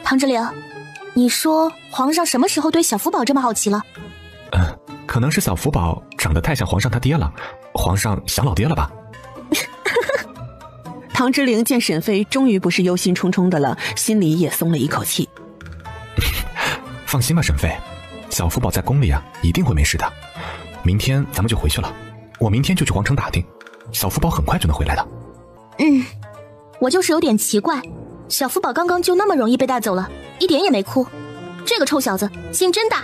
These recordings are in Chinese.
唐之灵，你说皇上什么时候对小福宝这么好奇了？可能是小福宝长得太像皇上他爹了，皇上想老爹了吧？唐之灵见沈妃终于不是忧心忡忡的了，心里也松了一口气。放心吧，沈妃，小福宝在宫里啊，一定会没事的。明天咱们就回去了，我明天就去皇城打听，小福宝很快就能回来的。我就是有点奇怪，小福宝刚刚就那么容易被带走了，一点也没哭，这个臭小子心真大。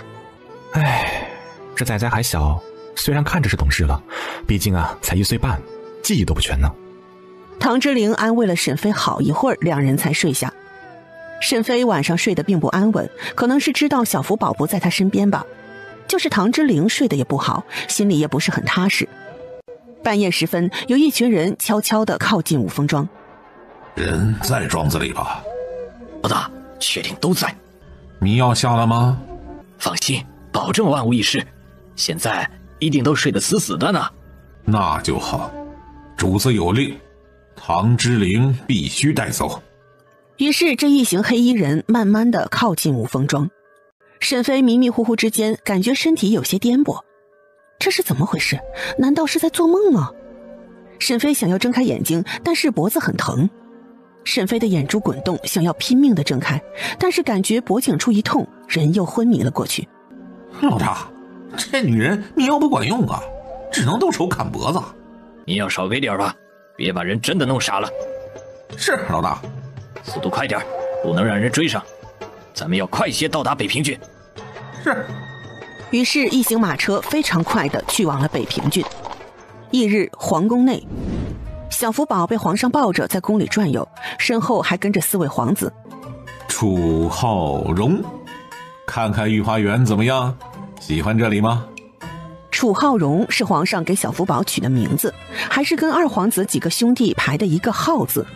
唉，这仔仔还小，虽然看着是懂事了，毕竟啊才1岁半，记忆都不全呢。唐之灵安慰了沈妃好一会儿，两人才睡下。沈妃晚上睡得并不安稳，可能是知道小福宝不在她身边吧，就是唐之灵睡得也不好，心里也不是很踏实。半夜时分，有一群人悄悄地靠近五峰庄。人在庄子里吧？老大，确定都在。你要下了吗？放心，保证万无一失。现在一定都睡得死死的呢。那就好，主子有令，唐之灵必须带走。于是这一行黑衣人慢慢地靠近五峰庄。沈妃迷迷糊糊之间感觉身体有些颠簸，这是怎么回事？难道是在做梦吗？沈妃想要睁开眼睛，但是脖子很疼。沈妃的眼珠滚动，想要拼命地睁开，但是感觉脖颈处一痛，人又昏迷了过去。老大，这女人迷药不管用啊，只能动手砍脖子。你要少给点吧，别把人真的弄傻了。是，老大。速度快点，不能让人追上。咱们要快些到达北平郡。是。于是一行马车非常快地去往了北平郡。翌日，皇宫内，小福宝被皇上抱着在宫里转悠，身后还跟着4位皇子。楚浩荣，看看御花园怎么样？喜欢这里吗？楚浩荣是皇上给小福宝取的名字，还是跟二皇子几个兄弟排的一个浩字。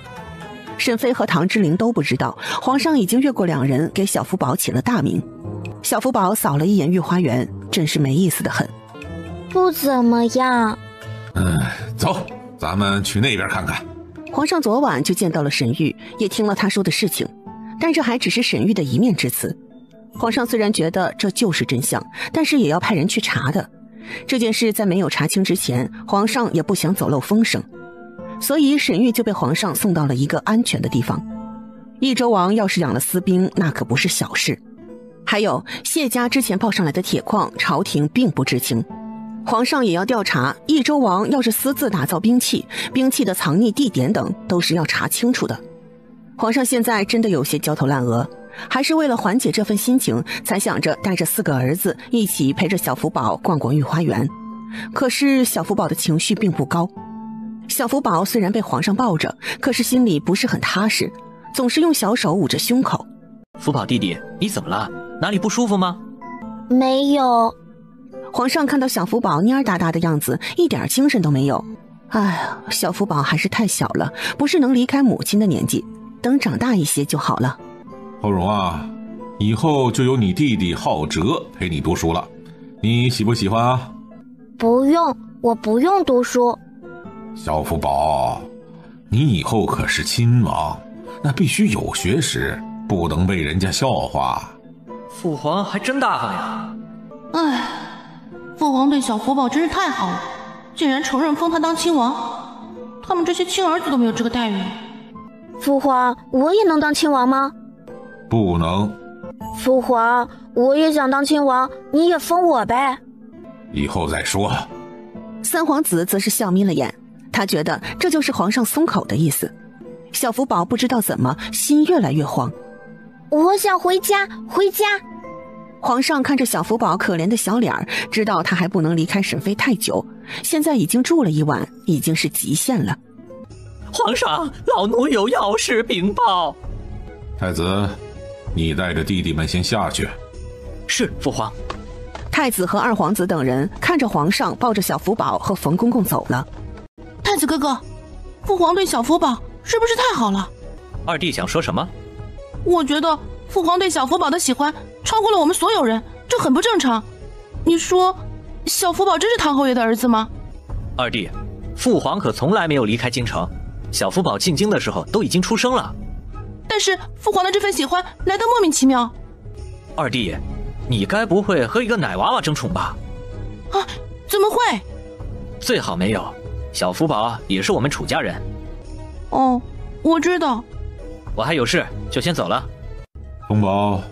沈妃和唐之灵都不知道，皇上已经越过两人给小福宝起了大名。小福宝扫了一眼御花园，真是没意思的很。不怎么样。走，咱们去那边看看。皇上昨晚就见到了沈玉，也听了他说的事情，但这还只是沈玉的一面之词。皇上虽然觉得这就是真相，但是也要派人去查的。这件事在没有查清之前，皇上也不想走漏风声，所以沈玉就被皇上送到了一个安全的地方。益州王要是养了私兵，那可不是小事。还有谢家之前报上来的铁矿，朝廷并不知情，皇上也要调查。益州王要是私自打造兵器，兵器的藏匿地点等都是要查清楚的。皇上现在真的有些焦头烂额，还是为了缓解这份心情，才想着带着4个儿子一起陪着小福宝逛逛御花园。可是小福宝的情绪并不高。小福宝虽然被皇上抱着，可是心里不是很踏实，总是用小手捂着胸口。福宝弟弟，你怎么了？哪里不舒服吗？没有。皇上看到小福宝蔫哒哒的样子，一点精神都没有。哎呀，小福宝还是太小了，不是能离开母亲的年纪，等长大一些就好了。浩荣啊，以后就由你弟弟浩哲陪你读书了，你喜不喜欢啊？不用，我不用读书。小福宝，你以后可是亲王，那必须有学识，不能被人家笑话。父皇还真大方呀。唉，父皇对小福宝真是太好了，竟然承认封他当亲王，他们这些亲儿子都没有这个待遇。父皇，我也能当亲王吗？不能。父皇，我也想当亲王，你也封我呗。以后再说。3皇子则是笑眯了眼，他觉得这就是皇上松口的意思。小福宝不知道怎么心越来越慌。我想回家，回家。皇上看着小福宝可怜的小脸儿，知道他还不能离开沈妃太久，现在已经住了1晚，已经是极限了。皇上，老奴有要事禀报。太子，你带着弟弟们先下去。是，父皇。太子和2皇子等人看着皇上抱着小福宝和冯公公走了。太子哥哥，父皇对小福宝是不是太好了？二弟想说什么？我觉得父皇对小福宝的喜欢超过了我们所有人，这很不正常。你说小福宝真是唐侯爷的儿子吗？二弟，父皇可从来没有离开京城，小福宝进京的时候都已经出生了。但是父皇的这份喜欢来得莫名其妙。二弟，你该不会和一个奶娃娃争宠吧？啊，怎么会？最好没有，小福宝也是我们楚家人。哦，我知道。我还有事，就先走了。风宝，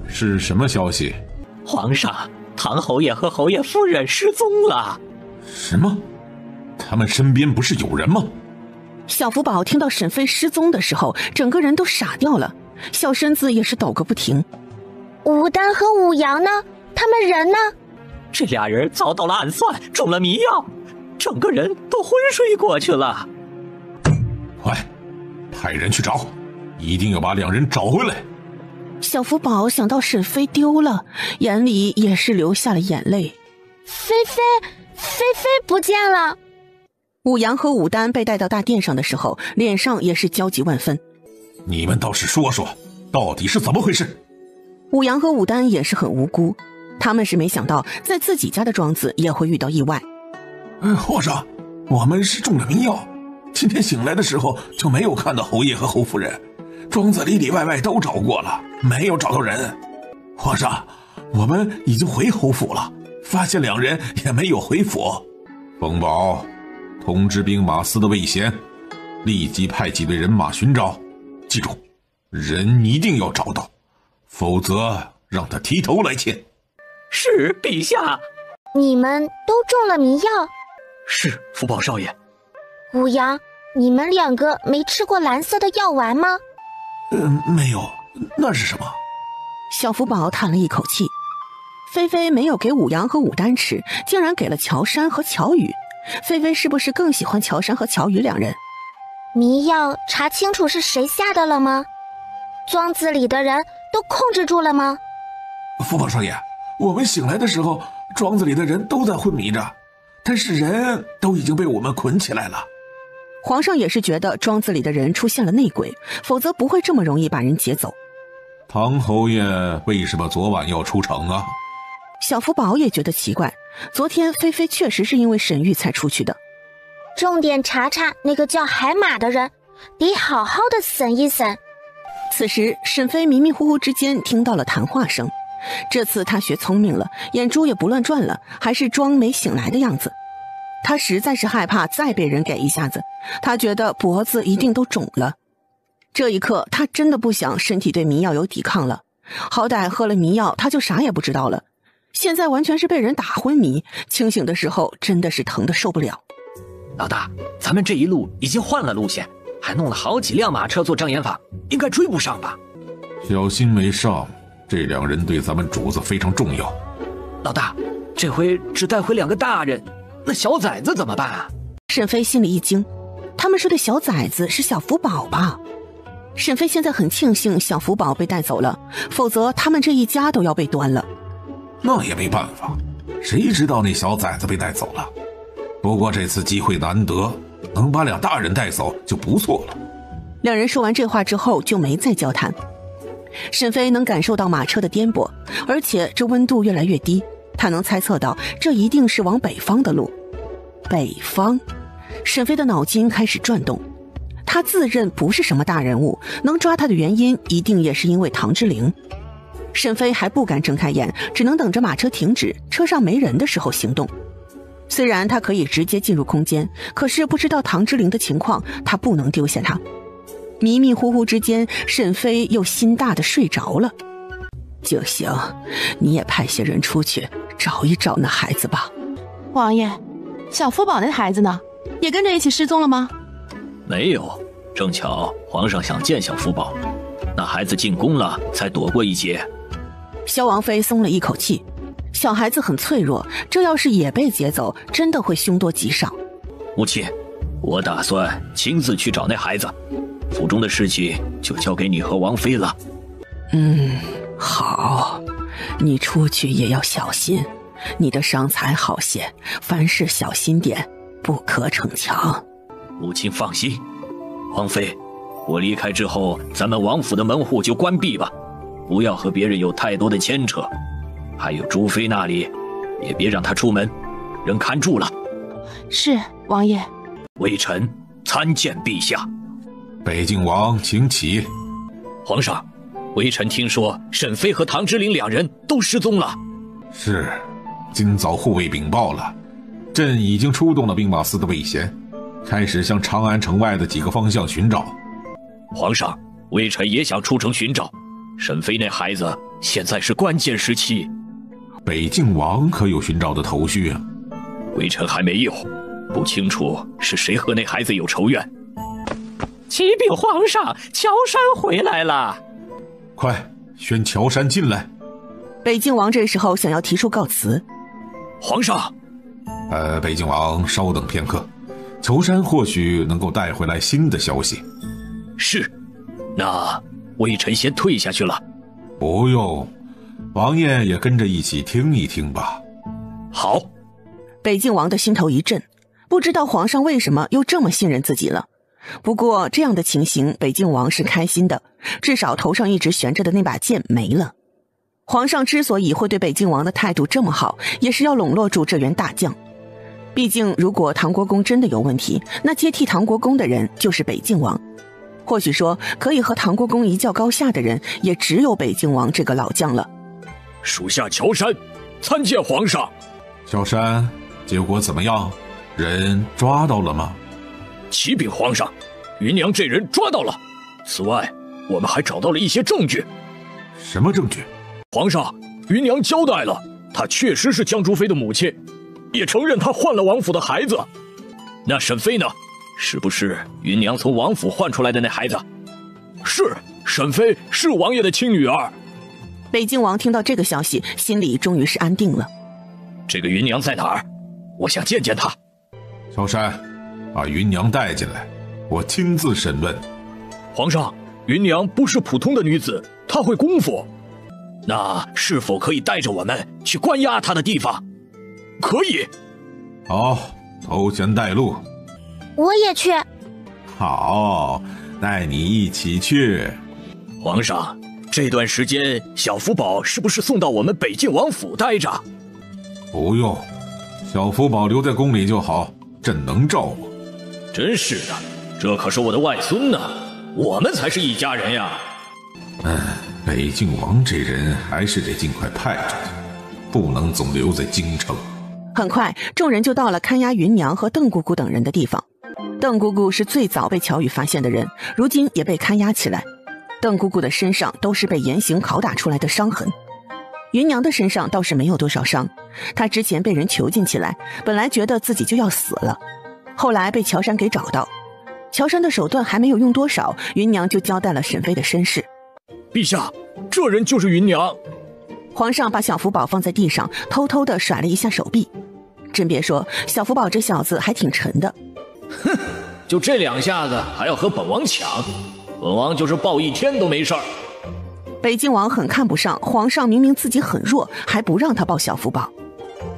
是什么消息？皇上，唐侯爷和侯爷夫人失踪了。什么？他们身边不是有人吗？小福宝听到沈妃失踪的时候，整个人都傻掉了，小身子也是抖个不停。武丹和武阳呢？他们人呢？这俩人遭到了暗算，中了迷药，整个人都昏睡过去了。快，派人去找，一定要把两人找回来。小福宝想到沈妃丢了，眼里也是流下了眼泪。菲菲不见了。武阳和武丹被带到大殿上的时候，脸上也是焦急万分。你们倒是说说，到底是怎么回事？武阳和武丹也是很无辜，他们是没想到在自己家的庄子也会遇到意外。皇上，我们是中了迷药，今天醒来的时候就没有看到侯爷和侯夫人，庄子里里外外都找过了，没有找到人。皇上，我们已经回侯府了，发现两人也没有回府。风宝，通知兵马司的魏贤，立即派几队人马寻找，记住，人一定要找到，否则让他提头来见。是，陛下。你们都中了迷药？是，福宝少爷。武阳，你们两个没吃过蓝色的药丸吗？没有，那是什么？小福宝叹了一口气。菲菲没有给武阳和武丹吃，竟然给了乔杉和乔宇。菲菲是不是更喜欢乔杉和乔宇两人？迷药查清楚是谁下的了吗？庄子里的人都控制住了吗？福宝少爷，我们醒来的时候，庄子里的人都在昏迷着，但是人都已经被我们捆起来了。皇上也是觉得庄子里的人出现了内鬼，否则不会这么容易把人劫走。唐侯爷为什么昨晚要出城啊？小福宝也觉得奇怪，昨天菲菲确实是因为沈玉才出去的。重点查查那个叫海马的人，得好好的审一审。此时沈妃迷迷糊糊之间听到了谈话声，这次她学聪明了，眼珠也不乱转了，还是装没醒来的样子。她实在是害怕再被人给一下子，她觉得脖子一定都肿了。这一刻她真的不想身体对迷药有抵抗了，好歹喝了迷药她就啥也不知道了，现在完全是被人打昏迷，清醒的时候真的是疼得受不了。老大，咱们这一路已经换了路线，还弄了好几辆马车做障眼法，应该追不上吧？小心没上，这两人对咱们主子非常重要。老大，这回只带回2个大人，那小崽子怎么办啊？沈妃心里一惊，他们说的小崽子是小福宝吧？沈妃现在很庆幸小福宝被带走了，否则他们这一家都要被端了。那也没办法，谁知道那小崽子被带走了。不过这次机会难得，能把2大人带走就不错了。两人说完这话之后就没再交谈。沈妃能感受到马车的颠簸，而且这温度越来越低，她能猜测到这一定是往北方的路。北方，沈妃的脑筋开始转动。她自认不是什么大人物，能抓她的原因一定也是因为唐之灵。沈妃还不敢睁开眼，只能等着马车停止，车上没人的时候行动。虽然她可以直接进入空间，可是不知道唐之灵的情况，她不能丢下他。迷迷糊糊之间，沈妃又心大的睡着了。就行，你也派些人出去找一找那孩子吧。王爷，小福宝那孩子呢？也跟着一起失踪了吗？没有，正巧皇上想见小福宝，那孩子进宫了，才躲过一劫。萧王妃松了一口气，小孩子很脆弱，这要是也被劫走，真的会凶多吉少。母亲，我打算亲自去找那孩子，府中的事情就交给你和王妃了。好，你出去也要小心，你的伤才好些，凡事小心点，不可逞强。母亲放心，王妃，我离开之后，咱们王府的门户就关闭吧，不要和别人有太多的牵扯。还有朱妃那里，也别让她出门，人看住了。是，王爷。微臣参见陛下。北静王，请起。皇上，微臣听说沈妃和唐之琳两人都失踪了。是，今早护卫禀报了，朕已经出动了兵马司的魏贤，开始向长安城外的几个方向寻找。皇上，微臣也想出城寻找。沈妃那孩子现在是关键时期。北静王可有寻找的头绪啊？微臣还没有，不清楚是谁和那孩子有仇怨。启禀皇上，乔杉回来了。快宣乔杉进来。北静王这时候想要提出告辞。皇上，北静王稍等片刻，乔杉或许能够带回来新的消息。是，那微臣先退下去了。不用，王爷也跟着一起听一听吧。好。北静王的心头一震，不知道皇上为什么又这么信任自己了。不过这样的情形，北静王是开心的，至少头上一直悬着的那把剑没了。皇上之所以会对北静王的态度这么好，也是要笼络住这员大将。毕竟如果唐国公真的有问题，那接替唐国公的人就是北静王。或许说可以和唐国公一较高下的人，也只有北静王这个老将了。属下乔杉参见皇上。乔杉，结果怎么样？人抓到了吗？启禀皇上，芸娘这人抓到了。此外，我们还找到了一些证据。什么证据？皇上，芸娘交代了，她确实是江竹妃的母亲，也承认她换了王府的孩子。那沈妃呢？是不是芸娘从王府换出来的那孩子？是，沈妃是王爷的亲女儿。北静王听到这个消息，心里终于是安定了。这个芸娘在哪儿？我想见见她。乔杉，把芸娘带进来，我亲自审问。皇上，芸娘不是普通的女子，她会功夫。那是否可以带着我们去关押她的地方？可以。好，头前带路。我也去。好，带你一起去。皇上，这段时间小福宝是不是送到我们北静王府待着？不用，小福宝留在宫里就好，朕能照顾。真是的，这可是我的外孙呢，我们才是一家人呀。北静王这人还是得尽快派出去，不能总留在京城。很快，众人就到了看押芸娘和邓姑姑等人的地方。邓姑姑是最早被乔宇发现的人，如今也被看押起来。邓姑姑的身上都是被严刑拷打出来的伤痕，芸娘的身上倒是没有多少伤。她之前被人囚禁起来，本来觉得自己就要死了，后来被乔杉给找到。乔杉的手段还没有用多少，芸娘就交代了沈妃的身世。陛下，这人就是芸娘。皇上把小福宝放在地上，偷偷地甩了一下手臂。真别说，小福宝这小子还挺沉的。哼，就这两下子还要和本王抢，本王就是抱一天都没事儿。北静王很看不上皇上，明明自己很弱，还不让他抱小福宝。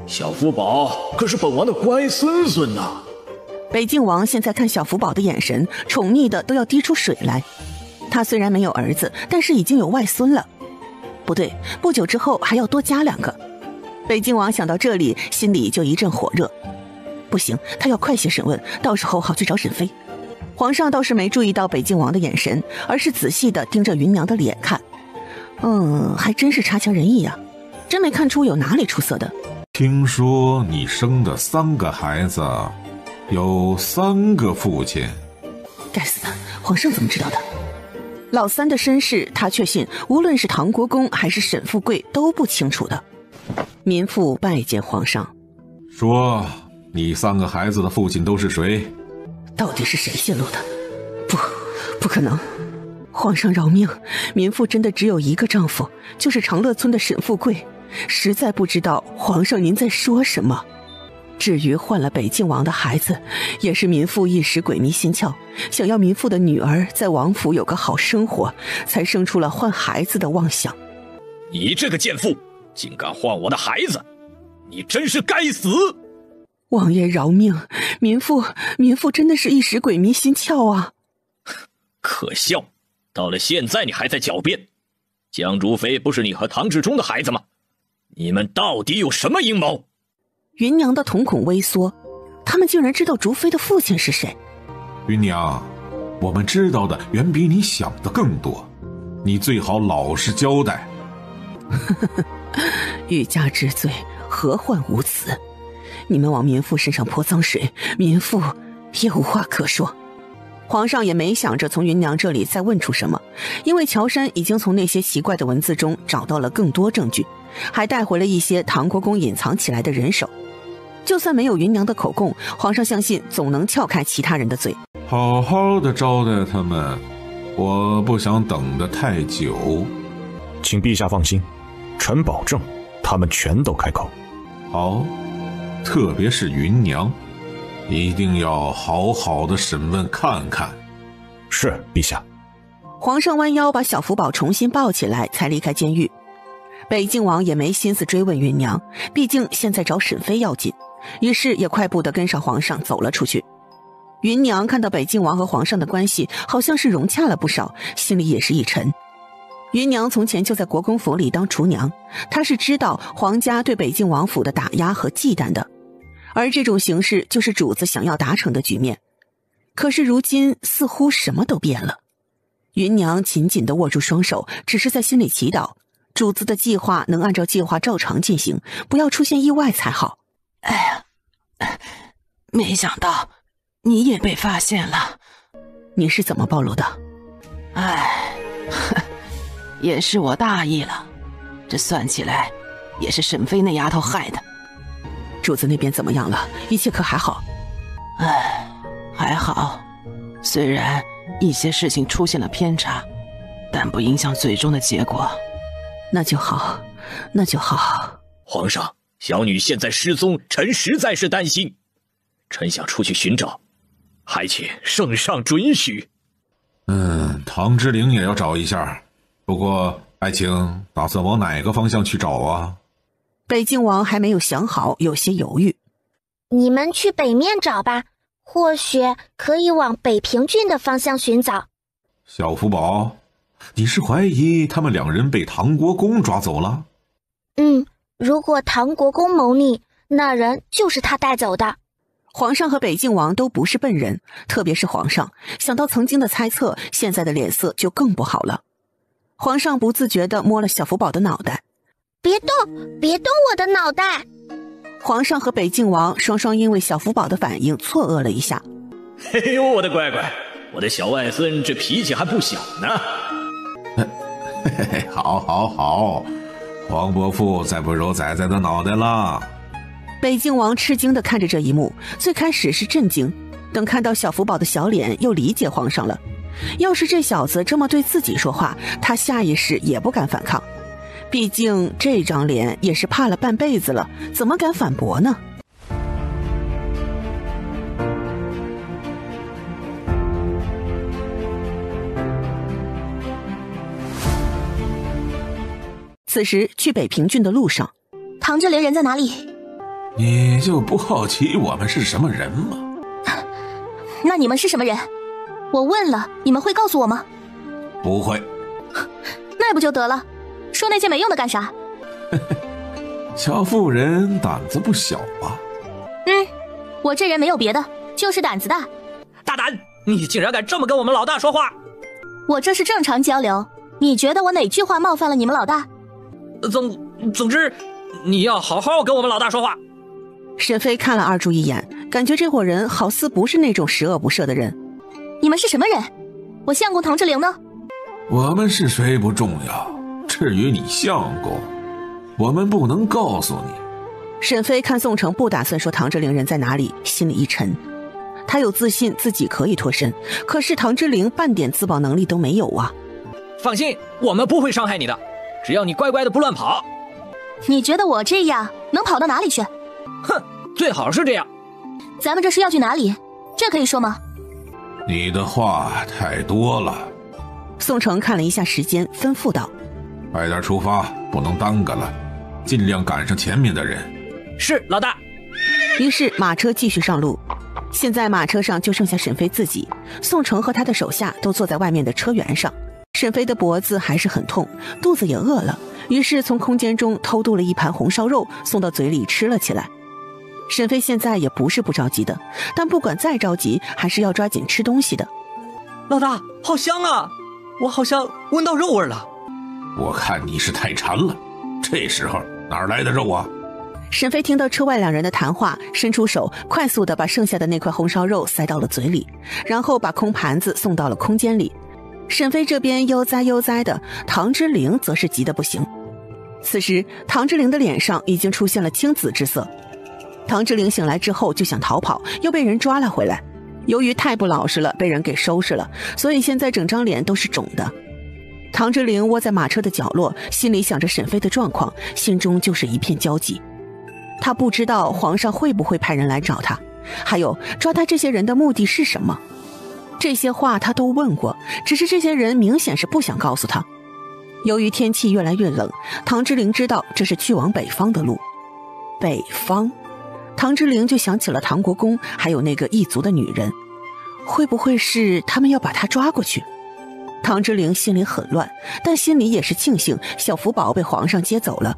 小福宝可是本王的乖孙孙呐。北静王现在看小福宝的眼神，宠溺的都要滴出水来。他虽然没有儿子，但是已经有外孙了。不对，不久之后还要多加2个。北静王想到这里，心里就一阵火热。不行，他要快些审问，到时候好去找沈妃。皇上倒是没注意到北静王的眼神，而是仔细地盯着芸娘的脸看。还真是差强人意啊，真没看出有哪里出色的。听说你生的3个孩子，有3个父亲。该死的，皇上怎么知道的？老三的身世，他确信无论是唐国公还是沈富贵都不清楚的。民妇拜见皇上。说，你3个孩子的父亲都是谁？到底是谁泄露的？不可能！皇上饶命，民妇真的只有一个丈夫，就是长乐村的沈富贵。实在不知道皇上您在说什么。至于换了北静王的孩子，也是民妇一时鬼迷心窍，想要民妇的女儿在王府有个好生活，才生出了换孩子的妄想。你这个贱妇，竟敢换我的孩子，你真是该死！王爷饶命，民妇真的是一时鬼迷心窍啊！可笑，到了现在你还在狡辩。江竹妃不是你和唐志忠的孩子吗？你们到底有什么阴谋？芸娘的瞳孔微缩，他们竟然知道竹妃的父亲是谁。芸娘，我们知道的远比你想的更多。你最好老实交代。欲加之罪，何患无辞？你们往民妇身上泼脏水，民妇也无话可说。皇上也没想着从芸娘这里再问出什么，因为乔杉已经从那些奇怪的文字中找到了更多证据，还带回了一些唐国公隐藏起来的人手。就算没有芸娘的口供，皇上相信总能撬开其他人的嘴。好好的招待他们，我不想等得太久。请陛下放心，臣保证他们全都开口。好，特别是芸娘，一定要好好的审问看看。是，陛下。皇上弯腰把小福宝重新抱起来，才离开监狱。北静王也没心思追问芸娘，毕竟现在找沈妃要紧，于是也快步地跟上皇上走了出去。芸娘看到北静王和皇上的关系好像是融洽了不少，心里也是一沉。芸娘从前就在国公府里当厨娘，她是知道皇家对北静王府的打压和忌惮的，而这种形势就是主子想要达成的局面。可是如今似乎什么都变了。芸娘紧紧地握住双手，只是在心里祈祷主子的计划能按照计划照常进行，不要出现意外才好。哎呀，没想到你也被发现了。你是怎么暴露的？哎，也是我大意了，这算起来也是沈妃那丫头害的。主子那边怎么样了？一切可还好？哎，还好，虽然一些事情出现了偏差，但不影响最终的结果。那就好，那就好。皇上，小女现在失踪，臣实在是担心。臣想出去寻找，还请圣上准许。唐之灵也要找一下，不过爱卿打算往哪个方向去找啊？北静王还没有想好，有些犹豫。你们去北面找吧，或许可以往北平郡的方向寻找。小福宝，你是怀疑他们两人被唐国公抓走了？如果唐国公谋逆，那人就是他带走的。皇上和北静王都不是笨人，特别是皇上，想到曾经的猜测，现在的脸色就更不好了。皇上不自觉地摸了小福宝的脑袋。别动，别动我的脑袋！皇上和北静王双双因为小福宝的反应错愕了一下。嘿呦，我的乖乖，我的小外孙这脾气还不小呢。好好好，黄伯父再不揉崽崽的脑袋了。北静王吃惊地看着这一幕，最开始是震惊，等看到小福宝的小脸，又理解皇上了。要是这小子这么对自己说话，他下意识也不敢反抗，毕竟这张脸也是怕了半辈子了，怎么敢反驳呢？此时去北平郡的路上，唐之灵人在哪里？你就不好奇我们是什么人吗？那你们是什么人？我问了，你们会告诉我吗？不会。那不就得了，说那些没用的干啥？小妇人胆子不小啊。我这人没有别的，就是胆子大。大胆！你竟然敢这么跟我们老大说话！我这是正常交流，你觉得我哪句话冒犯了你们老大？总之，你要好好跟我们老大说话。沈妃看了二柱一眼，感觉这伙人好似不是那种十恶不赦的人。你们是什么人？我相公唐之灵呢？我们是谁不重要，至于你相公，我们不能告诉你。沈妃看宋城不打算说唐之灵人在哪里，心里一沉。他有自信自己可以脱身，可是唐之灵半点自保能力都没有啊。放心，我们不会伤害你的，只要你乖乖的不乱跑。你觉得我这样能跑到哪里去？哼，最好是这样。咱们这是要去哪里？这可以说吗？你的话太多了。宋城看了一下时间，吩咐道：快点出发，不能耽搁了，尽量赶上前面的人。是，老大。于是马车继续上路。现在马车上就剩下沈妃自己，宋城和他的手下都坐在外面的车辕上。沈妃的脖子还是很痛，肚子也饿了，于是从空间中偷渡了一盘红烧肉送到嘴里吃了起来。沈妃现在也不是不着急的，但不管再着急，还是要抓紧吃东西的。老大，好香啊！我好像闻到肉味了。我看你是太馋了，这时候哪来的肉啊？沈飞听到车外两人的谈话，伸出手快速地把剩下的那块红烧肉塞到了嘴里，然后把空盘子送到了空间里。沈飞这边悠哉悠哉的，唐之灵则是急得不行。此时唐之灵的脸上已经出现了青紫之色。唐之灵醒来之后就想逃跑，又被人抓了回来。由于太不老实了，被人给收拾了，所以现在整张脸都是肿的。唐之灵窝在马车的角落，心里想着沈飞的状况，心中就是一片焦急。他不知道皇上会不会派人来找他，还有抓他这些人的目的是什么。这些话他都问过，只是这些人明显是不想告诉他。由于天气越来越冷，唐之灵知道这是去往北方的路。北方，唐之灵就想起了唐国公还有那个异族的女人，会不会是他们要把他抓过去？唐之灵心里很乱，但心里也是庆幸小福宝被皇上接走了，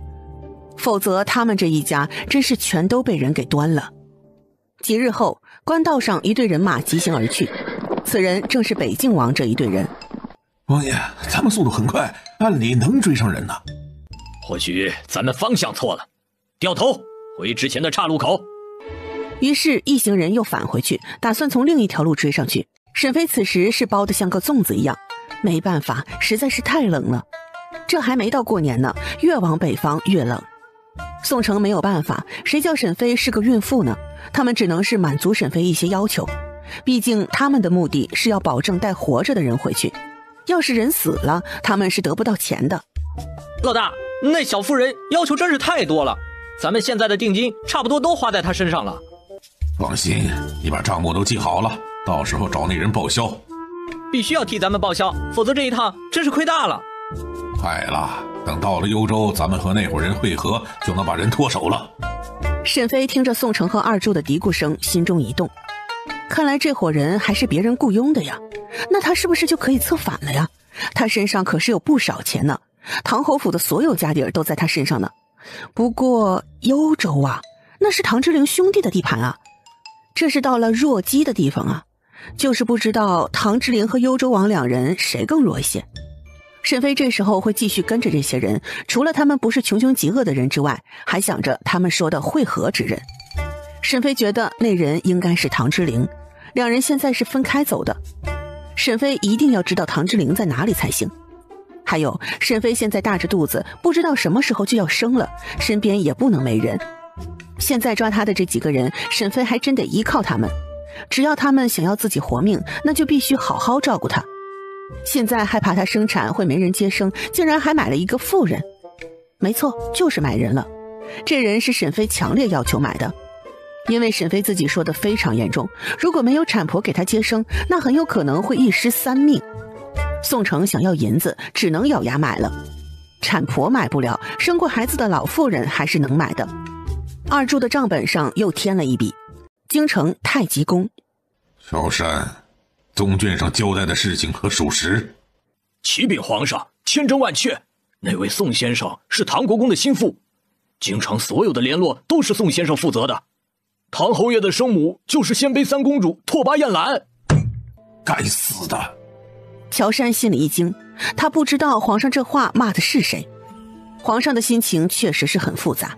否则他们这一家真是全都被人给端了。几日后，官道上一队人马疾行而去，此人正是北静王这一队人。王爷，咱们速度很快，按理能追上人呢。或许咱们方向错了，掉头回之前的岔路口。于是一行人又返回去，打算从另一条路追上去。沈飞此时是包得像个粽子一样，没办法，实在是太冷了。这还没到过年呢，越往北方越冷。宋城没有办法，谁叫沈飞是个孕妇呢？他们只能是满足沈飞一些要求，毕竟他们的目的是要保证带活着的人回去，要是人死了，他们是得不到钱的。老大，那小妇人要求真是太多了，咱们现在的定金差不多都花在她身上了。放心，你把账目都记好了，到时候找那人报销。必须要替咱们报销，否则这一趟真是亏大了。快了，等到了幽州，咱们和那伙人会合，就能把人脱手了。沈飞听着宋城和二柱的嘀咕声，心中一动，看来这伙人还是别人雇佣的呀，那他是不是就可以策反了呀？他身上可是有不少钱呢，唐侯府的所有家底儿都在他身上呢。不过幽州啊，那是唐之灵兄弟的地盘啊，这是到了弱鸡的地方啊，就是不知道唐之灵和幽州王两人谁更弱一些。沈飞这时候会继续跟着这些人，除了他们不是穷凶极恶的人之外，还想着他们说的会合之人。沈飞觉得那人应该是唐之灵，两人现在是分开走的。沈飞一定要知道唐之灵在哪里才行。还有，沈飞现在大着肚子，不知道什么时候就要生了，身边也不能没人。现在抓他的这几个人，沈飞还真得依靠他们。只要他们想要自己活命，那就必须好好照顾他。现在害怕他生产会没人接生，竟然还买了一个妇人。没错，就是买人了。这人是沈飞强烈要求买的，因为沈飞自己说的非常严重，如果没有产婆给他接生，那很有可能会一尸三命。宋城想要银子，只能咬牙买了。产婆买不了，生过孩子的老妇人还是能买的。二柱的账本上又添了一笔，京城太极宫。小山，宗卷上交代的事情可属实？启禀皇上，千真万确。那位宋先生是唐国公的心腹，京城所有的联络都是宋先生负责的。唐侯爷的生母就是鲜卑三公主拓跋雁兰。该死的！乔杉心里一惊，他不知道皇上这话骂的是谁。皇上的心情确实是很复杂。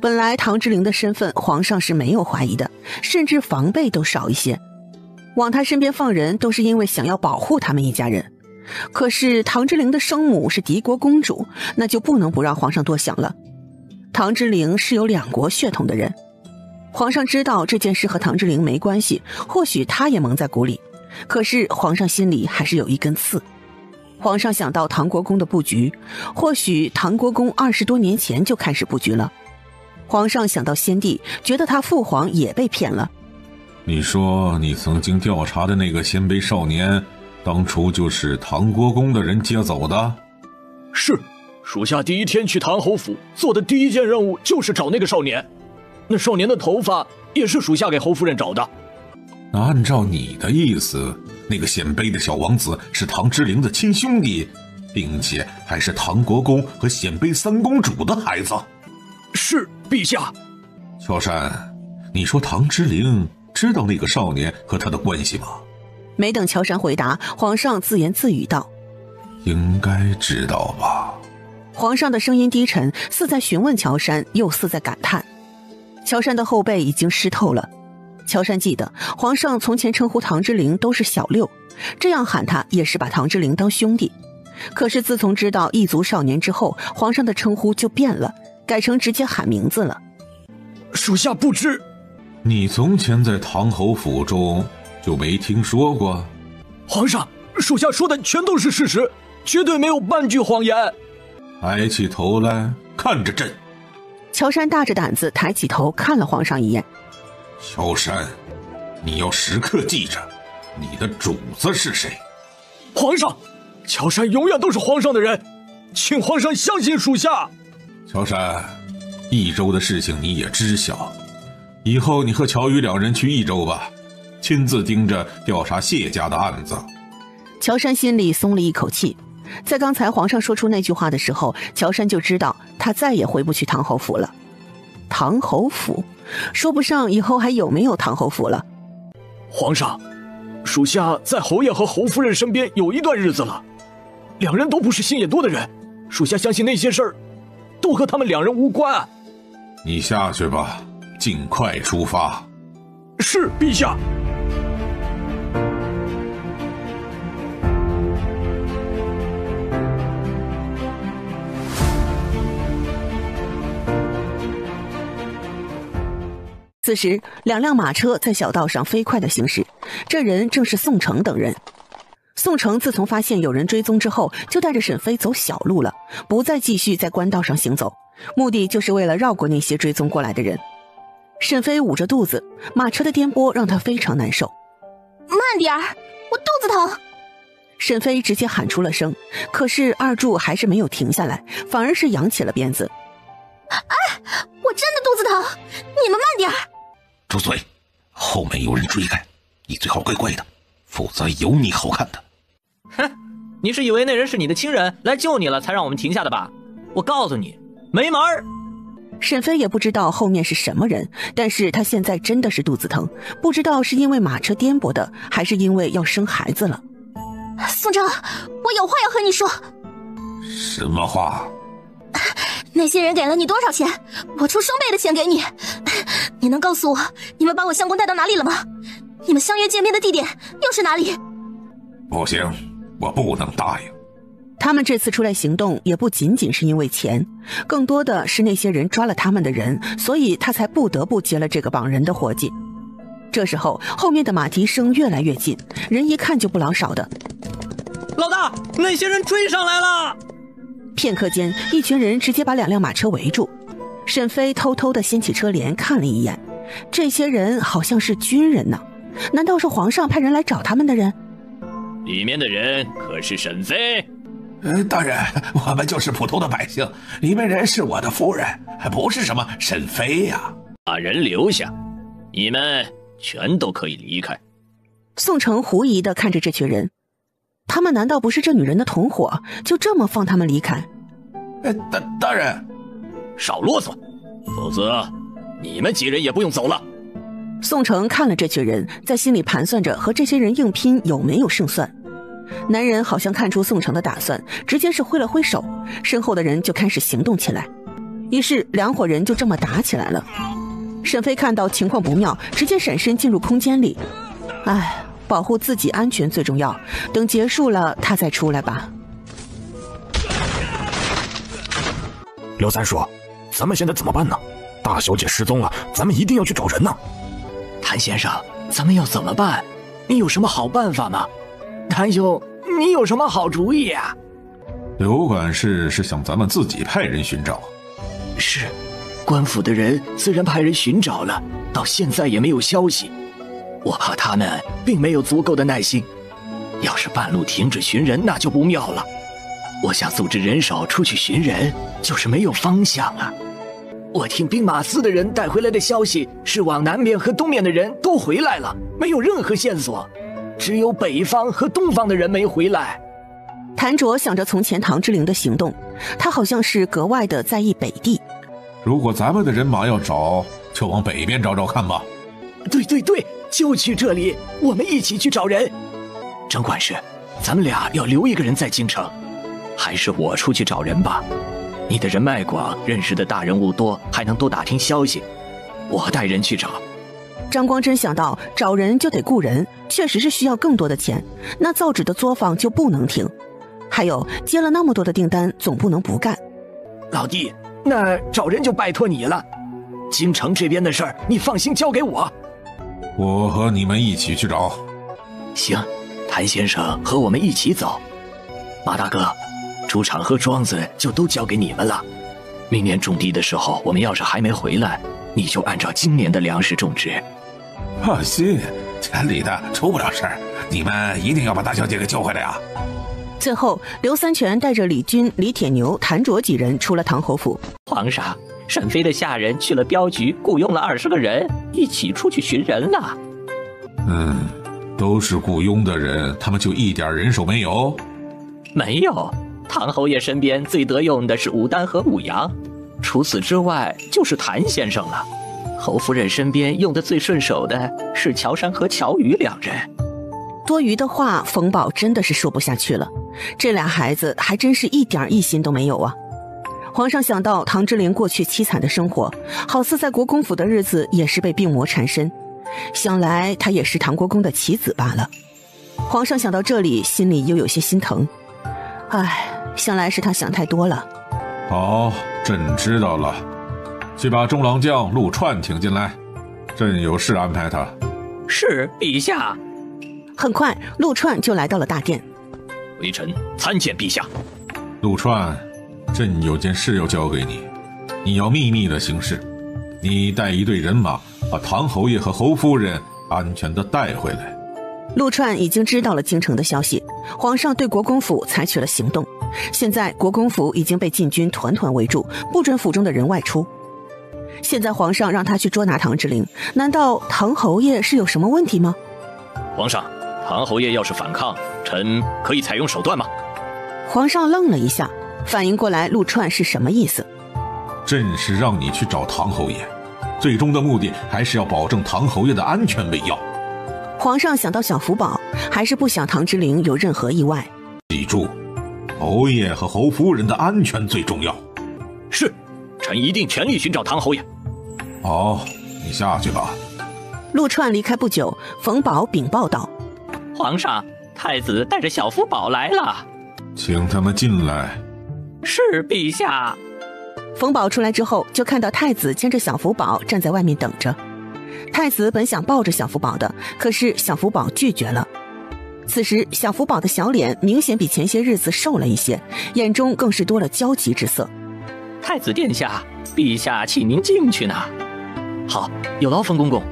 本来唐之灵的身份皇上是没有怀疑的，甚至防备都少一些，往他身边放人都是因为想要保护他们一家人。可是唐之灵的生母是敌国公主，那就不能不让皇上多想了。唐之灵是有两国血统的人，皇上知道这件事和唐之灵没关系，或许他也蒙在鼓里，可是皇上心里还是有一根刺。皇上想到唐国公的布局，或许唐国公20多年前就开始布局了。皇上想到先帝，觉得他父皇也被骗了。你说你曾经调查的那个鲜卑少年，当初就是唐国公的人接走的？是，属下第一天去唐侯府做的第一件任务就是找那个少年，那少年的头发也是属下给侯夫人找的。那按照你的意思，那个鲜卑的小王子是唐之灵的亲兄弟，并且还是唐国公和鲜卑三公主的孩子？是，陛下。乔杉，你说唐之灵知道那个少年和他的关系吗？没等乔杉回答，皇上自言自语道：应该知道吧？皇上的声音低沉，似在询问乔杉，又似在感叹。乔杉的后背已经湿透了。乔杉记得皇上从前称呼唐之灵都是小六，这样喊他也是把唐之灵当兄弟。可是自从知道异族少年之后，皇上的称呼就变了，改成直接喊名字了。属下不知。你从前在唐侯府中就没听说过？皇上，属下说的全都是事实，绝对没有半句谎言。抬起头来，看着朕。乔杉大着胆子抬起头看了皇上一眼。乔杉，你要时刻记着，你的主子是谁。皇上，乔杉永远都是皇上的人，请皇上相信属下。乔杉，益州的事情你也知晓，以后你和乔宇两人去益州吧，亲自盯着调查谢家的案子。乔杉心里松了一口气。在刚才皇上说出那句话的时候，乔杉就知道他再也回不去唐侯府了。唐侯府，说不上以后还有没有唐侯府了。皇上，属下在侯爷和侯夫人身边有一段日子了，两人都不是心眼多的人，属下相信那些事儿都和他们两人无关。你下去吧，尽快出发。是，陛下。此时两辆马车在小道上飞快地行驶，这人正是宋城等人。宋城自从发现有人追踪之后，就带着沈飞走小路了，不再继续在官道上行走，目的就是为了绕过那些追踪过来的人。沈飞捂着肚子，马车的颠簸让他非常难受。慢点儿，我肚子疼。沈飞直接喊出了声，可是二柱还是没有停下来，反而是扬起了鞭子。哎，我真的肚子疼，你们慢点儿。住嘴！后面有人追赶，你最好乖乖的，否则有你好看的。哼，你是以为那人是你的亲人来救你了才让我们停下的吧？我告诉你，没门儿！沈飞也不知道后面是什么人，但是他现在真的是肚子疼，不知道是因为马车颠簸的，还是因为要生孩子了。宋城，我有话要和你说。什么话？那些人给了你多少钱？我出双倍的钱给你。你能告诉我，你们把我相公带到哪里了吗？你们相约见面的地点又是哪里？不行，我不能答应。他们这次出来行动也不仅仅是因为钱，更多的是那些人抓了他们的人，所以他才不得不接了这个绑人的活计。这时候后面的马蹄声越来越近，人一看就不老少的。老大，那些人追上来了！片刻间，一群人直接把两辆马车围住。沈飞偷偷地掀起车帘看了一眼，这些人好像是军人呢，难道是皇上派人来找他们的人？里面的人可是沈飞？大人，我们就是普通的百姓，里面人是我的夫人，不是什么沈飞呀。把人留下，你们全都可以离开。宋城狐疑地看着这群人，他们难道不是这女人的同伙？就这么放他们离开？大人，少啰嗦，否则你们几人也不用走了。宋城看了这群人，在心里盘算着和这些人硬拼有没有胜算。男人好像看出宋城的打算，直接是挥了挥手，身后的人就开始行动起来。于是两伙人就这么打起来了。沈飞看到情况不妙，直接闪身进入空间里。哎，保护自己安全最重要，等结束了他再出来吧。刘三叔，咱们现在怎么办呢？大小姐失踪了，咱们一定要去找人呢。谭先生，咱们要怎么办？你有什么好办法吗？谭兄，你有什么好主意啊？刘管事是想咱们自己派人寻找。是，官府的人虽然派人寻找了，到现在也没有消息。我怕他们并没有足够的耐心，要是半路停止寻人，那就不妙了。我想组织人手出去寻人，就是没有方向啊。我听兵马司的人带回来的消息是往南面和东面的人都回来了，没有任何线索，只有北方和东方的人没回来。谭卓想着从前唐之灵的行动，他好像是格外的在意北地。如果咱们的人马要找，就往北边找找看吧。对，就去这里，我们一起去找人。张管事，咱们俩要留一个人在京城，还是我出去找人吧。你的人脉广，认识的大人物多，还能多打听消息。我带人去找。张光真想到找人就得雇人，确实是需要更多的钱，那造纸的作坊就不能停。还有接了那么多的订单，总不能不干。老弟，那找人就拜托你了。京城这边的事儿，你放心交给我。我和你们一起去找。行，谭先生和我们一起走。马大哥，猪场和庄子就都交给你们了。明年种地的时候，我们要是还没回来，你就按照今年的粮食种植。放心，田里的出不了事儿，你们一定要把大小姐给救回来啊！最后，刘三全带着李军、李铁牛、谭卓几人出了唐侯府。皇上，沈飞的下人去了镖局，雇佣了20个人，一起出去寻人了。都是雇佣的人，他们就一点人手没有？没有，唐侯爷身边最得用的是武丹和武阳，除此之外就是谭先生了。侯夫人身边用的最顺手的是乔山和乔宇2人。多余的话，冯宝真的是说不下去了。这俩孩子还真是一点异心都没有啊！皇上想到唐之陵过去凄惨的生活，好似在国公府的日子也是被病魔缠身，想来他也是唐国公的棋子罢了。皇上想到这里，心里又有些心疼。唉，想来是他想太多了。好，朕知道了，去把中郎将陆串请进来，朕有事安排他。是，陛下。很快，陆串就来到了大殿。微臣参见陛下。陆串，朕有件事要交给你，你要秘密的行事。你带一队人马，把唐侯爷和侯夫人安全的带回来。陆串已经知道了京城的消息，皇上对国公府采取了行动。现在国公府已经被禁军团团围住，不准府中的人外出。现在皇上让他去捉拿唐之陵，难道唐侯爷是有什么问题吗？皇上，唐侯爷要是反抗，臣可以采用手段吗？皇上愣了一下，反应过来陆串是什么意思。朕是让你去找唐侯爷，最终的目的还是要保证唐侯爷的安全为要。皇上想到小福宝，还是不想唐之陵有任何意外。记住，侯爷和侯夫人的安全最重要。是，臣一定全力寻找唐侯爷。好，你下去吧。陆串离开不久，冯宝禀报道：皇上，太子带着小福宝来了。请他们进来。是，陛下。冯宝出来之后，就看到太子牵着小福宝站在外面等着。太子本想抱着小福宝的，可是小福宝拒绝了。此时小福宝的小脸明显比前些日子瘦了一些，眼中更是多了焦急之色。太子殿下，陛下请您进去呢。好，有劳冯公公。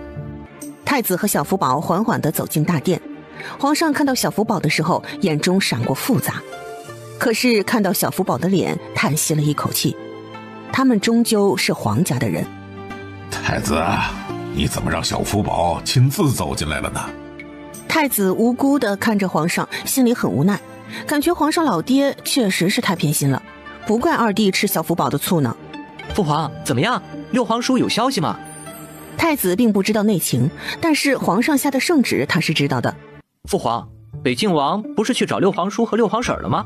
太子和小福宝缓缓地走进大殿。皇上看到小福宝的时候，眼中闪过复杂，可是看到小福宝的脸，叹息了一口气。他们终究是皇家的人。太子，你怎么让小福宝亲自走进来了呢？太子无辜地看着皇上，心里很无奈，感觉皇上老爹确实是太偏心了，不怪二弟吃小福宝的醋呢。父皇怎么样？六皇叔有消息吗？太子并不知道内情，但是皇上下的圣旨他是知道的。父皇，北静王不是去找六皇叔和六皇婶了吗？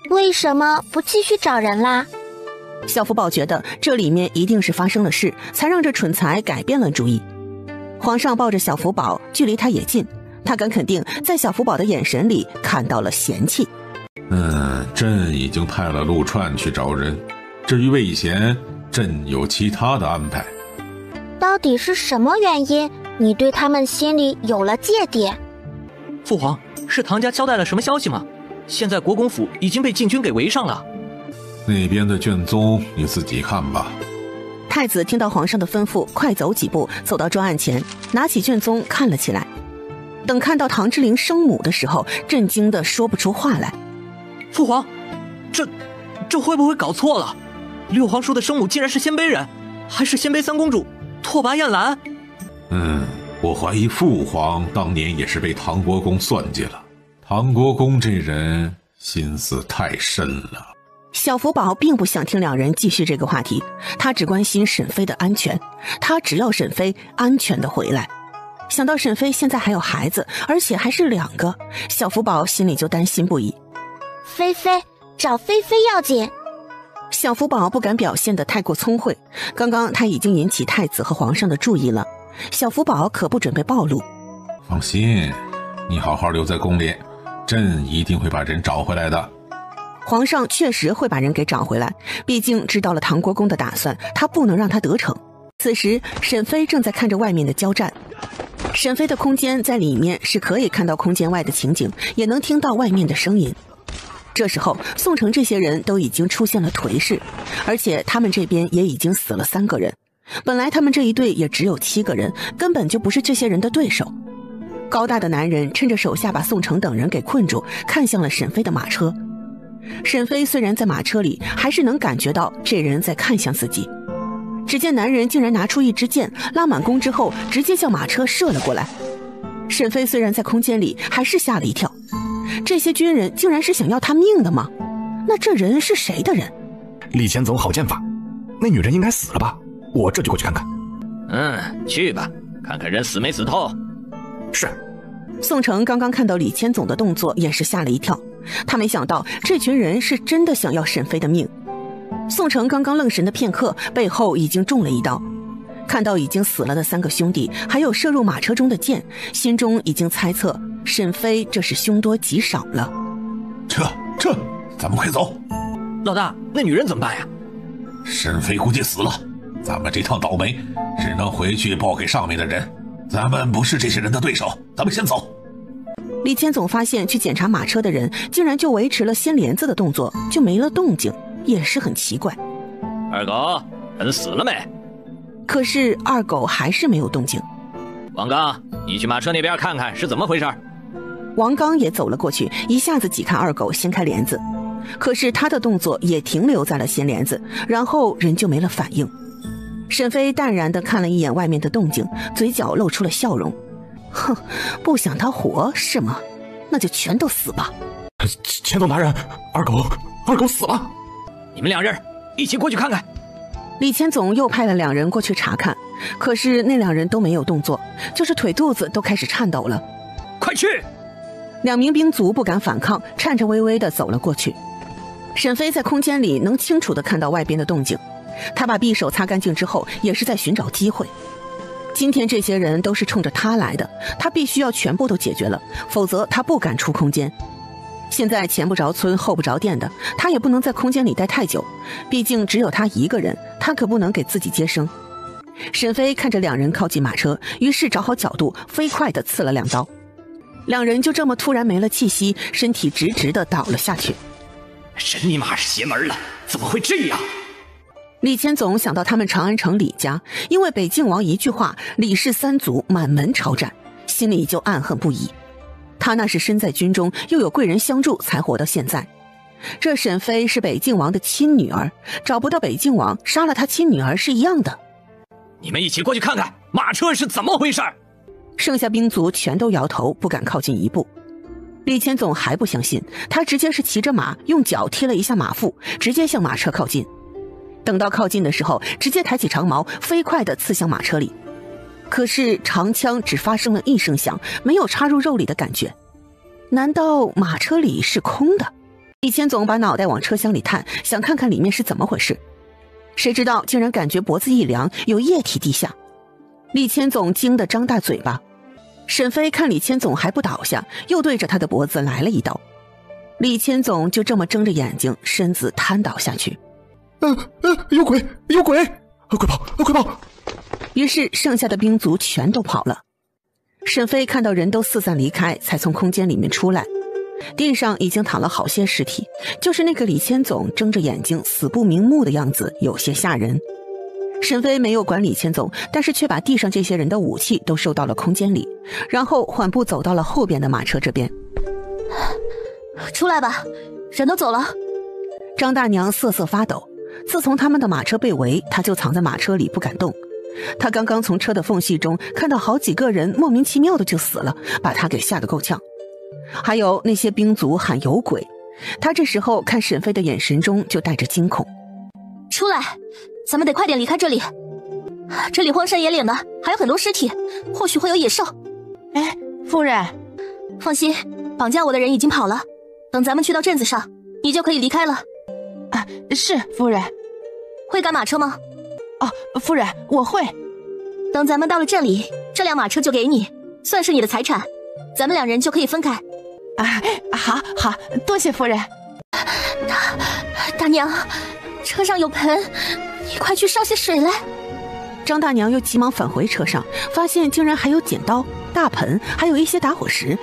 为什么不继续找人啦？小福宝觉得这里面一定是发生了事，才让这蠢材改变了主意。皇上抱着小福宝，距离他也近，他敢肯定在小福宝的眼神里看到了嫌弃。朕已经派了陆串去找人，至于魏贤，朕有其他的安排。到底是什么原因，你对他们心里有了芥蒂？父皇，是唐家交代了什么消息吗？现在国公府已经被禁军给围上了。那边的卷宗你自己看吧。太子听到皇上的吩咐，快走几步走到桌案前，拿起卷宗看了起来。等看到唐之陵生母的时候，震惊得说不出话来。父皇，这会不会搞错了？六皇叔的生母竟然是鲜卑人，还是鲜卑三公主拓跋雁兰？我怀疑父皇当年也是被唐国公算计了。唐国公这人心思太深了。小福宝并不想听两人继续这个话题，他只关心沈飞的安全，他只要沈飞安全的回来。想到沈飞现在还有孩子，而且还是2个，小福宝心里就担心不已。菲菲，找菲菲要紧。小福宝不敢表现得太过聪慧，刚刚他已经引起太子和皇上的注意了，小福宝可不准备暴露。放心，你好好留在宫里，朕一定会把人找回来的。皇上确实会把人给找回来，毕竟知道了唐国公的打算，他不能让他得逞。此时沈飞正在看着外面的交战，沈飞的空间在里面是可以看到空间外的情景，也能听到外面的声音。这时候宋城这些人都已经出现了颓势，而且他们这边也已经死了3个人，本来他们这一队也只有7个人，根本就不是这些人的对手。高大的男人趁着手下把宋城等人给困住，看向了沈飞的马车。沈飞虽然在马车里，还是能感觉到这人在看向自己。只见男人竟然拿出一支箭，拉满弓之后直接向马车射了过来。沈飞虽然在空间里，还是吓了一跳，这些军人竟然是想要他命的吗？那这人是谁的人？李前总好剑法，那女人应该死了吧？我这就过去看看。去吧，看看人死没死透。是。宋城刚刚看到李千总的动作，也是吓了一跳，他没想到这群人是真的想要沈飞的命。宋城刚刚愣神的片刻，背后已经中了一刀，看到已经死了的3个兄弟，还有射入马车中的箭，心中已经猜测沈飞这是凶多吉少了。撤，咱们快走。老大，那女人怎么办呀？沈飞估计死了，咱们这趟倒霉只能回去报给上面的人，咱们不是这些人的对手，咱们先走。李千总发现去检查马车的人竟然就维持了掀帘子的动作，就没了动静，也是很奇怪。二狗，人死了没？可是二狗还是没有动静。王刚，你去马车那边看看是怎么回事。王刚也走了过去，一下子挤开二狗，掀开帘子，可是他的动作也停留在了掀帘子，然后人就没了反应。沈飞淡然地看了一眼外面的动静，嘴角露出了笑容。哼，不想他活是吗？那就全都死吧。钱总大人，二狗死了。你们2人一起过去看看。李千总又派了2人过去查看，可是那2人都没有动作，就是腿肚子都开始颤抖了。快去！2名兵卒不敢反抗，颤颤巍巍地走了过去。沈飞在空间里能清楚地看到外边的动静，他把匕首擦干净之后，也是在寻找机会。今天这些人都是冲着他来的，他必须要全部都解决了，否则他不敢出空间。现在前不着村后不着店的，他也不能在空间里待太久，毕竟只有他一个人，他可不能给自己接生。沈飞看着2人靠近马车，于是找好角度，飞快地刺了2刀。2人就这么突然没了气息，身体直直地倒了下去。真尼玛是邪门了，怎么会这样？李千总想到他们长安城李家，因为北静王一句话，李氏3族满门抄斩，心里就暗恨不已。他那是身在军中，又有贵人相助才活到现在。这沈飞是北静王的亲女儿，找不到北静王，杀了他亲女儿是一样的。你们一起过去看看马车是怎么回事。剩下兵卒全都摇头，不敢靠近一步。李千总还不相信，他直接是骑着马，用脚踢了一下马腹，直接向马车靠近。等到靠近的时候，直接抬起长矛，飞快地刺向马车里。可是长枪只发生了一声响，没有插入肉里的感觉。难道马车里是空的？李千总把脑袋往车厢里探，想看看里面是怎么回事。谁知道竟然感觉脖子一凉，有液体滴下。李千总惊得张大嘴巴。沈飞看李千总还不倒下，又对着他的脖子来了一刀。李千总就这么睁着眼睛，身子瘫倒下去。有鬼！快跑！于是剩下的兵卒全都跑了。沈飞看到人都四散离开，才从空间里面出来。地上已经躺了好些尸体，就是那个李千总睁着眼睛死不瞑目的样子，有些吓人。沈飞没有管李千总，但是却把地上这些人的武器都收到了空间里，然后缓步走到了后边的马车这边。出来吧，人都走了。张大娘瑟瑟发抖，自从他们的马车被围，她就藏在马车里不敢动。她刚刚从车的缝隙中看到好几个人莫名其妙的就死了，把她给吓得够呛。还有那些兵卒喊有鬼，她这时候看沈飞的眼神中就带着惊恐。出来，咱们得快点离开这里。这里荒山野岭的，还有很多尸体，或许会有野兽。哎，夫人，放心，绑架我的人已经跑了。等咱们去到镇子上，你就可以离开了。啊，是夫人。会赶马车吗？哦，夫人，我会。等咱们到了这里，这辆马车就给你，算是你的财产，咱们2人就可以分开。啊，好，多谢夫人。大娘，车上有盆，你快去烧些水来。张大娘又急忙返回车上，发现竟然还有剪刀、大盆，还有一些打火石。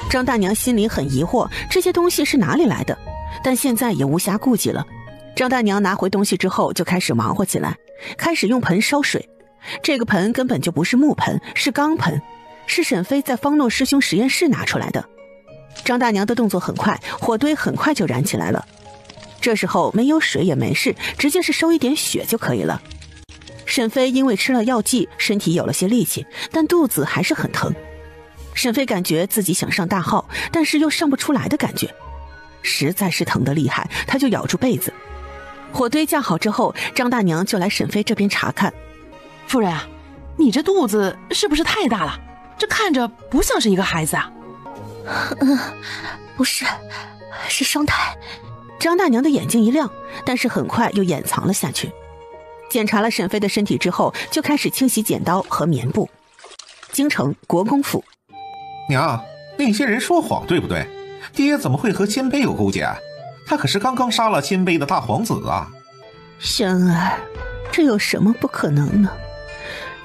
张大娘心里很疑惑，这些东西是哪里来的？但现在也无暇顾及了。张大娘拿回东西之后，就开始忙活起来，开始用盆烧水。这个盆根本就不是木盆，是钢盆，是沈飞在方诺师兄实验室拿出来的。张大娘的动作很快，火堆很快就燃起来了。这时候没有水也没事，直接是收一点血就可以了。沈飞因为吃了药剂，身体有了些力气，但肚子还是很疼。沈飞感觉自己想上大号，但是又上不出来的感觉，实在是疼得厉害，他就咬住被子。火堆架好之后，张大娘就来沈飞这边查看。夫人啊，你这肚子是不是太大了？这看着不像是一个孩子啊。不是，是双胎。张大娘的眼睛一亮，但是很快又掩藏了下去。检查了沈飞的身体之后，就开始清洗剪刀和棉布。京城国公府。娘，那些人说谎对不对？爹怎么会和鲜卑有勾结？他可是刚刚杀了鲜卑的大皇子啊！轩儿，这有什么不可能呢？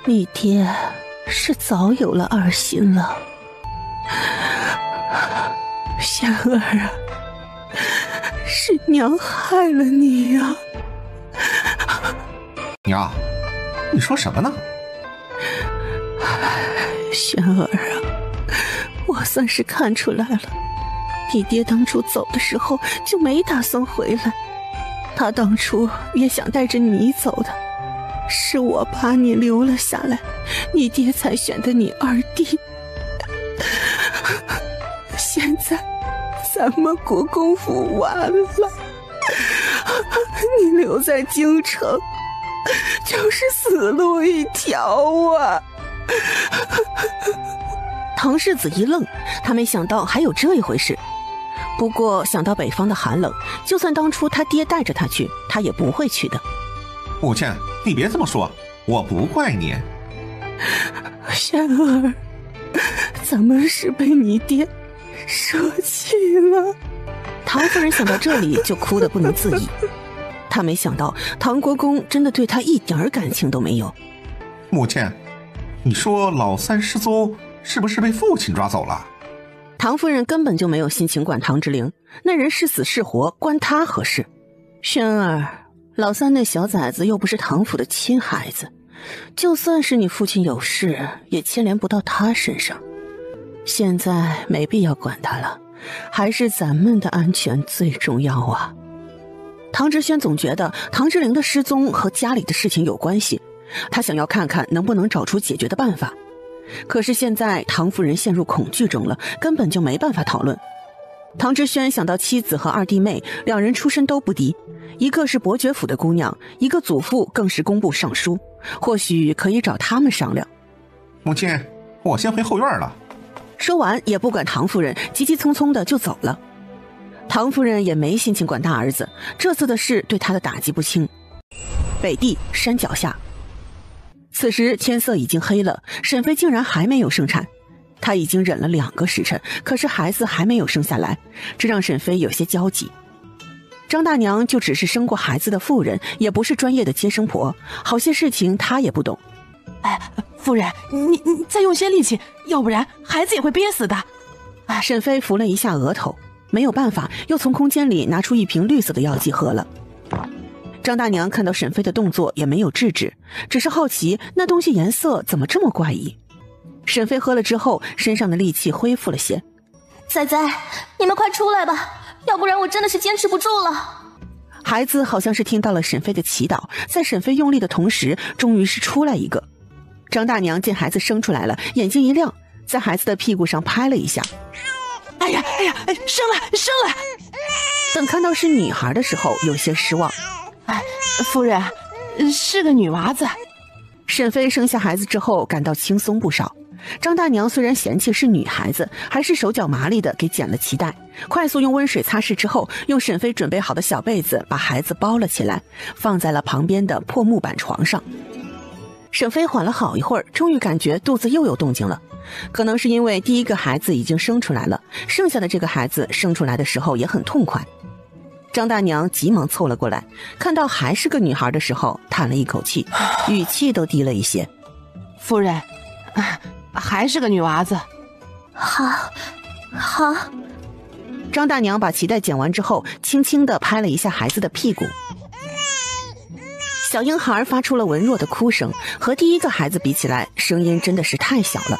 你爹是早有了二心了。轩儿啊，是娘害了你呀！娘，你说什么呢？轩儿啊，我算是看出来了，你爹当初走的时候就没打算回来，他当初也想带着你走的，是我把你留了下来，你爹才选的你二弟。现在咱们国公府完了，你留在京城就是死路一条啊！唐世子一愣，他没想到还有这一回事。不过想到北方的寒冷，就算当初他爹带着他去，他也不会去的。母亲，你别这么说，我不怪你。轩儿，咱们是被你爹舍弃了。唐夫人想到这里就哭得不能自已。她没想到唐国公真的对她一点感情都没有。母亲，你说老三失踪是不是被父亲抓走了？唐夫人根本就没有心情管唐之灵，那人是死是活关她何事？轩儿，老三那小崽子又不是唐府的亲孩子，就算是你父亲有事也牵连不到他身上。现在没必要管他了，还是咱们的安全最重要啊。唐之轩总觉得唐之灵的失踪和家里的事情有关系，他想要看看能不能找出解决的办法。可是现在唐夫人陷入恐惧中了，根本就没办法讨论。唐之轩想到妻子和二弟妹2人出身都不低，一个是伯爵府的姑娘，一个祖父更是工部尚书，或许可以找他们商量。母亲，我先回后院了。说完也不管唐夫人，急急匆匆的就走了。唐夫人也没心情管大儿子，这次的事对他的打击不轻。北地山脚下，此时天色已经黑了，沈飞竟然还没有生产。他已经忍了2个时辰，可是孩子还没有生下来，这让沈飞有些焦急。张大娘就只是生过孩子的妇人，也不是专业的接生婆，好些事情她也不懂。哎，夫人，你再用些力气，要不然孩子也会憋死的。沈飞扶了一下额头，没有办法，又从空间里拿出一瓶绿色的药剂喝了。张大娘看到沈飞的动作也没有制止，只是好奇那东西颜色怎么这么怪异。沈飞喝了之后，身上的力气恢复了些。仔仔，你们快出来吧，要不然我真的是坚持不住了。孩子好像是听到了沈飞的祈祷，在沈飞用力的同时，终于是出来一个。张大娘见孩子生出来了，眼睛一亮，在孩子的屁股上拍了一下。哎呀，生了！等看到是女孩的时候，有些失望。夫人，是个女娃子。沈飞生下孩子之后感到轻松不少，张大娘虽然嫌弃是女孩子，还是手脚麻利的给剪了脐带，快速用温水擦拭之后，用沈飞准备好的小被子把孩子包了起来，放在了旁边的破木板床上。沈飞缓了好一会儿，终于感觉肚子又有动静了，可能是因为第一个孩子已经生出来了，剩下的这个孩子生出来的时候也很痛快。张大娘急忙凑了过来，看到还是个女孩的时候，叹了一口气，语气都低了一些。夫人，还是个女娃子。好。张大娘把脐带剪完之后，轻轻地拍了一下孩子的屁股。小婴孩发出了文弱的哭声，和第一个孩子比起来，声音真的是太小了。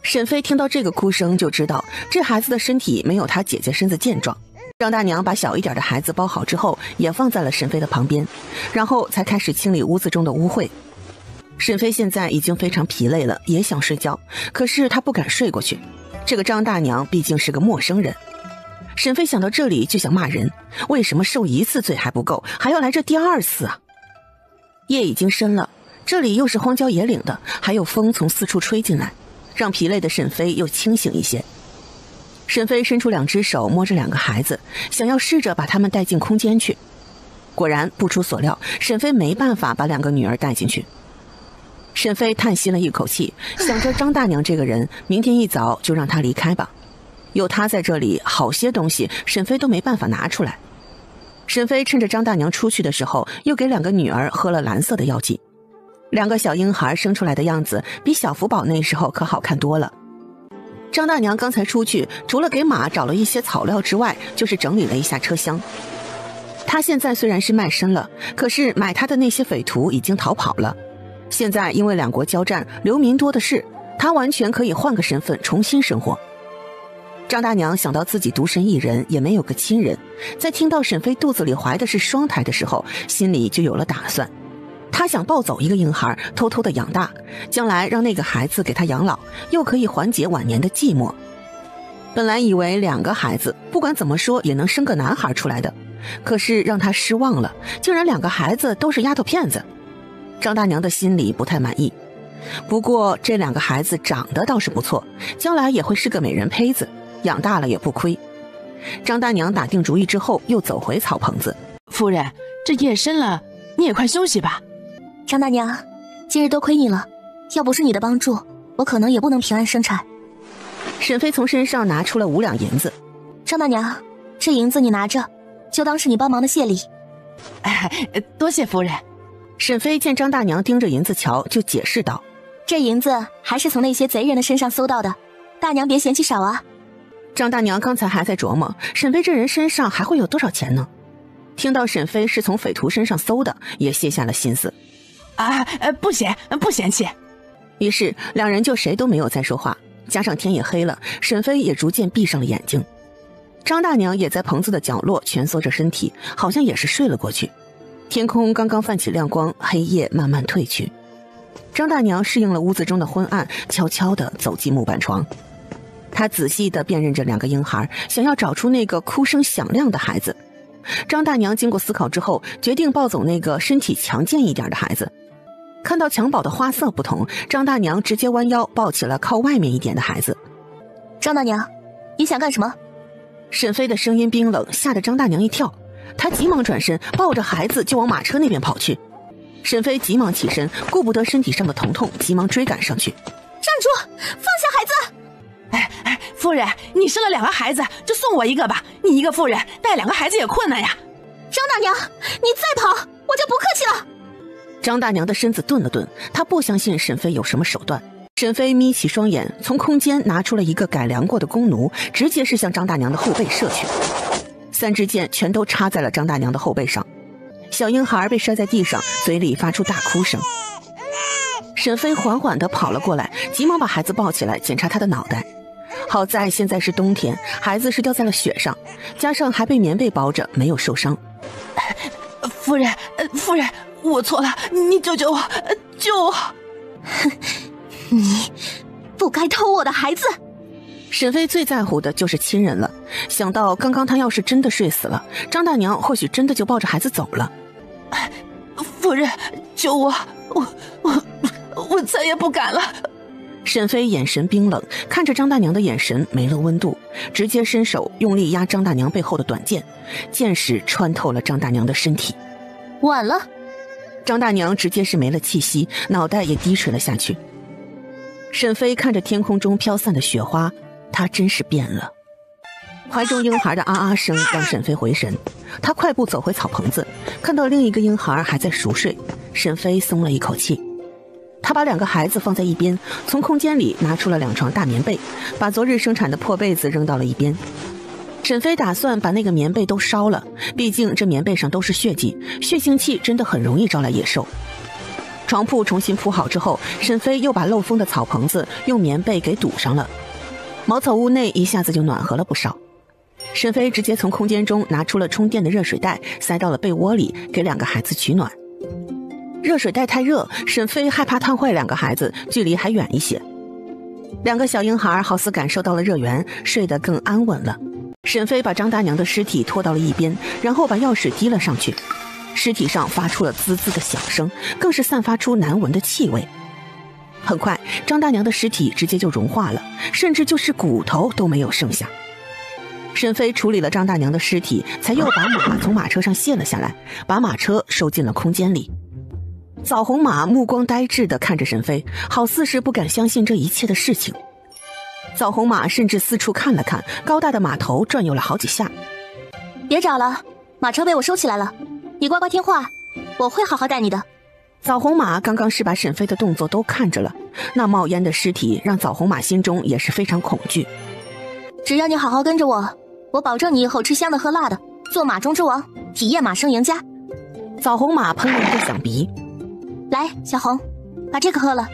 沈飞听到这个哭声就知道，这孩子的身体没有他姐姐身子健壮。张大娘把小一点的孩子包好之后，也放在了沈飞的旁边，然后才开始清理屋子中的污秽。沈飞现在已经非常疲累了，也想睡觉，可是他不敢睡过去。这个张大娘毕竟是个陌生人。沈飞想到这里就想骂人，为什么受一次罪还不够，还要来这第二次啊？夜已经深了，这里又是荒郊野岭的，还有风从四处吹进来，让疲累的沈飞又清醒一些。沈飞伸出两只手摸着两个孩子，想要试着把他们带进空间去。果然不出所料，沈飞没办法把两个女儿带进去。沈飞叹息了一口气，想着张大娘这个人，明天一早就让她离开吧。有她在这里，好些东西沈飞都没办法拿出来。沈飞趁着张大娘出去的时候，又给两个女儿喝了蓝色的药剂。两个小婴孩生出来的样子比小福宝那时候可好看多了。张大娘刚才出去，除了给马找了一些草料之外，就是整理了一下车厢。她现在虽然是卖身了，可是买她的那些匪徒已经逃跑了。现在因为两国交战，流民多的是，她完全可以换个身份重新生活。张大娘想到自己独身一人，也没有个亲人，在听到沈飞肚子里怀的是双胎的时候，心里就有了打算。她想抱走一个婴孩，偷偷的养大，将来让那个孩子给她养老，又可以缓解晚年的寂寞。本来以为两个孩子不管怎么说也能生个男孩出来的，可是让她失望了，竟然两个孩子都是丫头片子。张大娘的心里不太满意，不过这两个孩子长得倒是不错，将来也会是个美人胚子，养大了也不亏。张大娘打定主意之后，又走回草棚子。夫人，这夜深了，你也快休息吧。张大娘，今日多亏你了，要不是你的帮助，我可能也不能平安生产。沈飞从身上拿出了5两银子。张大娘，这银子你拿着，就当是你帮忙的谢礼。多谢夫人。沈飞见张大娘盯着银子瞧，就解释道：这银子还是从那些贼人的身上搜到的，大娘别嫌弃少啊。张大娘刚才还在琢磨，沈飞这人身上还会有多少钱呢？听到沈飞是从匪徒身上搜的，也卸下了心思。不嫌弃。于是两人就谁都没有再说话，加上天也黑了，沈飞也逐渐闭上了眼睛。张大娘也在棚子的角落蜷缩着身体，好像也是睡了过去。天空刚刚泛起亮光，黑夜慢慢褪去。张大娘适应了屋子中的昏暗，悄悄地走进木板床。她仔细地辨认着两个婴孩，想要找出那个哭声响亮的孩子。张大娘经过思考之后，决定抱走那个身体强健一点的孩子。看到襁褓的花色不同，张大娘直接弯腰抱起了靠外面一点的孩子。张大娘，你想干什么？沈飞的声音冰冷，吓得张大娘一跳。她急忙转身，抱着孩子就往马车那边跑去。沈飞急忙起身，顾不得身体上的疼痛，急忙追赶上去。站住！放下孩子！夫人，你生了2个孩子，就送我一个吧。你一个妇人带2个孩子也困难呀。张大娘，你再跑，我就不客气了。张大娘的身子顿了顿，她不相信沈飞有什么手段。沈飞眯起双眼，从空间拿出了一个改良过的弓弩，直接是向张大娘的后背射去。3支箭全都插在了张大娘的后背上，小婴孩被摔在地上，嘴里发出大哭声。沈飞缓缓地跑了过来，急忙把孩子抱起来检查他的脑袋。好在现在是冬天，孩子是掉在了雪上，加上还被棉被包着，没有受伤。夫人，我错了，你救救我，救我！你不该偷我的孩子。沈飞最在乎的就是亲人了，想到刚刚他要是真的睡死了，张大娘或许真的就抱着孩子走了。夫人，救我！我再也不敢了。沈飞眼神冰冷，看着张大娘的眼神没了温度，直接伸手用力压张大娘背后的短剑，剑矢穿透了张大娘的身体。晚了。张大娘直接是没了气息，脑袋也低垂了下去。沈飞看着天空中飘散的雪花，他真是变了。怀中婴孩的啊啊声让沈飞回神，他快步走回草棚子，看到另一个婴孩还在熟睡，沈飞松了一口气。他把2个孩子放在一边，从空间里拿出了2床大棉被，把昨日生产的破被子扔到了一边。沈飞打算把那个棉被都烧了，毕竟这棉被上都是血迹，血腥气真的很容易招来野兽。床铺重新铺好之后，沈飞又把漏风的草棚子用棉被给堵上了，茅草屋内一下子就暖和了不少。沈飞直接从空间中拿出了充电的热水袋，塞到了被窝里，给2个孩子取暖。热水袋太热，沈飞害怕烫坏2个孩子，距离还远一些。2个小婴孩好似感受到了热源，睡得更安稳了。沈飞把张大娘的尸体拖到了一边，然后把药水滴了上去，尸体上发出了滋滋的响声，更是散发出难闻的气味。很快，张大娘的尸体直接就融化了，甚至就是骨头都没有剩下。沈飞处理了张大娘的尸体，才又把马从马车上卸了下来，把马车收进了空间里。枣红马目光呆滞地看着沈飞，好似是不敢相信这一切的事情。枣红马甚至四处看了看，高大的马头转悠了好几下。别找了，马车被我收起来了，你乖乖听话，我会好好带你的。枣红马刚刚是把沈飞的动作都看着了，那冒烟的尸体让枣红马心中也是非常恐惧。只要你好好跟着我，我保证你以后吃香的喝辣的，做马中之王，体验马生赢家。枣红马喷了一个响鼻。来，小红，把这个喝了，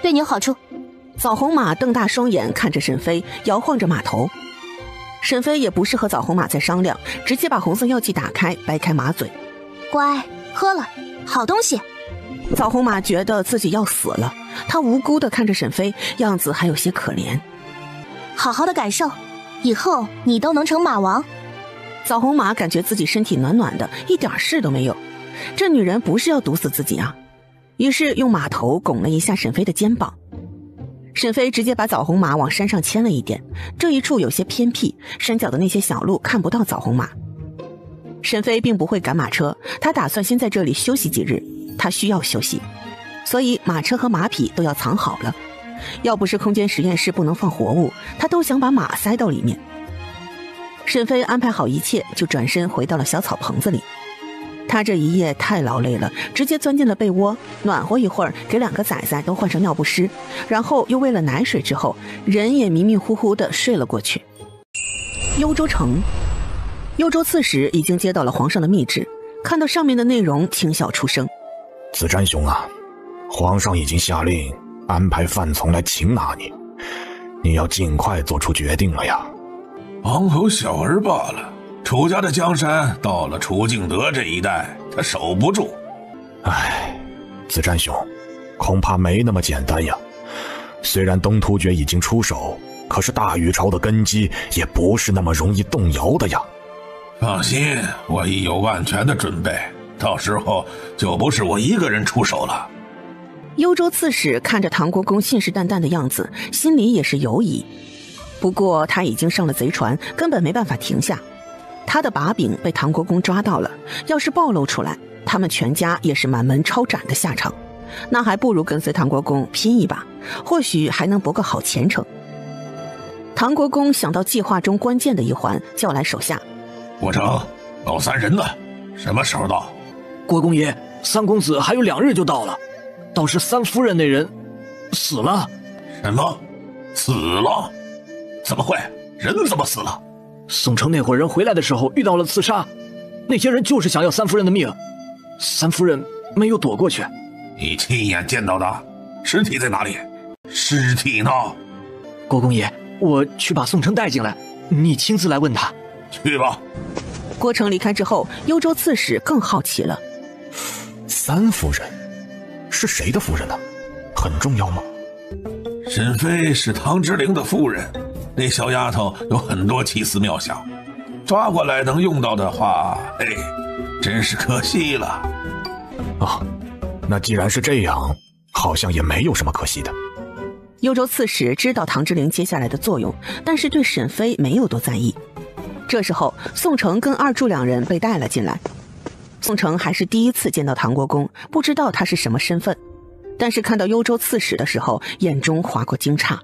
对你有好处。枣红马瞪大双眼看着沈飞，摇晃着马头。沈飞也不是和枣红马在商量，直接把红色药剂打开，掰开马嘴。乖，喝了，好东西。枣红马觉得自己要死了，他无辜地看着沈飞，样子还有些可怜。好好的感受，以后你都能成马王。枣红马感觉自己身体暖暖的，一点事都没有。这女人不是要毒死自己啊！于是用马头拱了一下沈飞的肩膀。沈飞直接把枣红马往山上牵了一点，这一处有些偏僻，山脚的那些小路看不到枣红马。沈飞并不会赶马车，他打算先在这里休息几日，他需要休息，所以马车和马匹都要藏好了。要不是空间实验室不能放活物，他都想把马塞到里面。沈飞安排好一切，就转身回到了小草棚子里。他这一夜太劳累了，直接钻进了被窝，暖和一会儿，给2个崽崽都换上尿不湿，然后又喂了奶水之后，人也迷迷糊糊地睡了过去。幽州城，幽州刺史已经接到了皇上的密旨，看到上面的内容，轻笑出声：“子瞻兄啊，皇上已经下令安排范从来擒拿你，你要尽快做出决定了呀。”王侯小儿罢了，楚家的江山到了楚敬德这一代，他守不住。唉，子瞻兄，恐怕没那么简单呀。虽然东突厥已经出手，可是大禹朝的根基也不是那么容易动摇的呀。放心，我已有万全的准备，到时候就不是我一个人出手了。幽州刺史看着唐国公信誓旦旦的样子，心里也是犹疑。不过他已经上了贼船，根本没办法停下。他的把柄被唐国公抓到了，要是暴露出来，他们全家也是满门抄斩的下场。那还不如跟随唐国公拼一把，或许还能博个好前程。唐国公想到计划中关键的一环，叫来手下：“国成，老三人呢？什么时候到？”国公爷，三公子还有2日就到了，倒是三夫人那人死了。什么？死了？怎么会？人怎么死了？宋城那伙人回来的时候遇到了刺杀，那些人就是想要三夫人的命，三夫人没有躲过去。你亲眼见到的？尸体在哪里？尸体呢？国公爷，我去把宋城带进来，你亲自来问他。去吧。郭成离开之后，幽州刺史更好奇了。三夫人是谁的夫人呢？很重要吗？沈妃是唐之陵的夫人，那小丫头有很多奇思妙想，抓过来能用到的话，真是可惜了。啊，那既然是这样，好像也没有什么可惜的。幽州刺史知道唐之灵接下来的作用，但是对沈飞没有多在意。这时候，宋城跟二柱两人被带了进来。宋城还是第一次见到唐国公，不知道他是什么身份，但是看到幽州刺史的时候，眼中划过惊诧。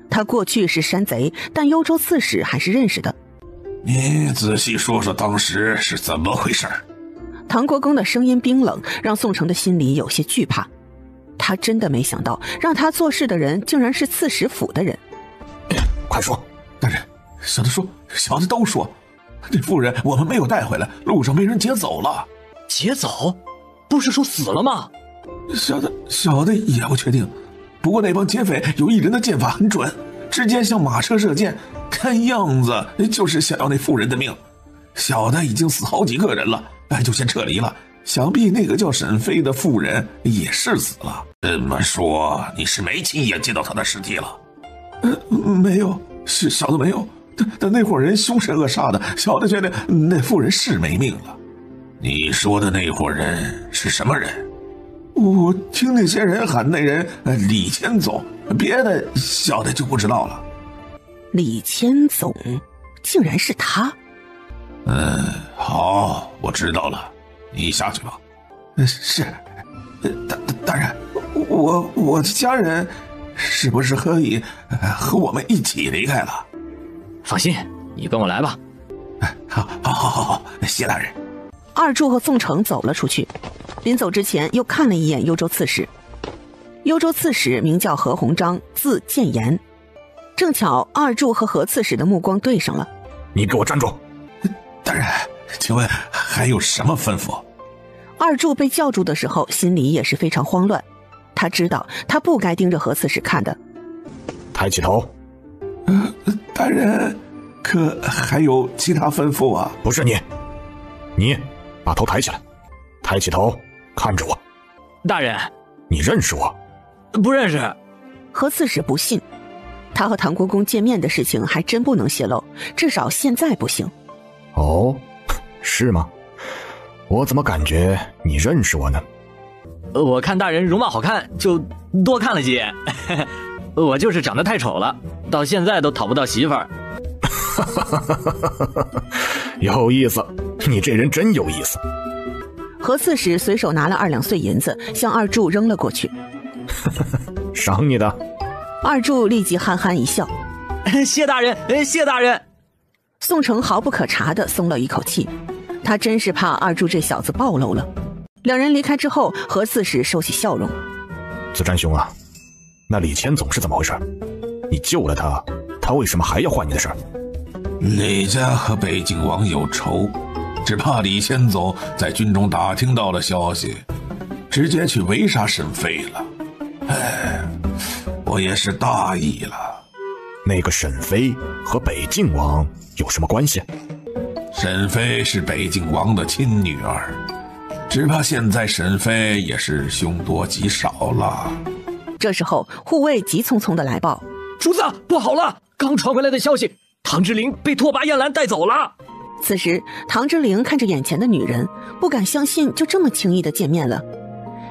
他过去是山贼，但幽州刺史还是认识的。你仔细说说当时是怎么回事？唐国公的声音冰冷，让宋城的心里有些惧怕。他真的没想到，让他做事的人竟然是刺史府的人。快说！大人，小的说，小的都说，这妇人我们没有带回来，路上被人劫走了。劫走？不是说死了吗？小的也不确定，不过那帮劫匪有一人的剑法很准，直接向马车射箭，看样子就是想要那妇人的命。小的已经死好几个人了，就先撤离了。想必那个叫沈飞的妇人也是死了。这么说，你是没亲眼见到她的尸体了？没有，是小的没有。但那伙人凶神恶煞的，小的觉得那妇人是没命了。你说的那伙人是什么人？我听那些人喊那人李千总，别的小的就不知道了。李千总，竟然是他？好，我知道了。你下去吧。是，大人，我的家人是不是可以和我们一起离开了？放心，你跟我来吧。好，谢大人。二柱和宋城走了出去，临走之前又看了一眼幽州刺史。幽州刺史名叫何鸿章，字建言。正巧二柱和何刺史的目光对上了。你给我站住！大人，请问还有什么吩咐？二柱被叫住的时候，心里也是非常慌乱。他知道他不该盯着何刺史看的。抬起头。大人，可还有其他吩咐啊？不是你把头抬起来，抬起头看着我。大人，你认识我？不认识。何刺史不信，他和唐国公见面的事情还真不能泄露，至少现在不行。哦，是吗？我怎么感觉你认识我呢？我看大人容貌好看，就多看了几眼。我就是长得太丑了，到现在都讨不到媳妇儿。有意思，你这人真有意思。何刺史随手拿了2两碎银子，向二柱扔了过去。赏你的。二柱立即憨憨一笑。谢大人，谢大人。宋城毫不可察地松了一口气，他真是怕二柱这小子暴露了。两人离开之后，何刺史收起笑容。子战兄啊，那李千总是怎么回事？你救了他，他为什么还要换你的事？李家和北境王有仇，只怕李千总在军中打听到了消息，直接去围杀沈飞了。我也是大意了。那个沈飞和北境王有什么关系？沈飞是北境王的亲女儿，只怕现在沈飞也是凶多吉少了。这时候护卫急匆匆的来报：主子，不好了！刚传回来的消息，唐之灵被拓跋燕兰带走了。此时唐之灵看着眼前的女人，不敢相信就这么轻易的见面了。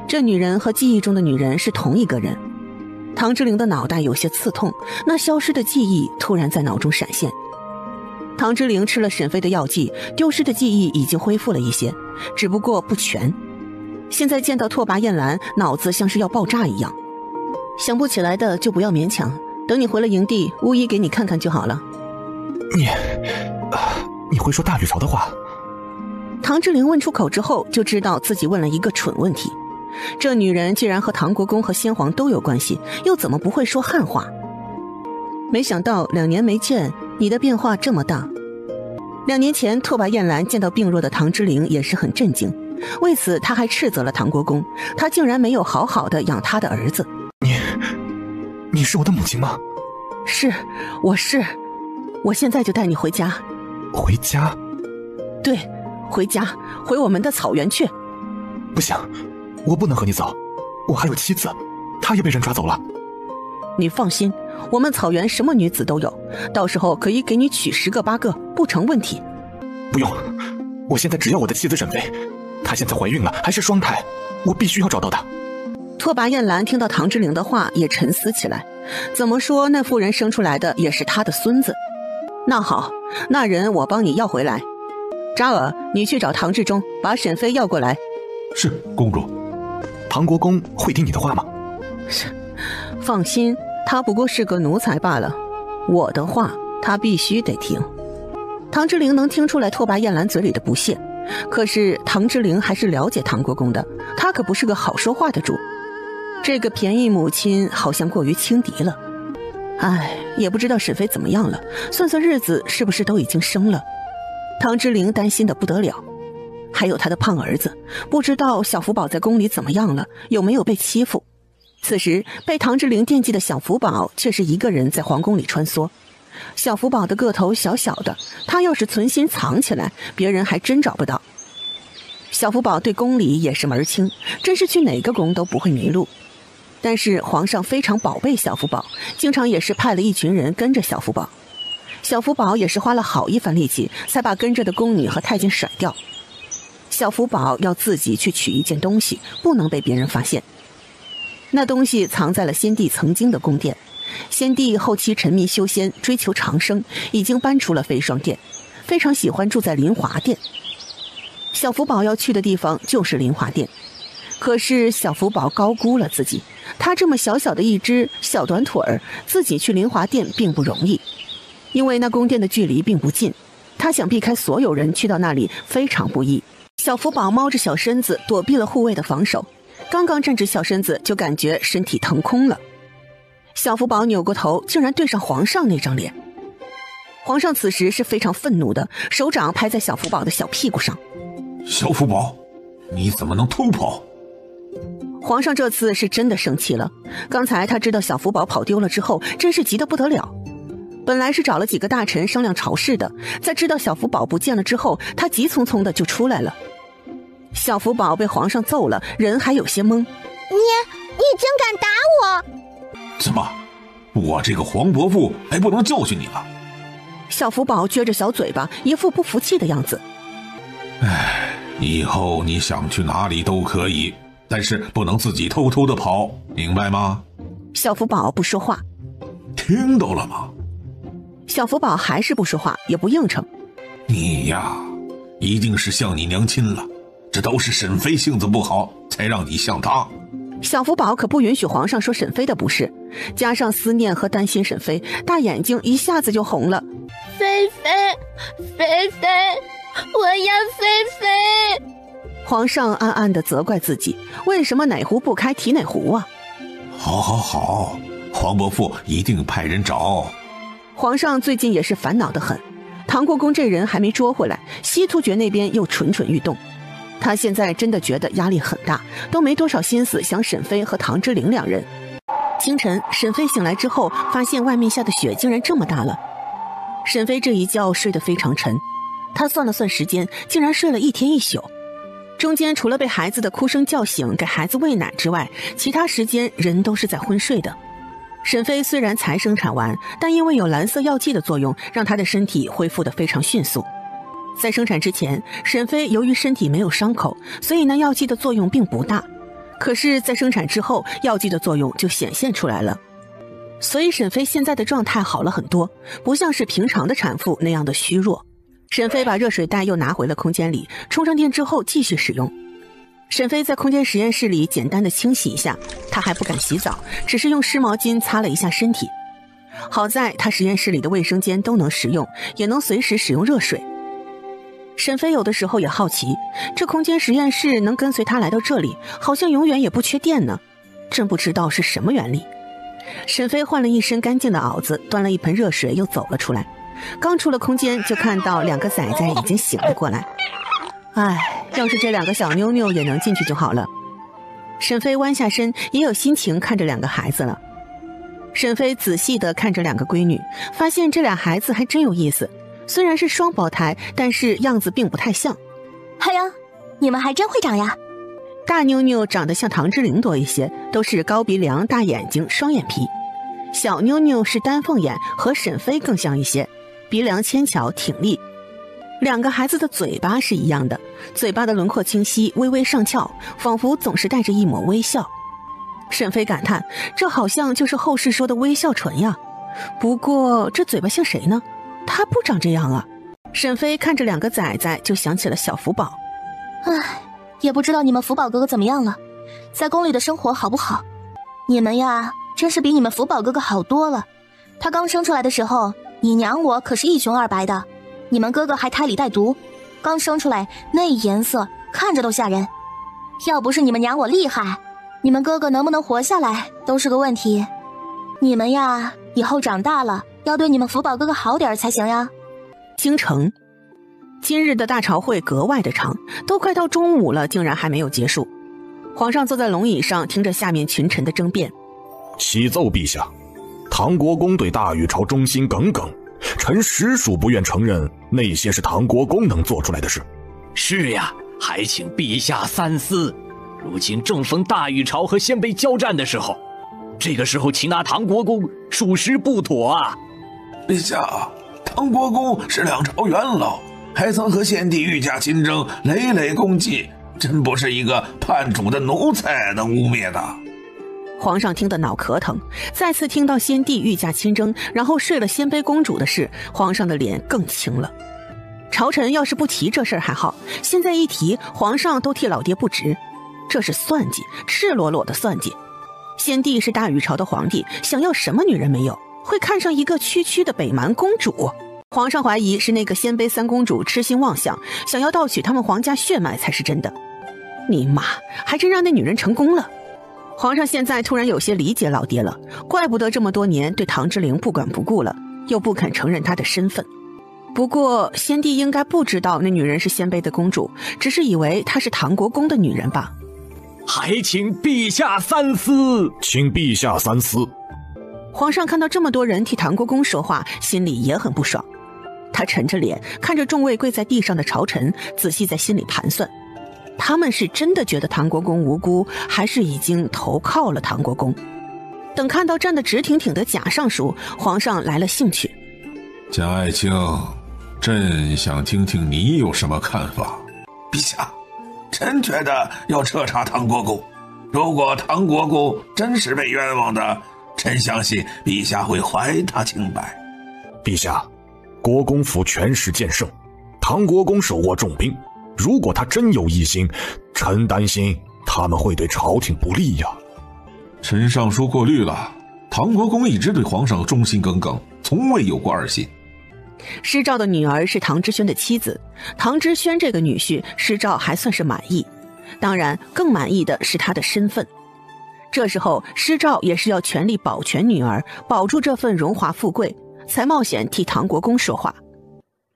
这女人和记忆中的女人是同一个人。唐之灵的脑袋有些刺痛，那消失的记忆突然在脑中闪现。唐之灵吃了沈飞的药剂，丢失的记忆已经恢复了一些，只不过不全。现在见到拓跋燕兰，脑子像是要爆炸一样。想不起来的就不要勉强，等你回了营地，巫医给你看看就好了。你会说大吕朝的话？唐之灵问出口之后，就知道自己问了一个蠢问题。这女人既然和唐国公和先皇都有关系，又怎么不会说汉话？没想到2年没见，你的变化这么大。2年前拓跋燕兰见到病弱的唐之灵也是很震惊，为此他还斥责了唐国公，他竟然没有好好的养他的儿子。你是我的母亲吗？是，我是。我现在就带你回家。回家？对，回家，回我们的草原去。不行，我不能和你走，我还有妻子，她也被人抓走了。你放心，我们草原什么女子都有，到时候可以给你娶10个8个，不成问题。不用，我现在只要我的妻子沈飞，她现在怀孕了，还是双胎，我必须要找到她。拓跋燕兰听到唐之灵的话，也沉思起来，怎么说那妇人生出来的也是他的孙子。那好，那人我帮你要回来。扎尔，你去找唐志忠，把沈飞要过来。是，公主。唐国公会听你的话吗？放心，他不过是个奴才罢了，我的话他必须得听。唐之灵能听出来拓跋燕兰嘴里的不屑，可是唐之灵还是了解唐国公的，他可不是个好说话的主。这个便宜母亲好像过于轻敌了。唉，也不知道沈飞怎么样了，算算日子是不是都已经生了。唐之灵担心的不得了，还有他的胖儿子，不知道小福宝在宫里怎么样了，有没有被欺负。此时被唐之灵惦记的小福宝却是一个人在皇宫里穿梭。小福宝的个头小小的，他要是存心藏起来，别人还真找不到。小福宝对宫里也是门清，真是去哪个宫都不会迷路。但是皇上非常宝贝小福宝，经常也是派了一群人跟着小福宝。小福宝也是花了好一番力气，才把跟着的宫女和太监甩掉。小福宝要自己去取一件东西，不能被别人发现。那东西藏在了先帝曾经的宫殿。先帝后期沉迷修仙，追求长生，已经搬出了飞霜殿，非常喜欢住在临华殿。小福宝要去的地方就是临华殿。可是小福宝高估了自己，他这么小小的一只小短腿儿，自己去临华殿并不容易。因为那宫殿的距离并不近，他想避开所有人去到那里非常不易。小福宝猫着小身子躲避了护卫的防守，刚刚站直小身子就感觉身体腾空了。小福宝扭过头，竟然对上皇上那张脸。皇上此时是非常愤怒的，手掌拍在小福宝的小屁股上。小福宝，你怎么能偷跑？皇上这次是真的生气了，刚才他知道小福宝跑丢了之后，真是急得不得了。本来是找了几个大臣商量朝事的，在知道小福宝不见了之后，他急匆匆的就出来了。小福宝被皇上揍了，人还有些懵。你真敢打我？怎么，我这个黄伯父还不能教训你了？小福宝撅着小嘴巴，一副不服气的样子。唉，以后你想去哪里都可以，但是不能自己偷偷的跑，明白吗？小福宝不说话。听到了吗？小福宝还是不说话，也不应承。你呀，一定是向你娘亲了，这都是沈飞性子不好，才让你向他。小福宝可不允许皇上说沈飞的不是，加上思念和担心沈飞，大眼睛一下子就红了。菲菲，菲菲，我要菲菲！皇上暗暗地责怪自己，为什么哪壶不开提哪壶啊？好好好，黄伯父一定派人找。皇上最近也是烦恼得很，唐国公这人还没捉回来，西突厥那边又蠢蠢欲动。他现在真的觉得压力很大，都没多少心思想沈飞和唐之灵两人。清晨，沈飞醒来之后，发现外面下的雪竟然这么大了。沈飞这一觉睡得非常沉，他算了算时间，竟然睡了一天一宿。中间除了被孩子的哭声叫醒给孩子喂奶之外，其他时间人都是在昏睡的。沈飞虽然才生产完，但因为有蓝色药剂的作用，让他的身体恢复得非常迅速。在生产之前，沈飞由于身体没有伤口，所以那药剂的作用并不大。可是在生产之后，药剂的作用就显现出来了。所以沈飞现在的状态好了很多，不像是平常的产妇那样的虚弱。沈飞把热水袋又拿回了空间里，充上电之后继续使用。沈飞在空间实验室里简单的清洗一下，他还不敢洗澡，只是用湿毛巾擦了一下身体。好在他实验室里的卫生间都能使用，也能随时使用热水。沈飞有的时候也好奇，这空间实验室能跟随他来到这里，好像永远也不缺电呢，真不知道是什么原理。沈飞换了一身干净的袄子，端了一盆热水又走了出来。刚出了空间，就看到两个崽崽已经醒了过来。唉，要是这两个小妞妞也能进去就好了。沈飞弯下身，也有心情看着两个孩子了。沈飞仔细地看着两个闺女，发现这俩孩子还真有意思，虽然是双胞胎，但是样子并不太像。哎呀，你们还真会长呀！大妞妞长得像唐之灵多一些，都是高鼻梁、大眼睛、双眼皮。小妞妞是丹凤眼，和沈飞更像一些，鼻梁纤巧挺立。两个孩子的嘴巴是一样的，嘴巴的轮廓清晰，微微上翘，仿佛总是带着一抹微笑。沈飞感叹，这好像就是后世说的微笑唇呀。不过这嘴巴像谁呢？他不长这样啊。沈飞看着2个崽崽，就想起了小福宝。唉，也不知道你们福宝哥哥怎么样了，在宫里的生活好不好？你们呀，真是比你们福宝哥哥好多了。他刚生出来的时候，你娘我可是一穷二白的，你们哥哥还胎里带毒，刚生出来那颜色看着都吓人。要不是你们娘我厉害，你们哥哥能不能活下来都是个问题。你们呀，以后长大了要对你们福宝哥哥好点才行呀。京城，今日的大朝会格外的长，都快到中午了，竟然还没有结束。皇上坐在龙椅上，听着下面群臣的争辩。启奏陛下，唐国公对大禹朝忠心耿耿，臣实属不愿承认那些是唐国公能做出来的事。是呀，还请陛下三思。如今正逢大禹朝和鲜卑交战的时候，这个时候擒拿唐国公，属实不妥啊。陛下，唐国公是2朝元老，还曾和先帝御驾亲征，累累功绩，真不是一个叛主的奴才能污蔑的。皇上听得脑壳疼，再次听到先帝御驾亲征，然后睡了鲜卑公主的事，皇上的脸更青了。朝臣要是不提这事儿还好，现在一提，皇上都替老爹不值。这是算计，赤裸裸的算计。先帝是大禹朝的皇帝，想要什么女人没有，会看上一个区区的北蛮公主？皇上怀疑是那个鲜卑3公主痴心妄想，想要盗取他们皇家血脉才是真的。你妈，还真让那女人成功了。皇上现在突然有些理解老爹了，怪不得这么多年对唐之陵不管不顾了，又不肯承认她的身份。不过先帝应该不知道那女人是鲜卑的公主，只是以为她是唐国公的女人吧。还请陛下三思。请陛下三思。皇上看到这么多人替唐国公说话，心里也很不爽。他沉着脸看着众位跪在地上的朝臣，仔细在心里盘算，他们是真的觉得唐国公无辜，还是已经投靠了唐国公？等看到站得直挺挺的贾尚书，皇上来了兴趣。贾爱卿，朕想听听你有什么看法。陛下，臣觉得要彻查唐国公，如果唐国公真是被冤枉的，臣相信陛下会还他清白。陛下，国公府权势渐盛，唐国公手握重兵，如果他真有异心，臣担心他们会对朝廷不利呀。臣上书过虑了，唐国公一直对皇上忠心耿耿，从未有过二心。施肇的女儿是唐之轩的妻子，唐之轩这个女婿施肇还算是满意，当然更满意的是他的身份。这时候施肇也是要全力保全女儿，保住这份荣华富贵，才冒险替唐国公说话。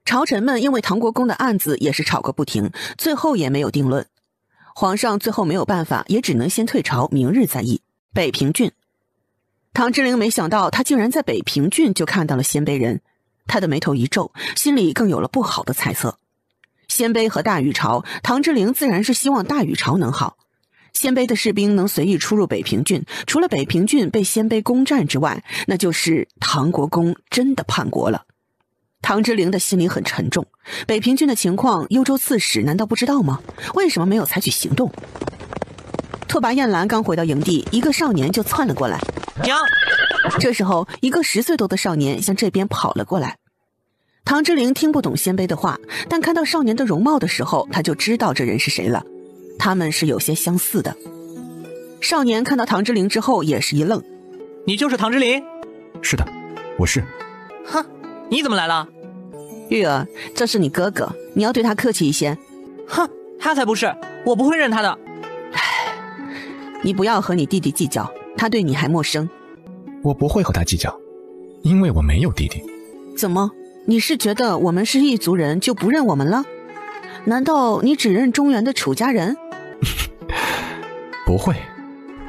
朝臣们因为唐国公的案子也是吵个不停，最后也没有定论。皇上最后没有办法，也只能先退朝，明日再议。北平郡，唐之陵没想到他竟然在北平郡就看到了鲜卑人，他的眉头一皱，心里更有了不好的猜测。鲜卑和大禹朝，唐之陵自然是希望大禹朝能好。鲜卑的士兵能随意出入北平郡，除了北平郡被鲜卑攻占之外，那就是唐国公真的叛国了。唐之陵的心里很沉重，北平郡的情况，幽州刺史难道不知道吗？为什么没有采取行动？拓跋雁兰刚回到营地，一个少年就窜了过来。娘！这时候，一个10岁多的少年向这边跑了过来。唐之陵听不懂鲜卑的话，但看到少年的容貌的时候，他就知道这人是谁了。他们是有些相似的。少年看到唐之陵之后也是一愣。你就是唐之陵？是的，我是。哼，你怎么来了？玉儿，这是你哥哥，你要对他客气一些。哼，他才不是，我不会认他的。你不要和你弟弟计较，他对你还陌生。我不会和他计较，因为我没有弟弟。怎么，你是觉得我们是异族人就不认我们了？难道你只认中原的楚家人？不会，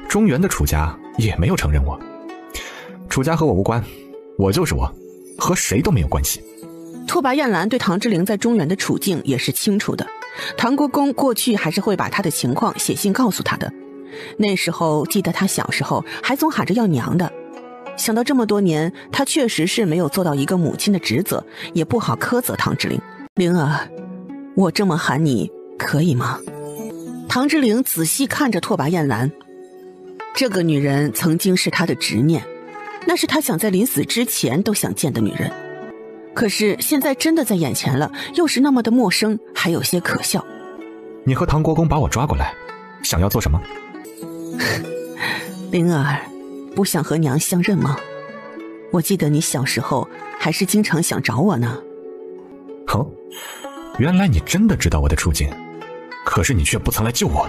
中原的楚家也没有承认我。楚家和我无关，我就是我，和谁都没有关系。拓跋雁兰对唐之陵在中原的处境也是清楚的，唐国公过去还是会把他的情况写信告诉他的。那时候记得他小时候还总喊着要娘的，想到这么多年他确实是没有做到一个母亲的职责，也不好苛责唐之陵。灵儿，我这么喊你可以吗？唐之陵仔细看着拓跋雁兰。这个女人曾经是他的执念，那是他想在临死之前都想见的女人。可是现在真的在眼前了，又是那么的陌生，还有些可笑。你和唐国公把我抓过来，想要做什么？灵儿，不想和娘相认吗？我记得你小时候还是经常想找我呢。哦，原来你真的知道我的处境，可是你却不曾来救我。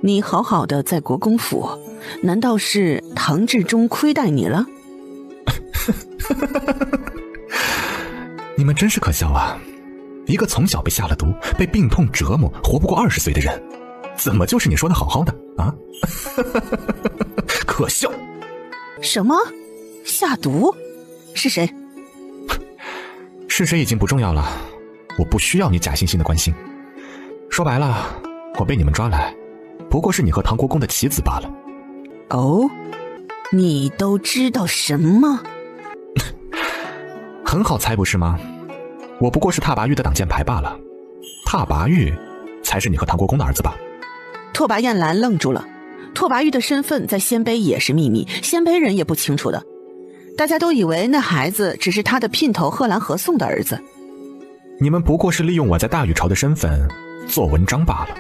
你好好的在国公府，难道是唐志忠亏待你了？你们真是可笑啊！一个从小被下了毒，被病痛折磨，活不过20岁的人，怎么就是你说的好好的啊？可笑！什么？下毒？是谁？是谁已经不重要了，我不需要你假惺惺的关心。说白了，我被你们抓来，不过是你和唐国公的棋子罢了。哦，你都知道什么？很好猜不是吗？我不过是拓跋玉的挡箭牌罢了。拓跋玉才是你和唐国公的儿子吧？拓跋燕兰愣住了。拓跋玉的身份在鲜卑也是秘密，鲜卑人也不清楚的。大家都以为那孩子只是他的姘头贺兰和宋的儿子。你们不过是利用我在大禹朝的身份做文章罢了。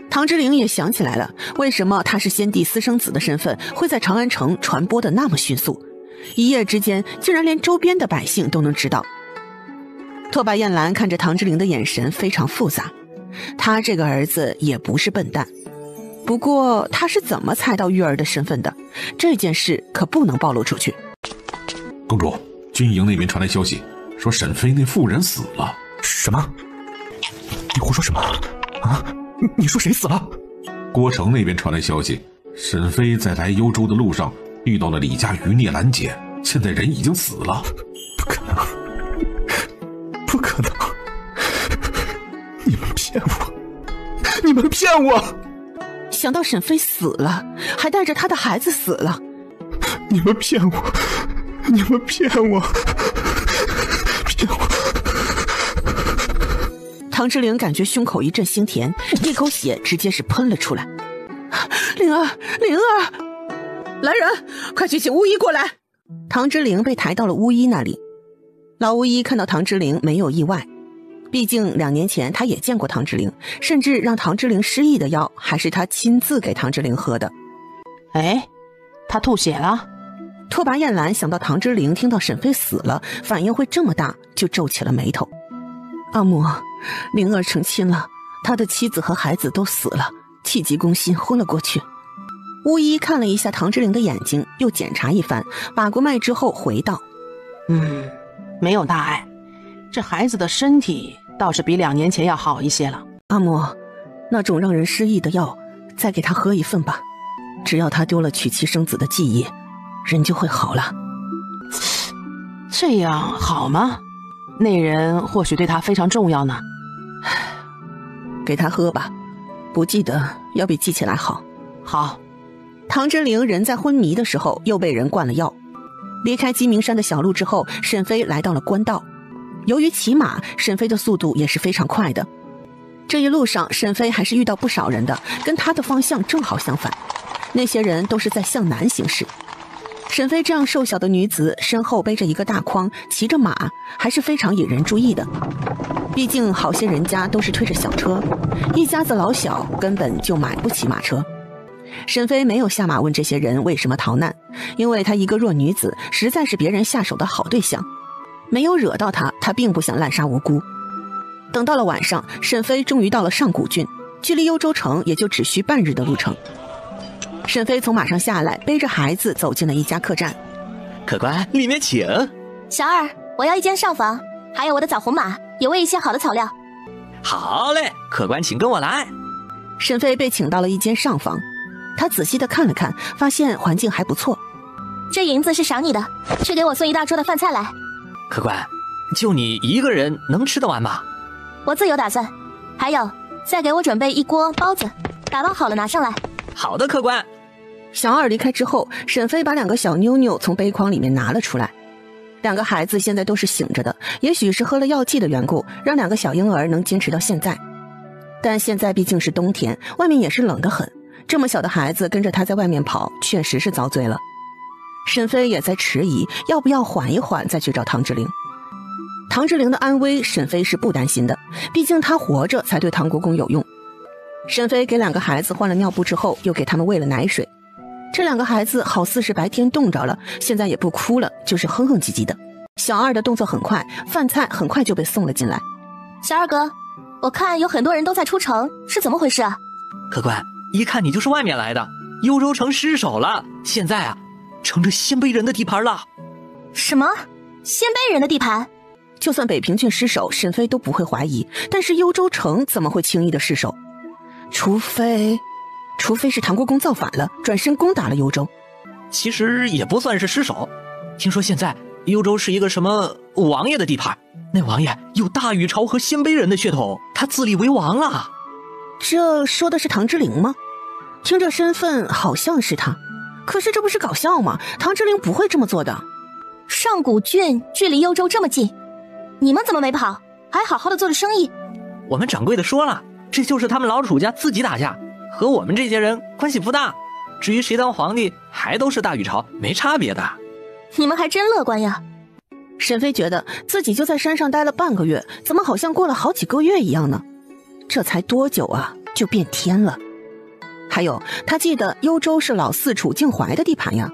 唐之陵也想起来了，为什么他是先帝私生子的身份会在长安城传播的那么迅速，一夜之间竟然连周边的百姓都能知道。拓跋燕兰看着唐之陵的眼神非常复杂，他这个儿子也不是笨蛋，不过他是怎么猜到玉儿的身份的？这件事可不能暴露出去。公主，军营那边传来消息，说沈妃那妇人死了。什么？你胡说什么啊？你说谁死了？郭城那边传来消息，沈妃在来幽州的路上遇到了李家余孽拦截，现在人已经死了。不可能，不可能！你们骗我！你们骗我！想到沈妃死了，还带着她的孩子死了，你们骗我！你们骗我！骗我！唐之陵感觉胸口一阵腥甜，一口血直接是喷了出来。灵儿，灵儿，来人，快去请巫医过来！唐之陵被抬到了巫医那里。老巫医看到唐之陵没有意外，毕竟2年前他也见过唐之陵，甚至让唐之陵失忆的药还是他亲自给唐之陵喝的。哎，他吐血了。拓跋燕兰想到唐之陵听到沈妃死了反应会这么大，就皱起了眉头。阿母，灵儿成亲了，他的妻子和孩子都死了，气急攻心昏了过去。巫医看了一下唐之陵的眼睛，又检查一番，把过脉之后回道：没有大碍，这孩子的身体倒是比2年前要好一些了。阿母，那种让人失忆的药再给他喝一份吧，只要他丢了娶妻生子的记忆，人就会好了。这样好吗？那人或许对他非常重要呢。给他喝吧，不记得要比记起来好。好。唐之陵人在昏迷的时候又被人灌了药。离开鸡鸣山的小路之后，沈妃来到了官道。由于骑马，沈妃的速度也是非常快的。这一路上沈妃还是遇到不少人的，跟她的方向正好相反，那些人都是在向南行驶。沈妃这样瘦小的女子，身后背着一个大筐，骑着马，还是非常引人注意的。毕竟好些人家都是推着小车，一家子老小根本就买不起马车。沈妃没有下马问这些人为什么逃难，因为她一个弱女子，实在是别人下手的好对象。没有惹到她，她并不想滥杀无辜。等到了晚上，沈妃终于到了上古郡，距离幽州城也就只需半日的路程。沈妃从马上下来，背着孩子走进了一家客栈。客官，里面请。小二，我要一间上房，还有我的枣红马，也喂一些好的草料。好嘞，客官请跟我来。沈妃被请到了一间上房，她仔细的看了看，发现环境还不错。这银子是赏你的，去给我送一大桌的饭菜来。客官，就你一个人能吃得完吗？我自有打算。还有，再给我准备一锅包子，打包好了拿上来。好的，客官。小二离开之后，沈妃把2个小妞妞从背筐里面拿了出来。2个孩子现在都是醒着的，也许是喝了药剂的缘故，让2个小婴儿能坚持到现在。但现在毕竟是冬天，外面也是冷得很，这么小的孩子跟着他在外面跑，确实是遭罪了。沈飞也在迟疑，要不要缓一缓再去找唐之灵。唐之灵的安危，沈飞是不担心的，毕竟他活着才对唐国公有用。沈飞给2个孩子换了尿布之后，又给他们喂了奶水。这2个孩子好似是白天冻着了，现在也不哭了，就是哼哼唧唧的。小二的动作很快，饭菜很快就被送了进来。小二哥，我看有很多人都在出城，是怎么回事啊？客官，一看你就是外面来的。幽州城失守了，现在啊，成这鲜卑人的地盘了。什么？鲜卑人的地盘？就算北平郡失守，沈飞都不会怀疑，但是幽州城怎么会轻易的失守？除非是唐国公造反了，转身攻打了幽州。其实也不算是失守，听说现在幽州是一个什么王爷的地盘，那王爷有大禹朝和鲜卑人的血统，他自立为王了。这说的是唐之灵吗？听这身份好像是他，可是这不是搞笑吗？唐之灵不会这么做的。上古郡距离幽州这么近，你们怎么没跑，还好好的做着生意？我们掌柜的说了，这就是他们老楚家自己打架，和我们这些人关系不大。至于谁当皇帝，还都是大禹朝，没差别的。你们还真乐观呀。沈飞觉得自己就在山上待了半个月，怎么好像过了好几个月一样呢？这才多久啊，就变天了。还有，他记得幽州是老四楚敬怀的地盘呀。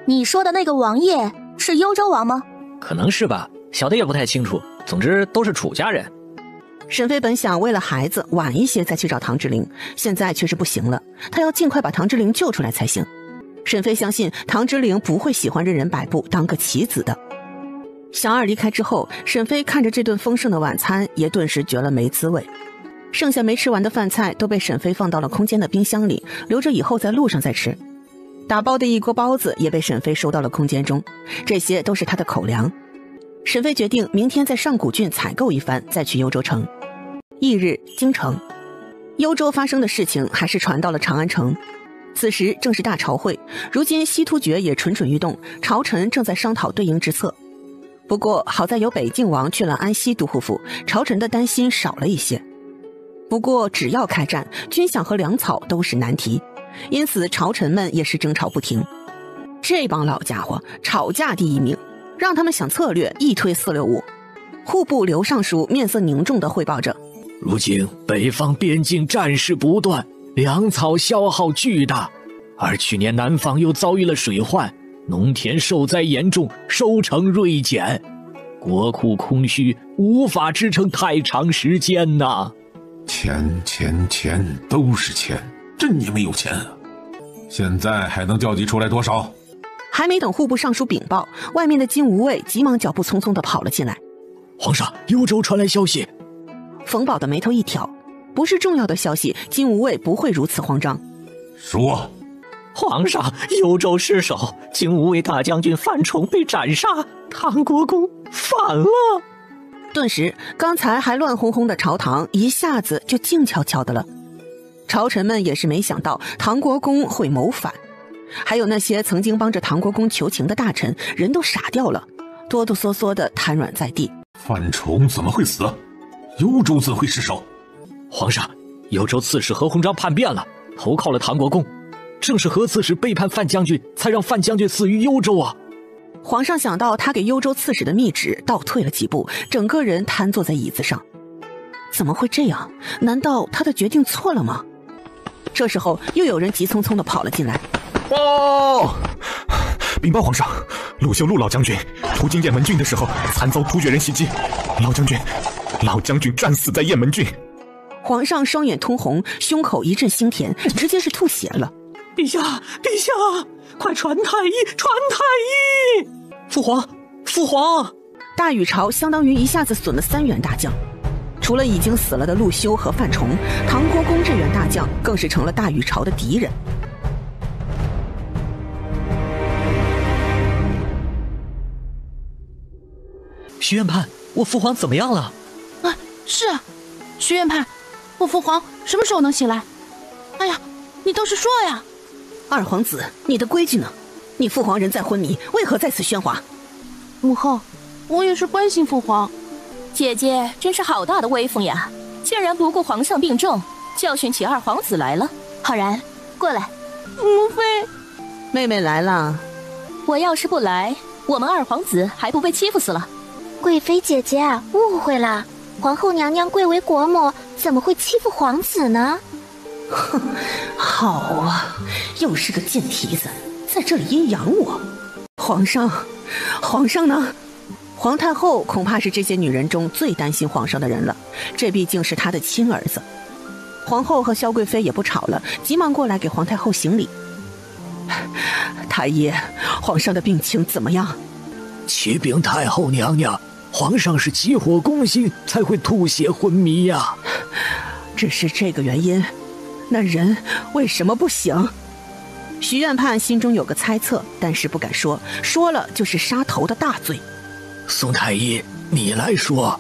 你说的那个王爷是幽州王吗？可能是吧，小的也不太清楚，总之都是楚家人。沈飞本想为了孩子晚一些再去找唐之灵，现在却是不行了，他要尽快把唐之灵救出来才行。沈飞相信唐之灵不会喜欢任人摆布当个棋子的。小二离开之后，沈飞看着这顿丰盛的晚餐，也顿时觉了没滋味。剩下没吃完的饭菜都被沈飞放到了空间的冰箱里，留着以后在路上再吃。打包的一锅包子也被沈飞收到了空间中，这些都是他的口粮。沈飞决定明天在上古郡采购一番，再去幽州城。翌日，京城，幽州发生的事情还是传到了长安城。此时正是大朝会，如今西突厥也蠢蠢欲动，朝臣正在商讨对应之策。不过好在有北静王去了安西都护府，朝臣的担心少了一些。不过只要开战，军饷和粮草都是难题，因此朝臣们也是争吵不停。这帮老家伙吵架第一名，让他们想策略一推465。户部刘尚书面色凝重地汇报着：如今北方边境战事不断，粮草消耗巨大，而去年南方又遭遇了水患，农田受灾严重，收成锐减，国库空虚，无法支撑太长时间呐。钱都是钱，朕也没有钱啊！现在还能调集出来多少？还没等户部尚书禀报，外面的金吾卫急忙脚步匆匆地跑了进来。皇上，幽州传来消息。冯保的眉头一挑，不是重要的消息，金吾卫不会如此慌张。说，皇上，幽州失守，金吾卫大将军范崇被斩杀，唐国公反了。顿时，刚才还乱哄哄的朝堂一下子就静悄悄的了。朝臣们也是没想到唐国公会谋反，还有那些曾经帮着唐国公求情的大臣，人都傻掉了，哆哆嗦嗦的瘫软在地。范崇怎么会死？幽州怎会失守？皇上，幽州刺史何鸿章叛变了，投靠了唐国公，正是何刺史背叛范将军，才让范将军死于幽州啊！皇上想到他给幽州刺史的密旨，倒退了几步，整个人瘫坐在椅子上。怎么会这样？难道他的决定错了吗？这时候又有人急匆匆地跑了进来。哦，禀报皇上，陆秀陆老将军途经雁门郡的时候，惨遭突厥人袭击，老将军战死在雁门郡。皇上双眼通红，胸口一阵腥甜，直接是吐血了。陛下，快传太医，传太医！父皇！大禹朝相当于一下子损了3员大将，除了已经死了的陆修和范崇，唐国公这员大将更是成了大禹朝的敌人。徐院判，我父皇怎么样了？是啊，徐院判，我父皇什么时候能醒来？哎呀，你倒是说呀！二皇子，你的规矩呢？你父皇人在昏迷，为何在此喧哗？母后，我也是关心父皇。姐姐真是好大的威风呀，竟然不顾皇上病重，教训起二皇子来了。浩然，过来。母妃，妹妹来了。我要是不来，我们二皇子还不被欺负死了？贵妃姐姐误会了，皇后娘娘贵为国母，怎么会欺负皇子呢？哼，好啊，又是个贱蹄子，在这里阴阳我。皇上呢？皇太后恐怕是这些女人中最担心皇上的人了，这毕竟是她的亲儿子。皇后和萧贵妃也不吵了，急忙过来给皇太后行礼。太医，皇上的病情怎么样？启禀太后娘娘，皇上是急火攻心才会吐血昏迷呀。只是这个原因，那人为什么不醒？徐院判心中有个猜测，但是不敢说，说了就是杀头的大罪。宋太医，你来说。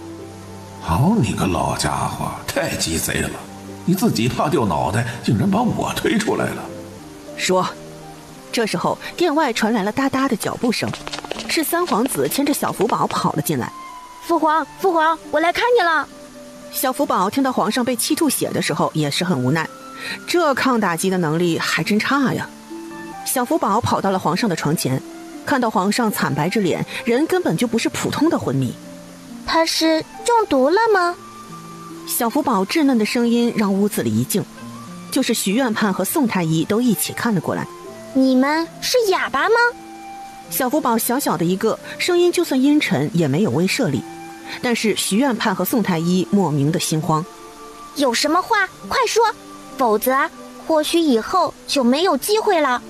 好你个老家伙，太鸡贼了！你自己怕掉脑袋，竟然把我推出来了。说。这时候殿外传来了哒哒的脚步声，是三皇子牵着小福宝跑了进来。父皇，我来看你了。小福宝听到皇上被气吐血的时候也是很无奈，这抗打击的能力还真差呀。小福宝跑到了皇上的床前，看到皇上惨白着脸，人根本就不是普通的昏迷。他是中毒了吗？小福宝稚嫩的声音让屋子里一静，就是徐院判和宋太医都一起看了过来。你们是哑巴吗？小福宝小小的一个，声音就算阴沉也没有威慑力，但是徐院判和宋太医莫名的心慌。有什么话快说，否则或许以后就没有机会了。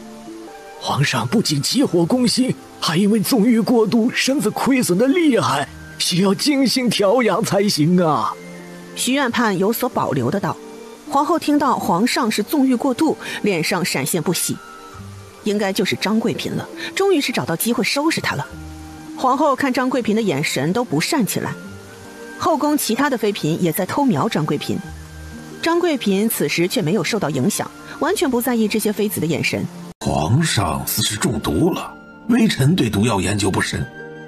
皇上不仅急火攻心，还因为纵欲过度，身子亏损的厉害，需要精心调养才行啊。徐院判有所保留的道。皇后听到皇上是纵欲过度，脸上闪现不喜。应该就是张贵嫔了，终于是找到机会收拾她了。皇后看张贵嫔的眼神都不善起来，后宫其他的妃嫔也在偷瞄张贵嫔。张贵嫔此时却没有受到影响，完全不在意这些妃子的眼神。皇上似是中毒了，微臣对毒药研究不深，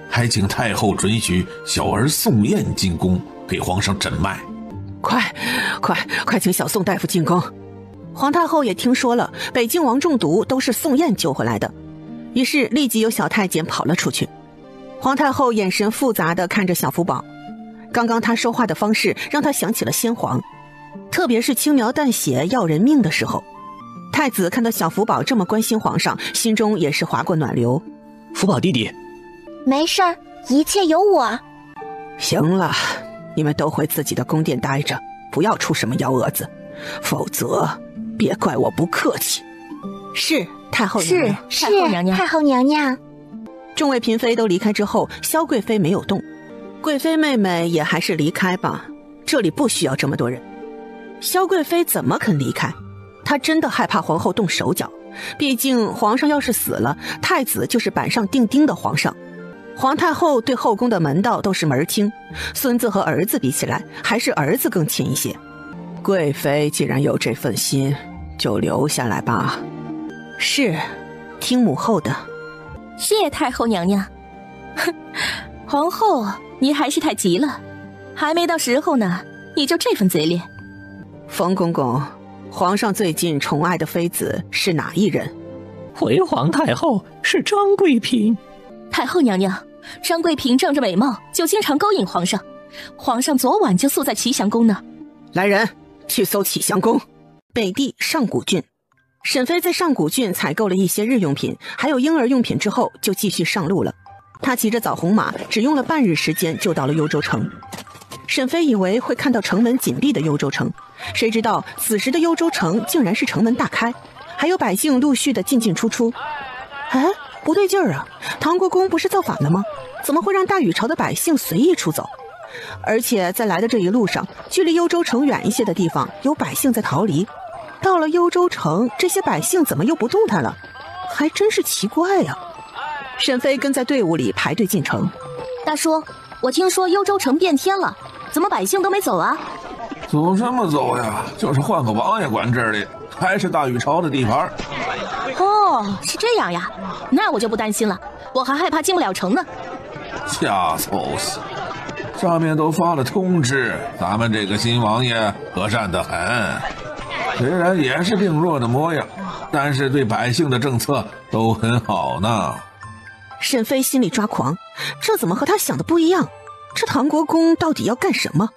还请太后准许小儿宋燕进宫给皇上诊脉。快请小宋大夫进宫。皇太后也听说了北静王中毒都是宋燕救回来的，于是立即有小太监跑了出去。皇太后眼神复杂地看着小福宝，刚刚他说话的方式让他想起了先皇，特别是轻描淡写要人命的时候。太子看到小福宝这么关心皇上，心中也是划过暖流。福宝弟弟，没事儿，一切有我。行了，你们都回自己的宫殿待着，不要出什么幺蛾子，否则别怪我不客气。是太后娘娘。是太后娘娘。众位嫔妃都离开之后，萧贵妃没有动。贵妃妹妹也还是离开吧，这里不需要这么多人。萧贵妃怎么肯离开？她真的害怕皇后动手脚，毕竟皇上要是死了，太子就是板上钉钉的皇上。皇太后对后宫的门道都是门清，孙子和儿子比起来，还是儿子更亲一些。贵妃既然有这份心，就留下来吧。是，听母后的。谢太后娘娘。哼，皇后，你还是太急了，还没到时候呢，你就这份嘴脸。冯公公，皇上最近宠爱的妃子是哪一人？回皇太后是张贵嫔。太后娘娘，张贵嫔仗着美貌就经常勾引皇上，皇上昨晚就宿在齐祥宫呢。来人，去搜齐祥宫。北地上古郡，沈妃在上古郡采购了一些日用品还有婴儿用品之后，就继续上路了。她骑着枣红马，只用了半日时间就到了幽州城。沈妃以为会看到城门紧闭的幽州城，谁知道此时的幽州城竟然是城门大开，还有百姓陆续的进进出出。哎，不对劲儿啊，唐国公不是造反了吗？怎么会让大禹朝的百姓随意出走？而且在来的这一路上，距离幽州城远一些的地方有百姓在逃离，到了幽州城，这些百姓怎么又不动弹了？还真是奇怪呀。沈妃跟在队伍里排队进城。大叔，我听说幽州城变天了，怎么百姓都没走啊？走什么走呀，就是换个王爷管这里，还是大禹朝的地盘。哦，是这样呀，那我就不担心了，我还害怕进不了城呢。瞎操心，上面都发了通知，咱们这个新王爷和善得很，虽然也是病弱的模样，但是对百姓的政策都很好呢。沈飞心里抓狂，这怎么和他想的不一样？这唐国公到底要干什么？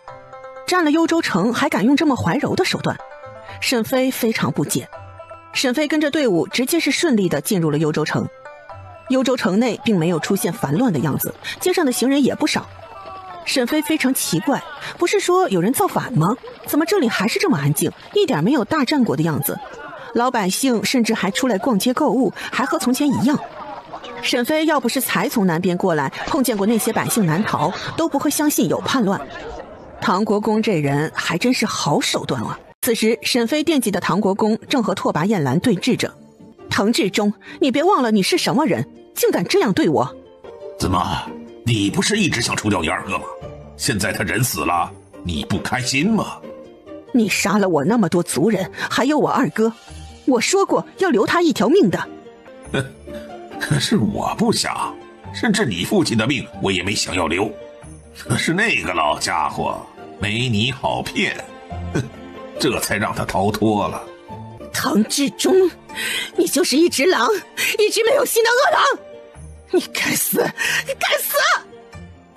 占了幽州城还敢用这么怀柔的手段？沈飞非常不解。沈飞跟着队伍直接是顺利的进入了幽州城。幽州城内并没有出现烦乱的样子，街上的行人也不少。沈飞非常奇怪，不是说有人造反吗？怎么这里还是这么安静，一点没有大战过的样子？老百姓甚至还出来逛街购物，还和从前一样。沈飞要不是才从南边过来，碰见过那些百姓难逃，都不会相信有叛乱。唐国公这人还真是好手段啊！此时沈飞惦记的唐国公正和拓跋燕兰对峙着。唐志忠，你别忘了你是什么人，竟敢这样对我！怎么，你不是一直想除掉你二哥吗？现在他人死了，你不开心吗？你杀了我那么多族人，还有我二哥，我说过要留他一条命的。可是我不想，甚至你父亲的命我也没想要留。可是那个老家伙没你好骗，这才让他逃脱了。唐志忠，你就是一只狼，一只没有心的恶狼！你该死，你该死！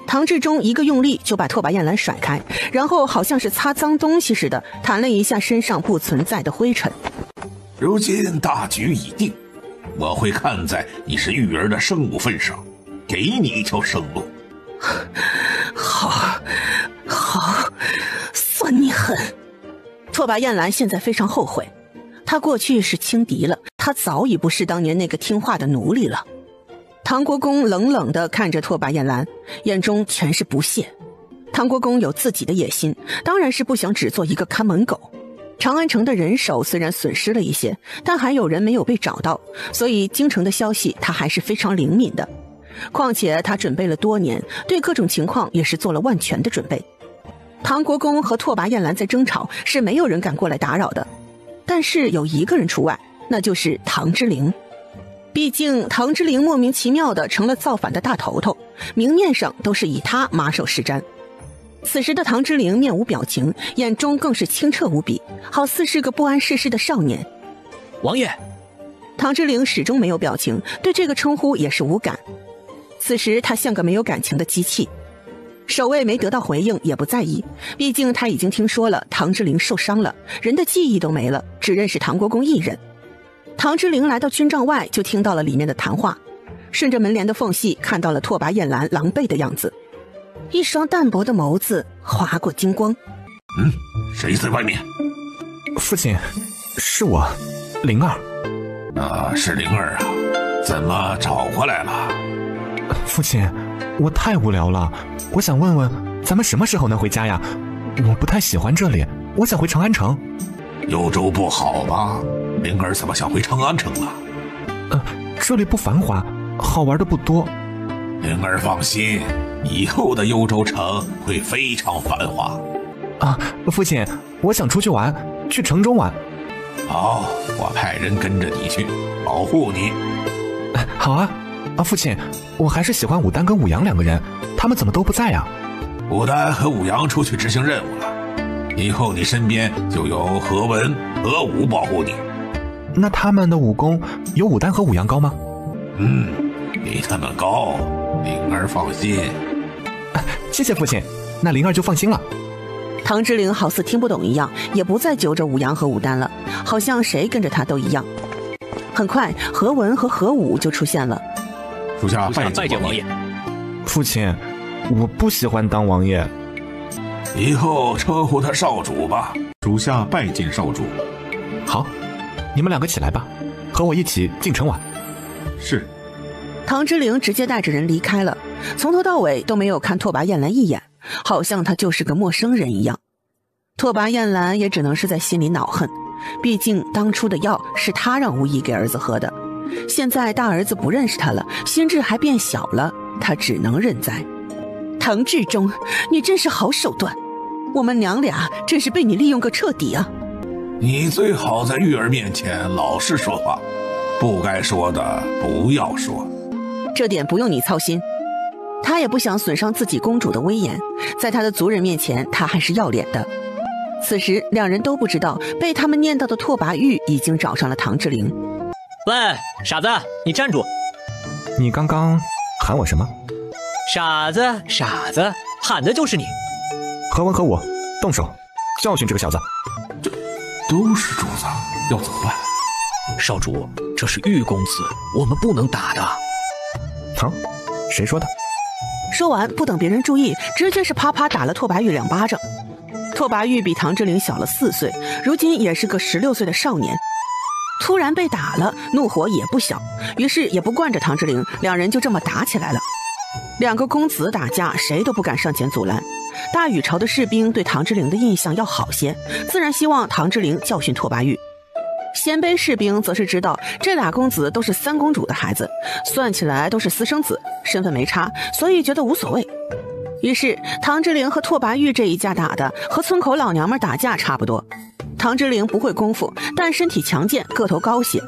唐志忠一个用力就把拓跋燕兰甩开，然后好像是擦脏东西似的弹了一下身上不存在的灰尘。如今大局已定，我会看在你是玉儿的生母份上，给你一条生路。好，算你狠！拓跋燕兰现在非常后悔，他过去是轻敌了，他早已不是当年那个听话的奴隶了。唐国公冷冷地看着拓跋燕兰，眼中全是不屑。唐国公有自己的野心，当然是不想只做一个看门狗。长安城的人手虽然损失了一些，但还有人没有被找到，所以京城的消息他还是非常灵敏的。况且他准备了多年，对各种情况也是做了万全的准备。唐国公和拓跋燕兰在争吵，是没有人敢过来打扰的。但是有一个人除外，那就是唐之陵。毕竟唐之陵莫名其妙的成了造反的大头头，明面上都是以他马首是瞻。此时的唐之陵面无表情，眼中更是清澈无比，好似是个不谙世事的少年。王爷。唐之陵始终没有表情，对这个称呼也是无感。此时他像个没有感情的机器。守卫没得到回应也不在意，毕竟他已经听说了唐之陵受伤了，人的记忆都没了，只认识唐国公一人。唐之陵来到军帐外，就听到了里面的谈话，顺着门帘的缝隙看到了拓跋燕兰狼狈的样子，一双淡薄的眸子划过金光。谁在外面？父亲，是我，灵儿。是灵儿啊，怎么找过来了？父亲，我太无聊了，我想问问咱们什么时候能回家呀？我不太喜欢这里，我想回长安城。幽州不好吧？灵儿怎么想回长安城了？这里不繁华，好玩的不多。灵儿放心，以后的幽州城会非常繁华。父亲，我想出去玩，去城中玩。好，我派人跟着你去，保护你。好啊，父亲，我还是喜欢武丹跟武阳两个人，他们怎么都不在呀？武丹和武阳出去执行任务了，以后你身边就有何文、何武保护你。那他们的武功有武丹和武阳高吗？比他们高，灵儿放心。谢谢父亲，那灵儿就放心了。唐之陵好似听不懂一样，也不再揪着武阳和武丹了，好像谁跟着他都一样。很快何文和何武就出现了。属下拜见王爷。父亲，我不喜欢当王爷。以后称呼他少主吧。属下拜见少主。好，你们两个起来吧，和我一起进城玩。是。唐之陵直接带着人离开了，从头到尾都没有看拓跋燕兰一眼，好像他就是个陌生人一样。拓跋燕兰也只能是在心里恼恨，毕竟当初的药是他让无义给儿子喝的，现在大儿子不认识他了，心智还变小了，他只能认栽。唐志忠，你真是好手段，我们娘俩真是被你利用个彻底啊！你最好在玉儿面前老实说话，不该说的不要说。这点不用你操心，他也不想损伤自己公主的威严，在他的族人面前他还是要脸的。此时两人都不知道，被他们念叨的拓跋玉已经找上了唐之灵。喂，傻子，你站住！你刚刚喊我什么？傻子，傻子，喊的就是你。何文和我动手，教训这个小子。这都是主子，要怎么办？少主，这是玉公子，我们不能打的。好，谁说的？说完，不等别人注意，直接是啪啪打了拓跋玉2巴掌。拓跋玉比唐之灵小了4岁，如今也是个16岁的少年。突然被打了，怒火也不小，于是也不惯着唐之灵，两人就这么打起来了。2个公子打架，谁都不敢上前阻拦。大禹朝的士兵对唐之灵的印象要好些，自然希望唐之灵教训拓跋玉。鲜卑士兵则是知道这2公子都是3公主的孩子，算起来都是私生子，身份没差，所以觉得无所谓。于是唐之灵和拓跋玉这一架打的和村口老娘们打架差不多。唐之灵不会功夫，但身体强健，个头高些；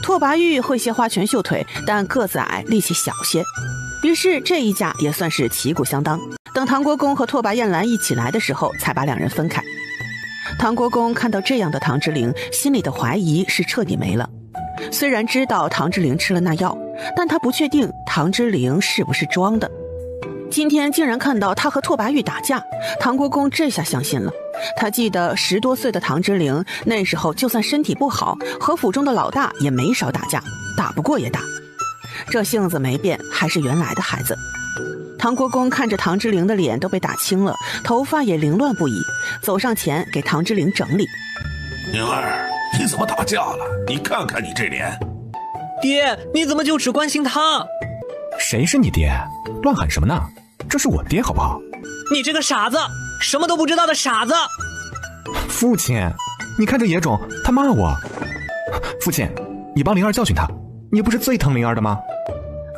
拓跋玉会些花拳绣腿，但个子矮，力气小些。于是这一架也算是旗鼓相当。等唐国公和拓跋燕兰一起来的时候，才把2人分开。唐国公看到这样的唐之灵，心里的怀疑是彻底没了。虽然知道唐之灵吃了那药，但他不确定唐之灵是不是装的。今天竟然看到他和拓跋玉打架，唐国公这下相信了。他记得10多岁的唐之灵，那时候就算身体不好，和府中的老大也没少打架，打不过也打。这性子没变，还是原来的孩子。唐国公看着唐之灵的脸都被打青了，头发也凌乱不已，走上前给唐之灵整理。灵儿，你怎么打架了？你看看你这脸。爹，你怎么就只关心他？谁是你爹？乱喊什么呢？这是我爹好不好？你这个傻子，什么都不知道的傻子！父亲，你看这野种，他骂我。父亲，你帮灵儿教训他，你不是最疼灵儿的吗？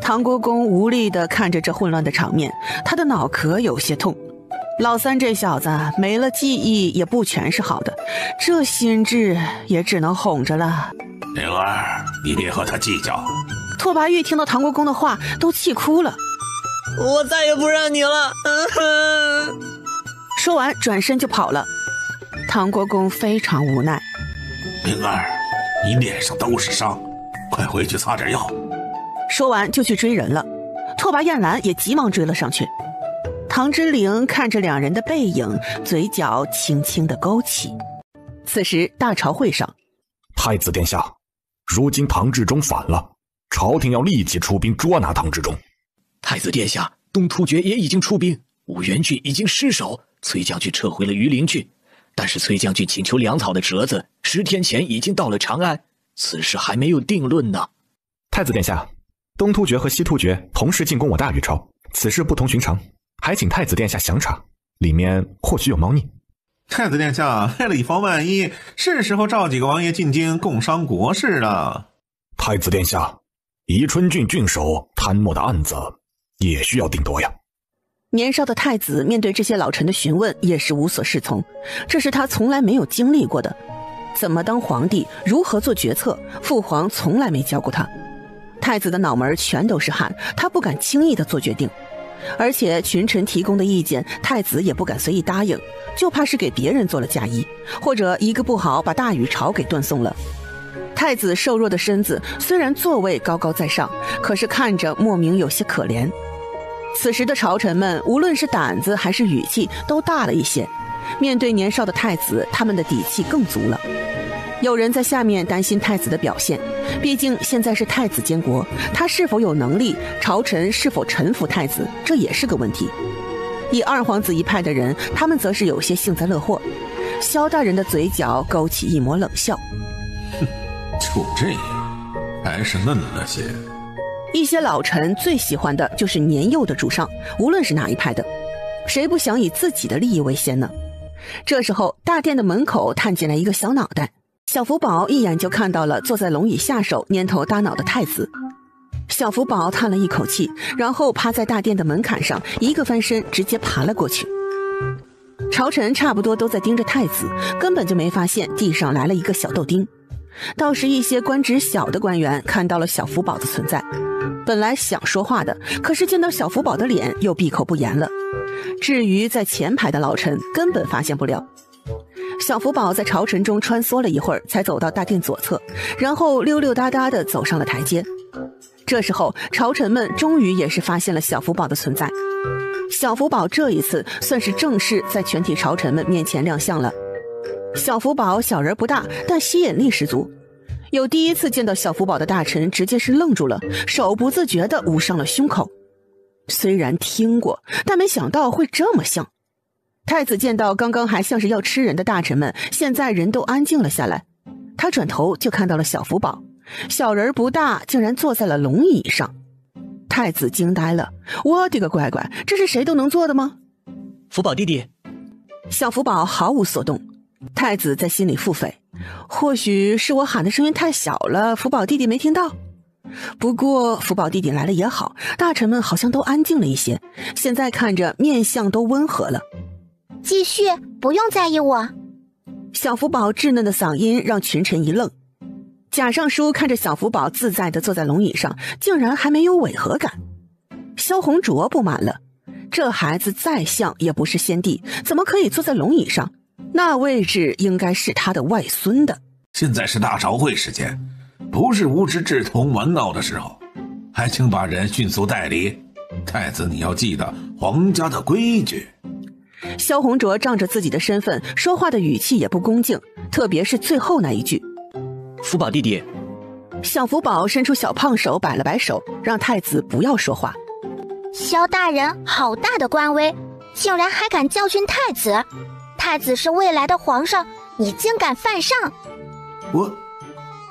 唐国公无力地看着这混乱的场面，他的脑壳有些痛。老三这小子没了记忆也不全是好的，这心智也只能哄着了。灵儿，你别和他计较。拓跋玉听到唐国公的话都气哭了。我再也不让你了。说完转身就跑了。唐国公非常无奈。灵儿，你脸上都是伤，快回去擦点药。说完就去追人了。拓跋燕兰也急忙追了上去。唐之灵看着2人的背影，嘴角轻轻地勾起。此时大朝会上，太子殿下，如今唐志忠反了，朝廷要立即出兵捉拿唐志忠。太子殿下，东突厥也已经出兵，五原郡已经失守，崔将军撤回了榆林郡，但是崔将军请求粮草的折子10天前已经到了长安，此事还没有定论呢。太子殿下，东突厥和西突厥同时进攻我大禹朝，此事不同寻常，还请太子殿下详查，里面或许有猫腻。太子殿下，为了以防万一，是时候召几个王爷进京共商国事了。太子殿下，宜春郡郡守贪墨的案子也需要定夺呀。年少的太子面对这些老臣的询问也是无所适从，这是他从来没有经历过的。怎么当皇帝，如何做决策，父皇从来没教过他。太子的脑门全都是汗，他不敢轻易的做决定，而且群臣提供的意见，太子也不敢随意答应，就怕是给别人做了嫁衣，或者一个不好把大禹朝给断送了。太子瘦弱的身子虽然座位高高在上，可是看着莫名有些可怜。此时的朝臣们无论是胆子还是语气都大了一些，面对年少的太子，他们的底气更足了。有人在下面担心太子的表现，毕竟现在是太子监国，他是否有能力，朝臣是否臣服太子，这也是个问题。以二皇子一派的人，他们则是有些幸灾乐祸。萧大人的嘴角勾起一抹冷笑，就这样，还是嫩了些。一些老臣最喜欢的就是年幼的主上，无论是哪一派的，谁不想以自己的利益为先呢？这时候大殿的门口探进来一个小脑袋，小福宝一眼就看到了坐在龙椅下手蔫头耷脑的太子。小福宝叹了一口气，然后趴在大殿的门槛上，一个翻身直接爬了过去。朝臣差不多都在盯着太子，根本就没发现地上来了一个小豆丁。倒是一些官职小的官员看到了小福宝的存在，本来想说话的，可是见到小福宝的脸又闭口不言了。至于在前排的老臣，根本发现不了。小福宝在朝臣中穿梭了一会儿，才走到大殿左侧，然后溜溜达达地走上了台阶。这时候，朝臣们终于也是发现了小福宝的存在。小福宝这一次算是正式在全体朝臣们面前亮相了。小福宝小人不大，但吸引力十足。有第一次见到小福宝的大臣直接是愣住了，手不自觉地捂上了胸口。虽然听过，但没想到会这么像。太子见到刚刚还像是要吃人的大臣们，现在人都安静了下来。他转头就看到了小福宝，小人不大，竟然坐在了龙椅上。太子惊呆了，我的个乖乖，这是谁都能做的吗？福宝弟弟。小福宝毫无所动。太子在心里腹诽，或许是我喊的声音太小了，福宝弟弟没听到。不过福宝弟弟来了也好，大臣们好像都安静了一些，现在看着面相都温和了。继续，不用在意我。小福宝稚嫩的嗓音让群臣一愣。贾尚书看着小福宝自在地坐在龙椅上，竟然还没有违和感。萧红卓不满了，这孩子再像也不是先帝，怎么可以坐在龙椅上？那位置应该是他的外孙的。现在是大朝会时间，不是无知稚童玩闹的时候，还请把人迅速带离。太子，你要记得皇家的规矩。萧红卓仗着自己的身份，说话的语气也不恭敬，特别是最后那一句。福宝弟弟。小福宝伸出小胖手摆了摆手，让太子不要说话。萧大人好大的官威，竟然还敢教训太子。太子是未来的皇上，你竟敢犯上！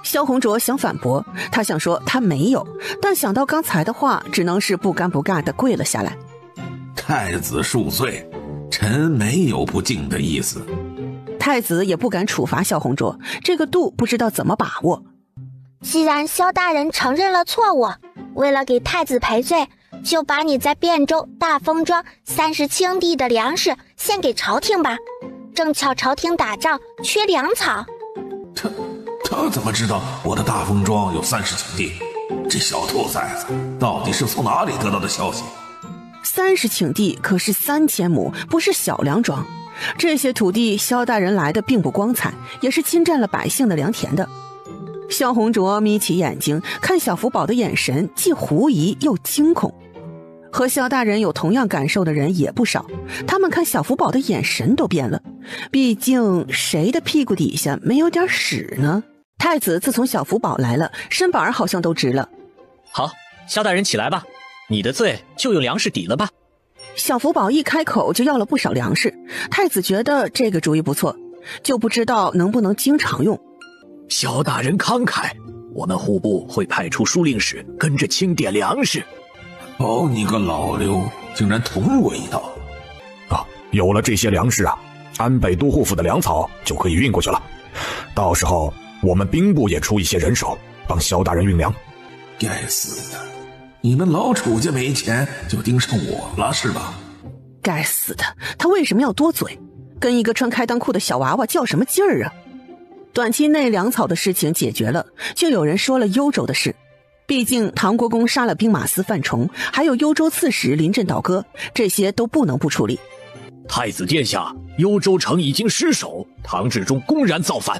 萧红卓想反驳，他想说他没有，但想到刚才的话，只能是不尴不尬地跪了下来。太子恕罪，臣没有不敬的意思。太子也不敢处罚萧红卓，这个度不知道怎么把握。既然萧大人承认了错误，为了给太子赔罪，就把你在汴州大丰庄30顷地的粮食献给朝廷吧。正巧朝廷打仗缺粮草。他怎么知道我的大丰庄有30顷地？这小兔崽子到底是从哪里得到的消息？30顷地可是3000亩，不是小粮庄。这些土地萧大人来的并不光彩，也是侵占了百姓的良田的。萧红卓眯起眼睛，看小福宝的眼神既狐疑又惊恐。和萧大人有同样感受的人也不少，他们看小福宝的眼神都变了。毕竟谁的屁股底下没有点屎呢？太子自从小福宝来了，身板好像都直了。好，萧大人起来吧，你的罪就用粮食抵了吧。小福宝一开口就要了不少粮食，太子觉得这个主意不错，就不知道能不能经常用。萧大人慷慨，我们户部会派出书令使跟着清点粮食。哦，你个老刘，竟然捅我一刀！有了这些粮食啊，安北都护府的粮草就可以运过去了。到时候我们兵部也出一些人手，帮萧大人运粮。该死的，你们老楚家没钱就盯上我了是吧？该死的，他为什么要多嘴？跟一个穿开裆裤的小娃娃较什么劲儿啊？短期内粮草的事情解决了，就有人说了幽州的事。毕竟唐国公杀了兵马司范崇，还有幽州刺史临阵倒戈，这些都不能不处理。太子殿下，幽州城已经失守，唐志忠公然造反，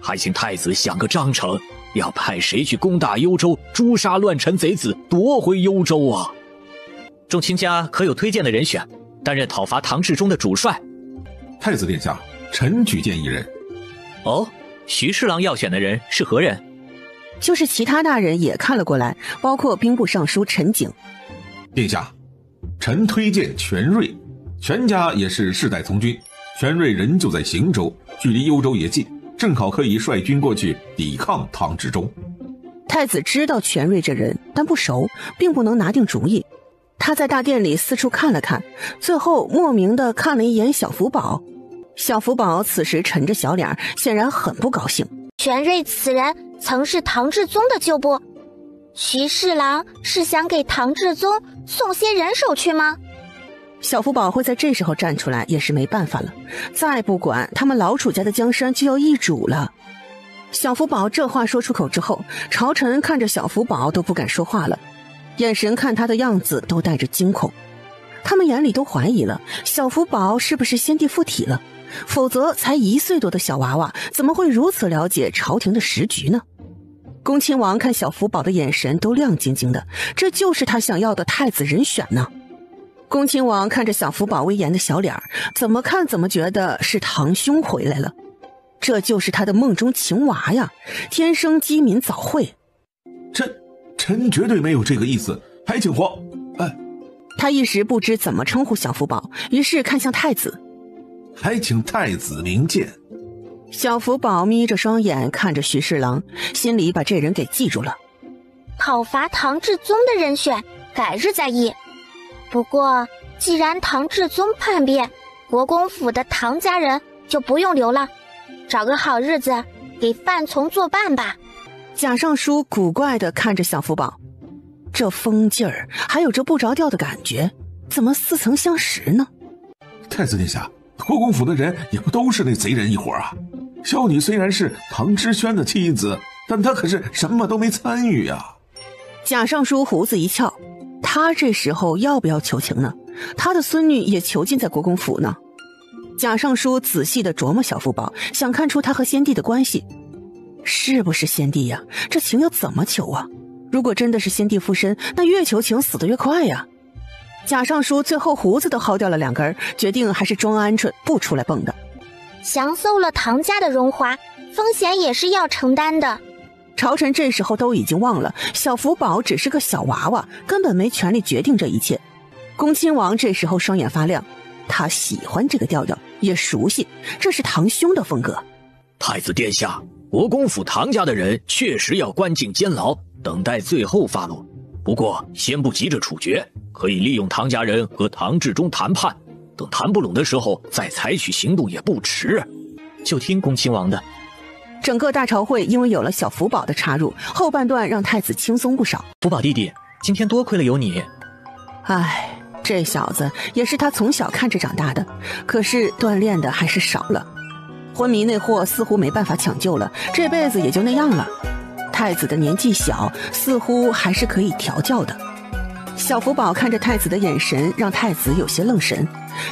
还请太子想个章程，要派谁去攻打幽州，诛杀乱臣贼子，夺回幽州啊？众卿家可有推荐的人选，担任讨伐唐志忠的主帅？太子殿下，臣举荐一人。哦，徐侍郎要选的人是何人？就是其他大人也看了过来，包括兵部尚书陈景。殿下，臣推荐全瑞，全家也是世代从军，全瑞人就在邢州，距离幽州也近，正好可以率军过去抵抗唐志忠。太子知道全瑞这人，但不熟，并不能拿定主意。他在大殿里四处看了看，最后莫名地看了一眼小福宝。小福宝此时沉着小脸，显然很不高兴。全瑞此人曾是唐志宗的旧部，徐侍郎是想给唐志宗送些人手去吗？小福宝会在这时候站出来也是没办法了，再不管他们老楚家的江山就要易主了。小福宝这话说出口之后，朝臣看着小福宝都不敢说话了，眼神看他的样子都带着惊恐。他们眼里都怀疑了，小福宝是不是先帝附体了？否则才1岁多的小娃娃怎么会如此了解朝廷的时局呢？恭亲王看小福宝的眼神都亮晶晶的，这就是他想要的太子人选呢。恭亲王看着小福宝威严的小脸，怎么看怎么觉得是堂兄回来了，这就是他的梦中情娃呀，天生机敏早慧。臣绝对没有这个意思，还请皇。他一时不知怎么称呼小福宝，于是看向太子，还请太子明鉴。小福宝眯着双眼看着徐侍郎，心里把这人给记住了。讨伐唐至宗的人选，改日再议。不过，既然唐至宗叛变，国公府的唐家人就不用留了，找个好日子给范从作伴吧。贾尚书古怪地看着小福宝，这疯劲儿，还有这不着调的感觉，怎么似曾相识呢？太子殿下，国公府的人也不都是那贼人一伙啊。孝女虽然是唐知轩的妻子，但她可是什么都没参与啊。贾尚书胡子一翘，他这时候要不要求情呢？他的孙女也囚禁在国公府呢。贾尚书仔细地琢磨小福宝，想看出他和先帝的关系。是不是先帝呀？这情要怎么求啊？如果真的是先帝附身，那越求情死得越快呀。贾尚书最后胡子都薅掉了2根，决定还是装鹌鹑不出来蹦的。降馏了唐家的荣华，风险也是要承担的。朝臣这时候都已经忘了小福宝只是个小娃娃，根本没权利决定这一切。恭亲王这时候双眼发亮，他喜欢这个调调，也熟悉，这是堂兄的风格。太子殿下，国公府唐家的人确实要关进监牢，等待最后发落。不过先不急着处决，可以利用唐家人和唐至宗谈判，等谈不拢的时候再采取行动也不迟。就听恭亲王的。整个大朝会因为有了小福宝的插入，后半段让太子轻松不少。福宝弟弟，今天多亏了有你。唉，这小子也是他从小看着长大的，可是锻炼的还是少了。昏迷那货似乎没办法抢救了，这辈子也就那样了。太子的年纪小，似乎还是可以调教的。小福宝看着太子的眼神，让太子有些愣神。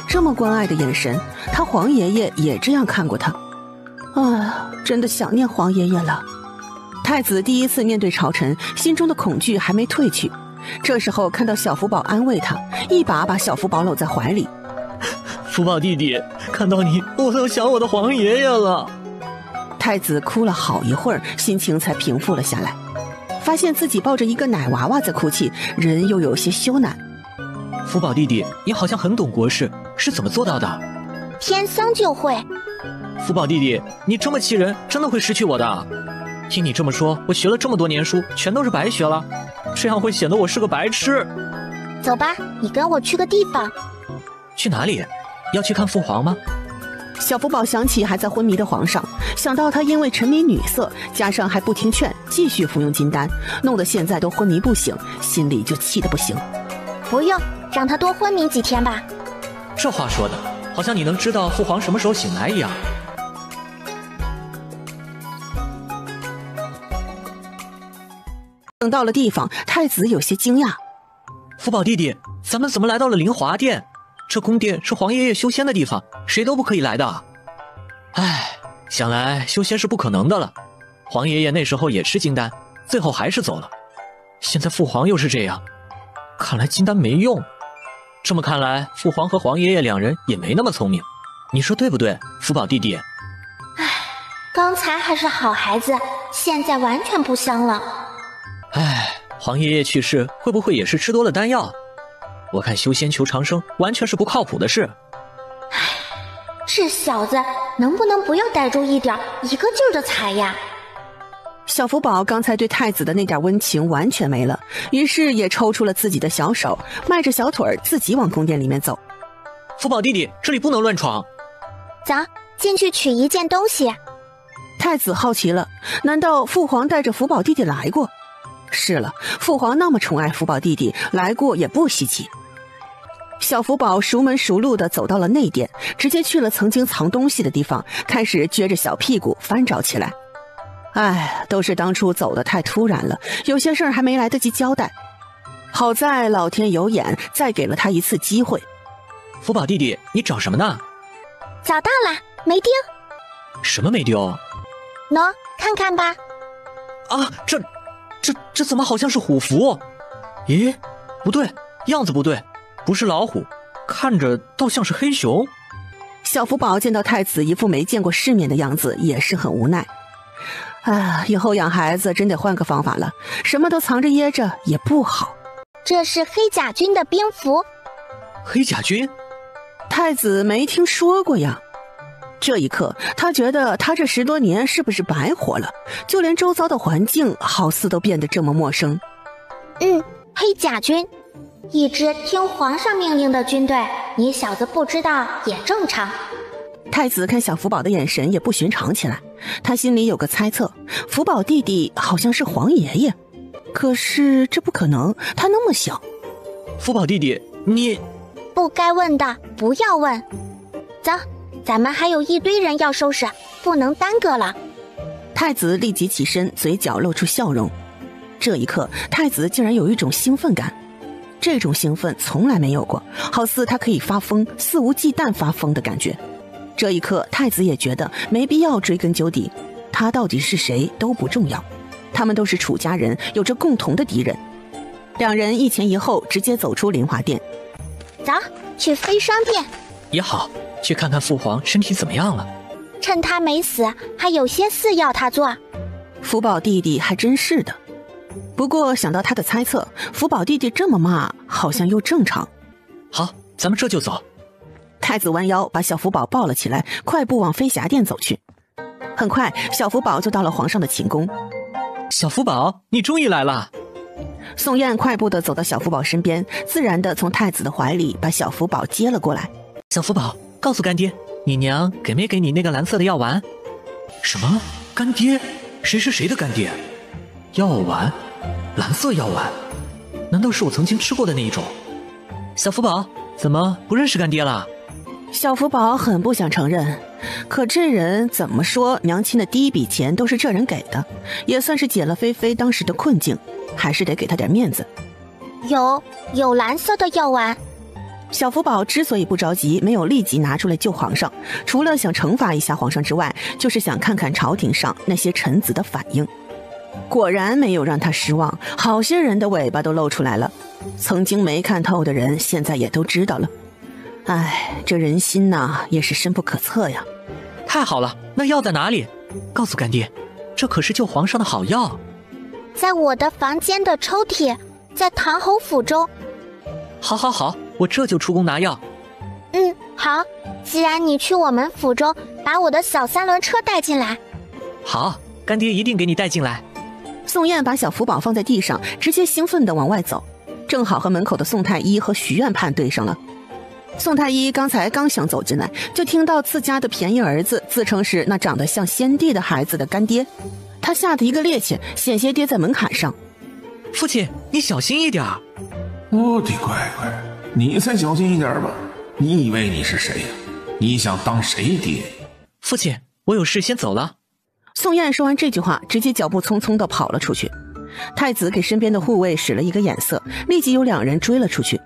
这么关爱的眼神，他皇爷爷也这样看过他。真的想念皇爷爷了。太子第一次面对朝臣，心中的恐惧还没褪去。这时候看到小福宝安慰他，一把把小福宝搂在怀里。福宝弟弟，看到你我都想我的皇爷爷了。太子哭了好一会儿，心情才平复了下来，发现自己抱着一个奶娃娃在哭泣，人又有些羞赧。福宝弟弟，你好像很懂国事，是怎么做到的？天生就会。福宝弟弟，你这么气人，真的会失去我的。听你这么说，我学了这么多年书，全都是白学了，这样会显得我是个白痴。走吧，你跟我去个地方。去哪里？要去看父皇吗？小福宝想起还在昏迷的皇上，想到他因为沉迷女色，加上还不听劝，继续服用金丹，弄得现在都昏迷不醒，心里就气得不行。不用，让他多昏迷几天吧。这话说的，好像你能知道父皇什么时候醒来一样。等到了地方，太子有些惊讶。福宝弟弟，咱们怎么来到了灵华殿？这宫殿是皇爷爷修仙的地方，谁都不可以来的。唉，想来修仙是不可能的了。皇爷爷那时候也吃金丹，最后还是走了。现在父皇又是这样，看来金丹没用。这么看来，父皇和皇爷爷两人也没那么聪明。你说对不对，福宝弟弟？唉，刚才还是好孩子，现在完全不香了。唉，皇爷爷去世会不会也是吃多了丹药？我看修仙求长生完全是不靠谱的事。唉，这小子能不能不要逮住一点，一个劲儿的踩呀？小福宝刚才对太子的那点温情完全没了，于是也抽出了自己的小手，迈着小腿自己往宫殿里面走。福宝弟弟，这里不能乱闯。走，进去取一件东西。太子好奇了，难道父皇带着福宝弟弟来过？是了，父皇那么宠爱福宝弟弟，来过也不稀奇。小福宝熟门熟路地走到了内殿，直接去了曾经藏东西的地方，开始撅着小屁股翻找起来。唉，都是当初走得太突然了，有些事儿还没来得及交代。好在老天有眼，再给了他一次机会。福宝弟弟，你找什么呢？找到了，没丢。什么没丢？喏，看看吧。啊，这怎么好像是虎符？咦，不对，样子不对，不是老虎，看着倒像是黑熊。小福宝见到太子一副没见过世面的样子，也是很无奈。以后养孩子真得换个方法了，什么都藏着掖着也不好。这是黑甲军的兵符。黑甲军？太子没听说过呀。这一刻，他觉得他这10多年是不是白活了？就连周遭的环境好似都变得这么陌生。黑甲军，一支听皇上命令的军队，你小子不知道也正常。太子看小福宝的眼神也不寻常起来，他心里有个猜测，福宝弟弟好像是皇爷爷，可是这不可能，他那么小。福宝弟弟，你不该问的不要问。走，咱们还有一堆人要收拾，不能耽搁了。太子立即起身，嘴角露出笑容。这一刻，太子竟然有一种兴奋感，这种兴奋从来没有过，好似他可以发疯，肆无忌惮发疯的感觉。这一刻，太子也觉得没必要追根究底，他到底是谁都不重要，他们都是楚家人，有着共同的敌人。两人一前一后直接走出林华殿。走，去飞霜殿。也好，去看看父皇身体怎么样了。趁他没死，还有些事要他做。福宝弟弟还真是的，不过想到他的猜测，福宝弟弟这么骂好像又正常。好，咱们这就走。太子弯腰把小福宝抱了起来，快步往飞霞殿走去。很快，小福宝就到了皇上的寝宫。小福宝，你终于来了。宋燕快步地走到小福宝身边，自然地从太子的怀里把小福宝接了过来。小福宝，告诉干爹，你娘给没给你那个蓝色的药丸？什么？干爹？谁是谁的干爹？药丸？蓝色药丸？难道是我曾经吃过的那一种？小福宝，怎么不认识干爹了？小福宝很不想承认，可这人怎么说，娘亲的第一笔钱都是这人给的，也算是解了菲菲当时的困境，还是得给他点面子。有蓝色的药丸。小福宝之所以不着急，没有立即拿出来救皇上，除了想惩罚一下皇上之外，就是想看看朝廷上那些臣子的反应。果然没有让他失望，好些人的尾巴都露出来了。曾经没看透的人，现在也都知道了。唉，这人心呐，也是深不可测呀。太好了，那药在哪里？告诉干爹，这可是救皇上的好药。在我的房间的抽屉，在唐侯府中。好，我这就出宫拿药。好，既然你去我们府中，把我的小3轮车带进来。好，干爹一定给你带进来。宋燕把小福宝放在地上，直接兴奋地往外走，正好和门口的宋太医和徐院判对上了。宋太医刚才刚想走进来，就听到自家的便宜儿子自称是那长得像先帝的孩子的干爹，他吓得一个趔趄，险些跌在门槛上。父亲，你小心一点。我的乖乖，你才小心一点吧！你以为你是谁呀？你想当谁爹？父亲，我有事先走了。宋燕说完这句话，直接脚步匆匆地跑了出去。太子给身边的护卫使了一个眼色，立即有2人追了出去。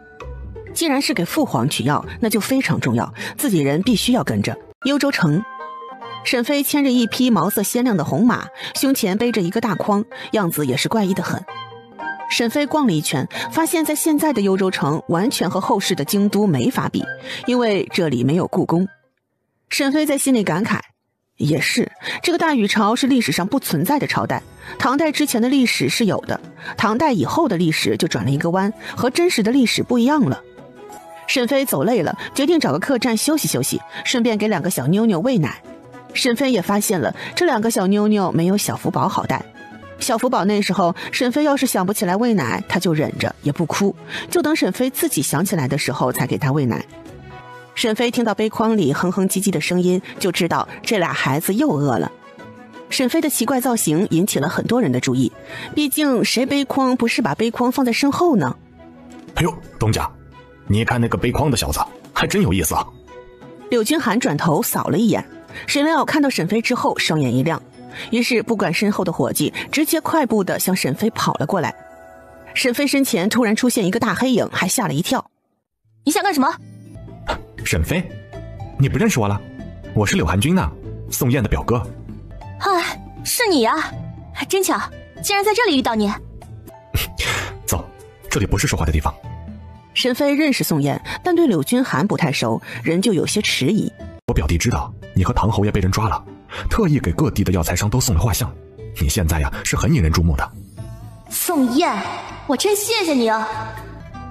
既然是给父皇取药，那就非常重要，自己人必须要跟着。幽州城，沈飞牵着一匹毛色鲜亮的红马，胸前背着一个大筐，样子也是怪异的很。沈飞逛了一圈，发现在现在的幽州城完全和后世的京都没法比，因为这里没有故宫。沈飞在心里感慨，也是，这个大禹朝是历史上不存在的朝代，唐代之前的历史是有的，唐代以后的历史就转了一个弯，和真实的历史不一样了。沈飞走累了，决定找个客栈休息休息，顺便给2个小妞妞喂奶。沈飞也发现了这2个小妞妞没有小福宝好带。小福宝那时候，沈飞要是想不起来喂奶，他就忍着也不哭，就等沈飞自己想起来的时候才给他喂奶。沈飞听到杯筐里哼哼唧唧的声音，就知道这俩孩子又饿了。沈飞的奇怪造型引起了很多人的注意，毕竟谁背筐不是把杯筐放在身后呢？哎呦，东家，你看那个背筐的小子还真有意思啊。柳君寒转头扫了一眼，谁料看到沈飞之后双眼一亮，于是不管身后的伙计，直接快步地向沈飞跑了过来。沈飞身前突然出现一个大黑影，还吓了一跳。你想干什么？沈飞，你不认识我了？我是柳寒君呐，宋燕的表哥。嗨，是你呀，真巧，竟然在这里遇到你。走，这里不是说话的地方。沈飞认识宋燕，但对柳君寒不太熟，人就有些迟疑。我表弟知道你和唐侯爷被人抓了，特意给各地的药材商都送了画像。你现在呀，是很引人注目的。宋燕，我真谢谢你啊。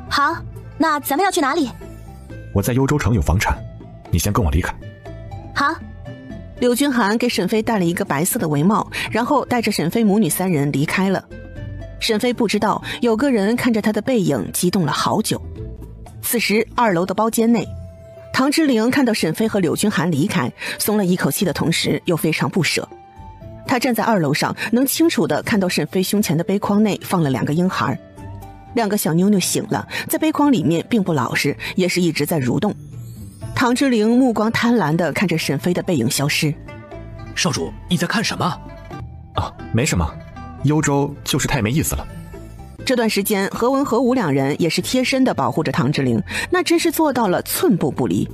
好，那咱们要去哪里？我在幽州城有房产，你先跟我离开。好。柳君寒给沈飞戴了一个白色的围帽，然后带着沈飞母女3人离开了。沈飞不知道有个人看着他的背影激动了好久。此时2楼的包间内，唐之灵看到沈飞和柳君寒离开，松了一口气的同时又非常不舍。他站在2楼上，能清楚地看到沈飞胸前的杯筐内放了2个婴孩，2个小妞妞醒了，在杯筐里面并不老实，也是一直在蠕动。唐之灵目光贪婪地看着沈飞的背影消失。少主，你在看什么？啊，没什么，幽州就是太没意思了。这段时间何文何武2人也是贴身地保护着唐之灵，那真是做到了寸步不离。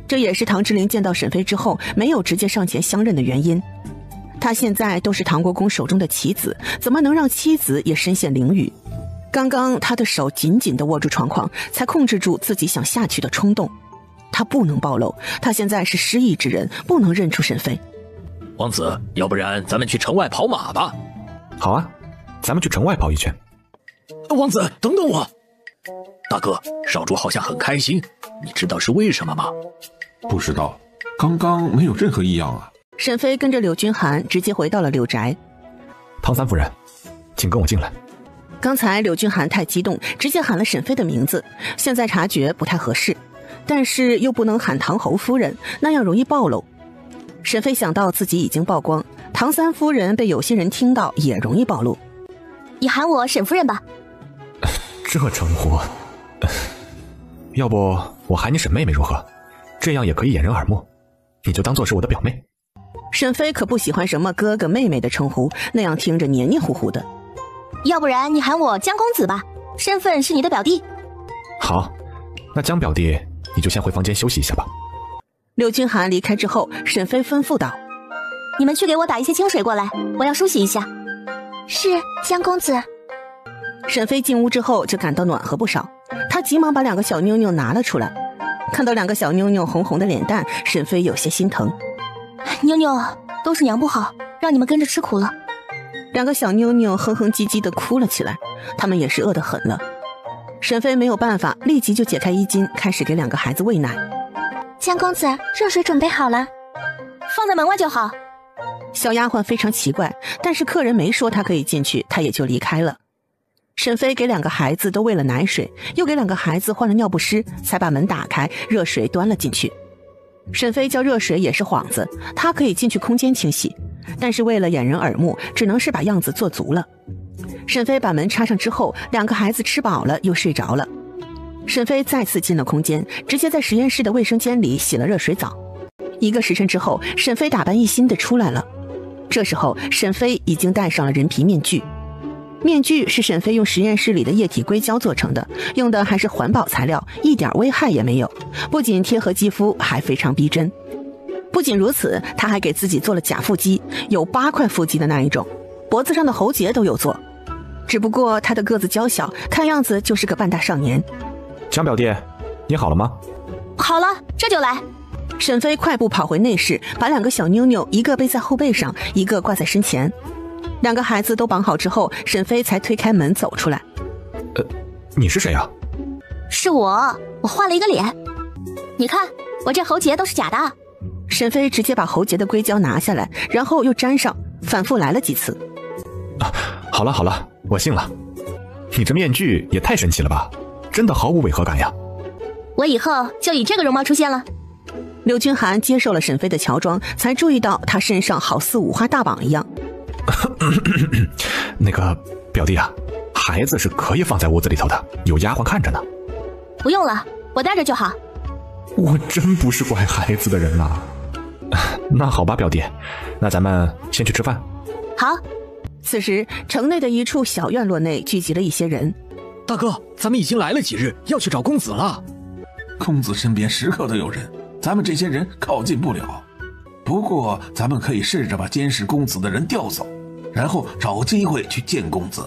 这也是唐之灵见到沈飞之后没有直接上前相认的原因。他现在都是唐国公手中的棋子，怎么能让妻子也身陷囹圄？刚刚他的手紧紧地握住床框，才控制住自己想下去的冲动。他不能暴露，他现在是失忆之人，不能认出沈飞。王子，要不然咱们去城外跑马吧？好啊，咱们去城外跑一圈。王子，等等我。大哥，少主好像很开心，你知道是为什么吗？不知道，刚刚没有任何异样啊。沈飞跟着柳君寒直接回到了柳宅。唐三夫人，请跟我进来。刚才柳君寒太激动，直接喊了沈飞的名字，现在察觉不太合适，但是又不能喊唐侯夫人，那样容易暴露。沈飞想到自己已经曝光，唐三夫人被有些人听到也容易暴露。你喊我沈夫人吧。这称呼，要不我喊你沈妹妹如何？这样也可以掩人耳目，你就当做是我的表妹。沈飞可不喜欢什么哥哥妹妹的称呼，那样听着黏黏糊糊的。要不然你喊我江公子吧，身份是你的表弟。好，那江表弟你就先回房间休息一下吧。柳君寒离开之后，沈飞吩咐道：你们去给我打一些清水过来，我要梳洗一下。是，江公子。沈飞进屋之后就感到暖和不少，他急忙把2个小妞妞拿了出来。看到2个小妞妞红红的脸蛋，沈飞有些心疼。妞妞，都是娘不好，让你们跟着吃苦了。 2个小妞妞哼哼唧唧地哭了起来，她们也是饿得很了。沈飞没有办法，立即就解开衣襟，开始给2个孩子喂奶。江公子，热水准备好了，放在门外就好。小丫鬟非常奇怪，但是客人没说她可以进去，她也就离开了。沈飞给2个孩子都喂了奶水，又给2个孩子换了尿不湿，才把门打开，热水端了进去。沈飞叫热水也是幌子，他可以进去空间清洗，但是为了掩人耳目，只能是把样子做足了。沈飞把门插上之后，2个孩子吃饱了又睡着了。沈飞再次进了空间，直接在实验室的卫生间里洗了热水澡。1个时辰之后，沈飞打扮一新的出来了。这时候沈飞已经戴上了人皮面具，面具是沈飞用实验室里的液体硅胶做成的，用的还是环保材料，一点危害也没有，不仅贴合肌肤，还非常逼真。不仅如此，他还给自己做了假腹肌，有8块腹肌的那一种，脖子上的喉结都有做。只不过他的个子娇小，看样子就是个半大少年。江表弟，你好了吗？好了，这就来。沈飞快步跑回内室，把2个小妞妞一个背在后背上，一个挂在身前。2个孩子都绑好之后，沈飞才推开门走出来。你是谁啊？是我画了一个脸。你看，我这喉结都是假的。沈飞直接把喉结的硅胶拿下来，然后又粘上，反复来了几次。好了好了，我信了。你这面具也太神奇了吧，真的毫无违和感呀。我以后就以这个容貌出现了。柳君寒接受了沈飞的乔装，才注意到他身上好似五花大绑一样。那个表弟啊，孩子是可以放在屋子里头的，有丫鬟看着呢。不用了，我带着就好。我真不是乖孩子的人呐。那好吧，表弟，那咱们先去吃饭。好。此时城内的一处小院落内聚集了一些人。大哥，咱们已经来了几日，要去找公子了。公子身边时刻都有人，咱们这些人靠近不了。不过咱们可以试着把监视公子的人调走，然后找机会去见公子。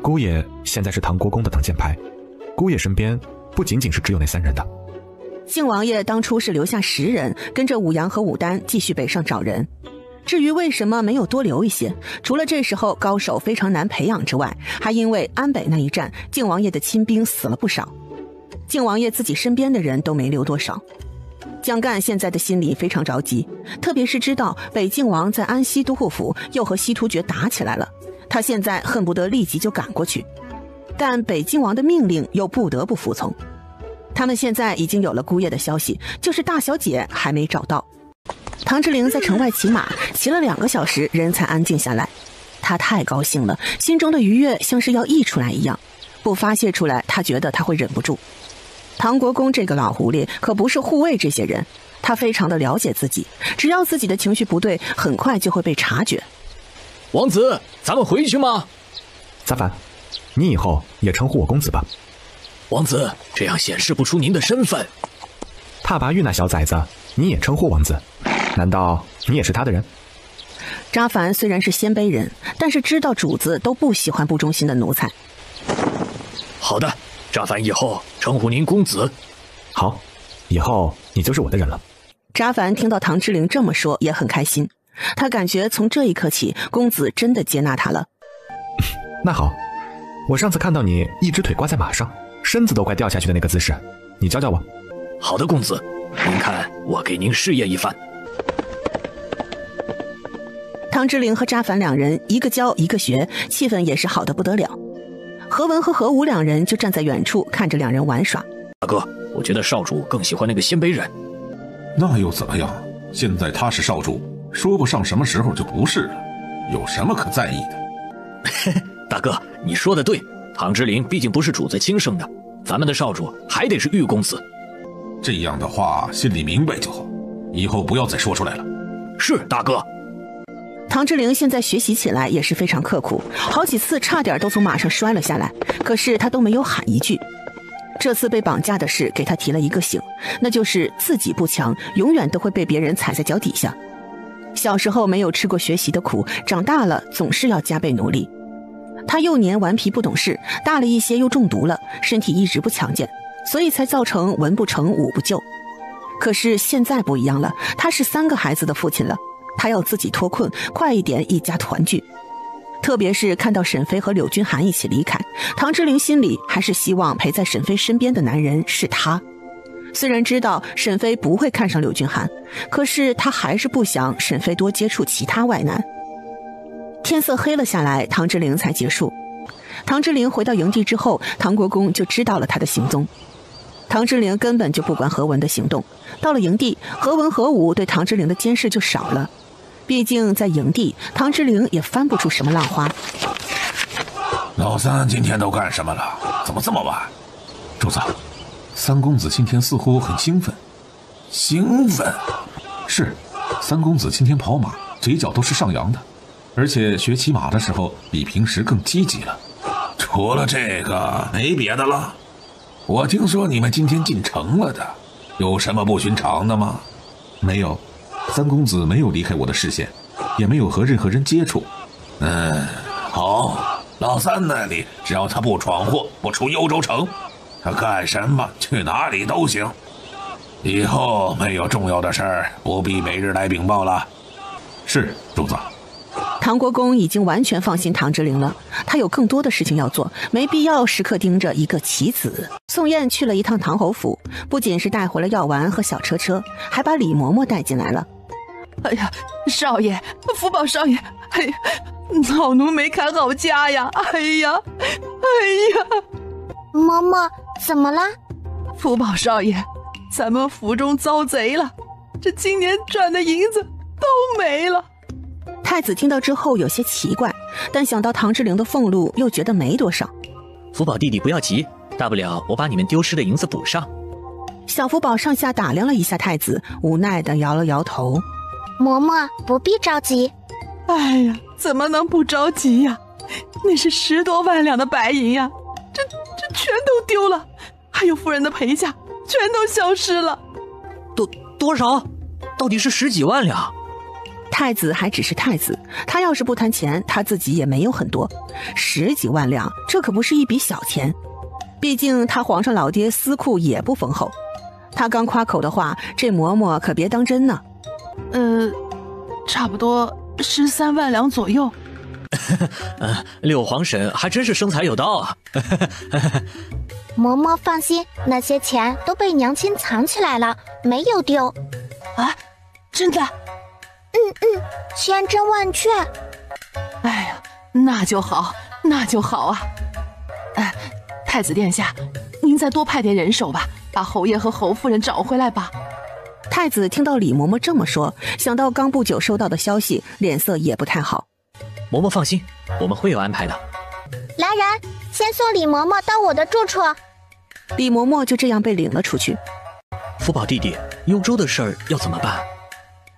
姑爷现在是唐国公的挡箭牌，姑爷身边不仅仅是只有那3人的。靖王爷当初是留下10人，跟着武阳和武丹继续北上找人。至于为什么没有多留一些，除了这时候高手非常难培养之外，还因为安北那一战，靖王爷的亲兵死了不少，靖王爷自己身边的人都没留多少。蒋干现在的心里非常着急，特别是知道北靖王在安西都护府又和西突厥打起来了，他现在恨不得立即就赶过去，但北靖王的命令又不得不服从。他们现在已经有了姑爷的消息，就是大小姐还没找到。唐之陵在城外骑马，骑了2个小时，人才安静下来。他太高兴了，心中的愉悦像是要溢出来一样，不发泄出来，他觉得他会忍不住。唐国公这个老狐狸可不是护卫这些人，他非常的了解自己，只要自己的情绪不对，很快就会被察觉。王子，咱们回去吗？杂凡，你以后也称呼我公子吧。王子，这样显示不出您的身份。踏拔玉那小崽子，你也称呼王子？难道你也是他的人？扎凡虽然是鲜卑人，但是知道主子都不喜欢不忠心的奴才。好的，扎凡以后称呼您公子。好，以后你就是我的人了。扎凡听到唐之陵这么说也很开心，他感觉从这一刻起，公子真的接纳他了。那好，我上次看到你一只腿挂在马上，身子都快掉下去的那个姿势，你教教我。好的，公子，您看我给您试验一番。唐之陵和扎凡2人一个教一个学，气氛也是好得不得了。何文和何武2人就站在远处看着2人玩耍。大哥，我觉得少主更喜欢那个鲜卑人。那又怎么样？现在他是少主，说不上什么时候就不是了，有什么可在意的？大哥，你说的对，唐之陵毕竟不是主子亲生的，咱们的少主还得是玉公子。这样的话心里明白就好，以后不要再说出来了。是，大哥。唐之陵现在学习起来也是非常刻苦，好几次差点都从马上摔了下来，可是他都没有喊一句。这次被绑架的事给他提了一个醒，那就是自己不强，永远都会被别人踩在脚底下。小时候没有吃过学习的苦，长大了总是要加倍努力。他幼年顽皮不懂事，大了一些又中毒了，身体一直不强健，所以才造成文不成武不就。可是现在不一样了，他是3个孩子的父亲了，他要自己脱困，快一点一家团聚。特别是看到沈飞和柳君寒一起离开，唐之陵心里还是希望陪在沈飞身边的男人是他。虽然知道沈飞不会看上柳君寒，可是他还是不想沈飞多接触其他外男。天色黑了下来，唐之陵才结束。唐之陵回到营地之后，唐国公就知道了他的行踪。唐之陵根本就不管何文的行动，到了营地，何文何武对唐之陵的监视就少了。毕竟在营地，唐之陵也翻不出什么浪花。老三今天都干什么了？怎么这么晚？主子，三公子今天似乎很兴奋。兴奋？是，三公子今天跑马，嘴角都是上扬的，而且学骑马的时候比平时更积极了。除了这个，没别的了。我听说你们今天进城了的，有什么不寻常的吗？没有。三公子没有离开我的视线，也没有和任何人接触。好，老三那里只要他不闯祸，不出幽州城，他干什么去哪里都行。以后没有重要的事儿，不必每日来禀报了。是，主子。唐国公已经完全放心唐之陵了，他有更多的事情要做，没必要时刻盯着一个棋子。宋燕去了一趟唐侯府，不仅是带回了药丸和小车车，还把李嬷嬷带进来了。哎呀，少爷，福宝少爷，哎呀，老奴没看好家呀！哎呀，嬷嬷，怎么了？福宝少爷，咱们府中遭贼了，这今年赚的银子都没了。太子听到之后有些奇怪，但想到唐之陵的俸禄，又觉得没多少。福宝弟弟不要急，大不了我把你们丢失的银子补上。小福宝上下打量了一下太子，无奈地摇了摇头。嬷嬷不必着急。哎呀，怎么能不着急呀？那是10多万两的白银呀，这全都丢了，还有夫人的陪嫁全都消失了。多少？到底是10几万两。太子还只是太子，他要是不贪钱，他自己也没有很多，10几万两，这可不是一笔小钱。毕竟他皇上老爹私库也不丰厚，他刚夸口的话，这嬷嬷可别当真呢。差不多13万两左右。六皇婶还真是生财有道啊。嬷嬷放心，那些钱都被娘亲藏起来了，没有丢。啊，真的？千真万确。哎呀，那就好，那就好啊。太子殿下，您再多派点人手吧，把侯爷和侯夫人找回来吧。太子听到李嬷嬷这么说，想到刚不久收到的消息，脸色也不太好。嬷嬷放心，我们会有安排的。来人，先送李嬷嬷到我的住处。李嬷嬷就这样被领了出去。福宝弟弟，幽州的事儿要怎么办？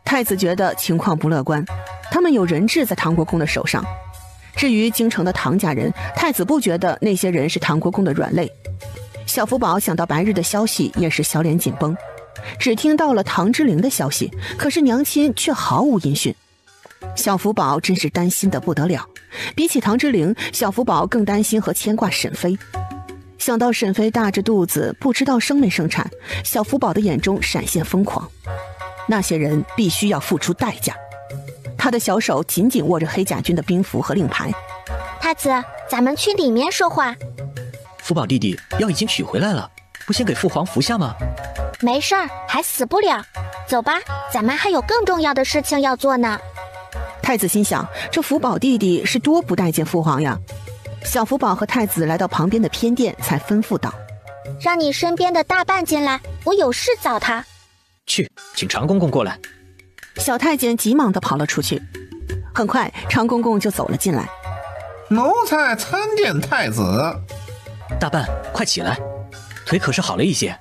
太子觉得情况不乐观，他们有人质在唐国公的手上。至于京城的唐家人，太子不觉得那些人是唐国公的软肋。小福宝想到白日的消息，也是小脸紧绷。只听到了唐之灵的消息，可是娘亲却毫无音讯。小福宝真是担心的不得了，比起唐之灵，小福宝更担心和牵挂沈妃。想到沈妃大着肚子，不知道生没生产，小福宝的眼中闪现疯狂。那些人必须要付出代价。他的小手紧紧握着黑甲军的兵符和令牌。太子，咱们去里面说话。福宝弟弟药已经取回来了，不先给父皇服下吗？没事儿，还死不了。走吧，咱们还有更重要的事情要做呢。太子心想，这福宝弟弟是多不待见父皇呀。小福宝和太子来到旁边的偏殿，才吩咐道：让你身边的大伴进来，我有事找他。去，请长公公过来。小太监急忙地跑了出去。很快，长公公就走了进来。奴才参见太子。大伴，快起来，腿可是好了一些。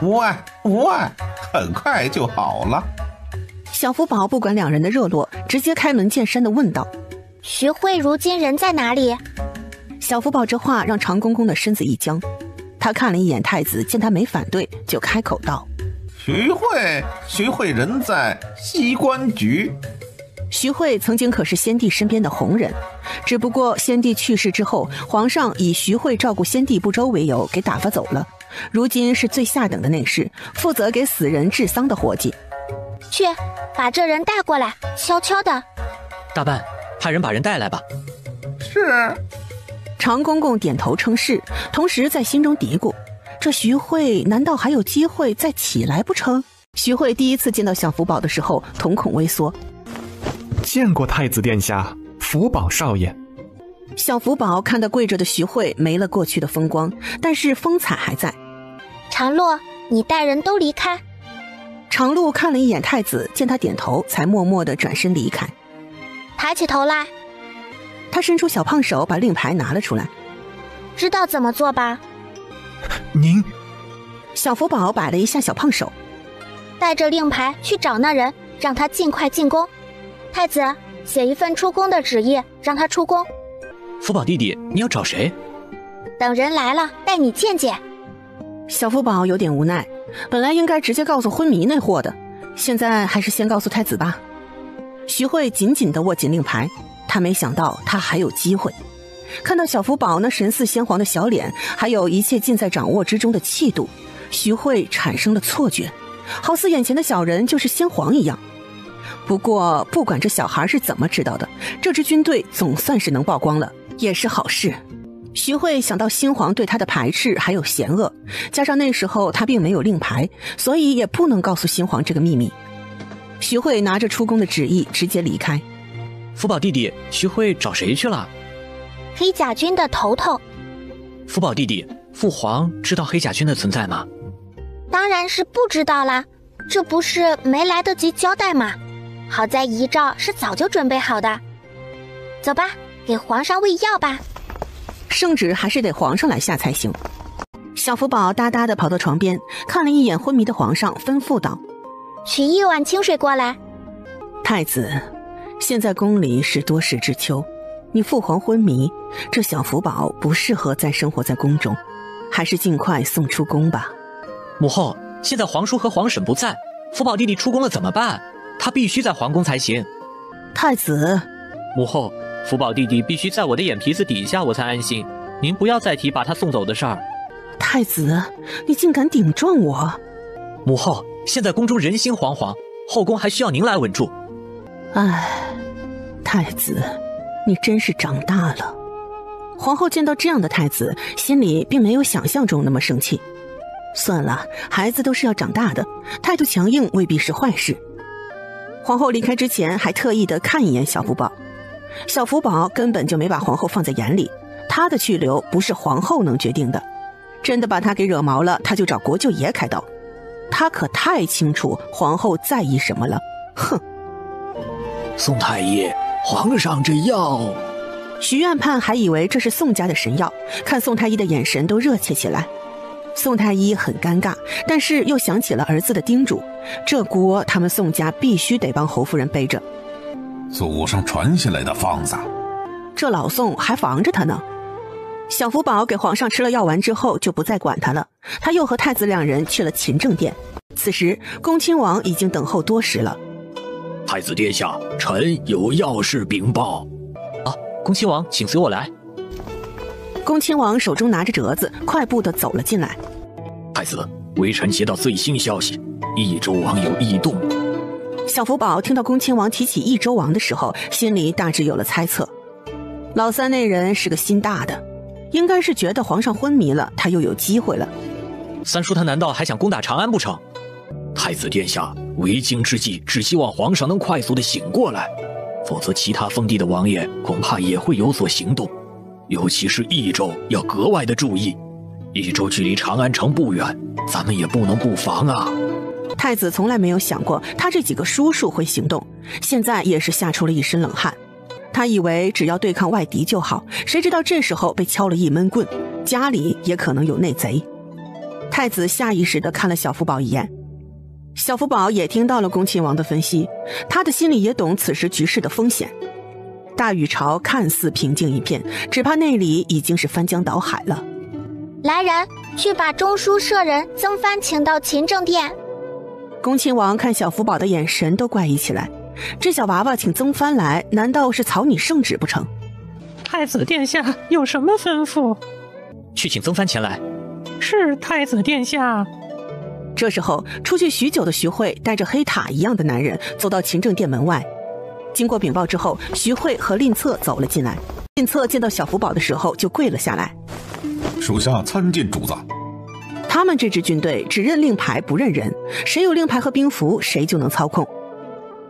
无碍，无碍，很快就好了。小福宝不管两人的热络，直接开门见山地问道：徐慧如今人在哪里？小福宝这话让长公公的身子一僵，他看了一眼太子，见他没反对，就开口道：徐慧人在西关局。徐慧曾经可是先帝身边的红人，只不过先帝去世之后，皇上以徐慧照顾先帝不周为由给打发走了，如今是最下等的内侍，负责给死人治丧的活计。去，把这人带过来，悄悄的。大伴，派人把人带来吧。是。长公公点头称是，同时在心中嘀咕：这徐慧难道还有机会再起来不成？徐慧第一次见到小福宝的时候，瞳孔微缩。见过太子殿下，福宝少爷。小福宝看到跪着的徐慧没了过去的风光，但是风采还在。长路，你带人都离开。长路看了一眼太子，见他点头，才默默地转身离开。抬起头来。他伸出小胖手，把令牌拿了出来。知道怎么做吧？您。小福宝摆了一下小胖手，带着令牌去找那人，让他尽快进宫。太子，写一份出宫的旨意，让他出宫。福宝弟弟，你要找谁？等人来了，带你见见。小福宝有点无奈，本来应该直接告诉昏迷那货的，现在还是先告诉太子吧。徐慧紧紧地握紧令牌，他没想到他还有机会。看到小福宝那神似先皇的小脸，还有一切尽在掌握之中的气度，徐慧产生了错觉，好似眼前的小人就是先皇一样。不过不管这小孩是怎么知道的，这支军队总算是能曝光了，也是好事。徐慧想到新皇对他的排斥还有嫌恶，加上那时候他并没有令牌，所以也不能告诉新皇这个秘密。徐慧拿着出宫的旨意直接离开。福宝弟弟，徐慧找谁去了？黑甲军的头头。福宝弟弟，父皇知道黑甲军的存在吗？当然是不知道啦，这不是没来得及交代吗？好在遗诏是早就准备好的。走吧，给皇上喂药吧。圣旨还是得皇上来下才行。小福宝哒哒地跑到床边，看了一眼昏迷的皇上，吩咐道：取一碗清水过来。太子，现在宫里是多事之秋，你父皇昏迷，这小福宝不适合再生活在宫中，还是尽快送出宫吧。母后，现在皇叔和皇婶不在，福宝弟弟出宫了怎么办？他必须在皇宫才行。太子，母后，福宝弟弟必须在我的眼皮子底下，我才安心。您不要再提把他送走的事儿。太子，你竟敢顶撞我！母后，现在宫中人心惶惶，后宫还需要您来稳住。唉，太子，你真是长大了。皇后见到这样的太子，心里并没有想象中那么生气。算了，孩子都是要长大的，态度强硬未必是坏事。皇后离开之前还特意的看一眼小福宝，小福宝根本就没把皇后放在眼里，他的去留不是皇后能决定的，真的把他给惹毛了，他就找国舅爷开刀。他可太清楚皇后在意什么了，哼！宋太医，皇上这药……徐院判还以为这是宋家的神药，看宋太医的眼神都热切起来。宋太医很尴尬，但是又想起了儿子的叮嘱，这锅他们宋家必须得帮侯夫人背着。祖上传下来的方子，这老宋还防着他呢。小福宝给皇上吃了药丸之后就不再管他了，他又和太子两人去了勤政殿。此时恭亲王已经等候多时了。太子殿下，臣有要事禀报。恭亲王，请随我来。恭亲王手中拿着折子，快步地走了进来。太子，微臣接到最新消息，益州王有异动。小福宝听到恭亲王提起益州王的时候，心里大致有了猜测。老三那人是个心大的，应该是觉得皇上昏迷了，他又有机会了。三叔他难道还想攻打长安不成？太子殿下，为京之计，只希望皇上能快速地醒过来，否则其他封地的王爷恐怕也会有所行动，尤其是益州要格外的注意。益州距离长安城不远，咱们也不能不防啊。太子从来没有想过他这几个叔叔会行动，现在也是吓出了一身冷汗。他以为只要对抗外敌就好，谁知道这时候被敲了一闷棍，家里也可能有内贼。太子下意识地看了小福宝一眼，小福宝也听到了恭亲王的分析，他的心里也懂此时局势的风险。大禹朝看似平静一片，只怕内里已经是翻江倒海了。来人，去把中书舍人曾蕃请到勤政殿。恭亲王看小福宝的眼神都怪异起来，这小娃娃请曾蕃来，难道是草拟圣旨不成？太子殿下有什么吩咐？去请曾蕃前来。是太子殿下。这时候出去许久的徐惠带着黑塔一样的男人走到勤政殿门外，经过禀报之后，徐惠和令策走了进来。令策见到小福宝的时候就跪了下来，属下参见主子。他们这支军队只认令牌不认人，谁有令牌和兵符谁就能操控。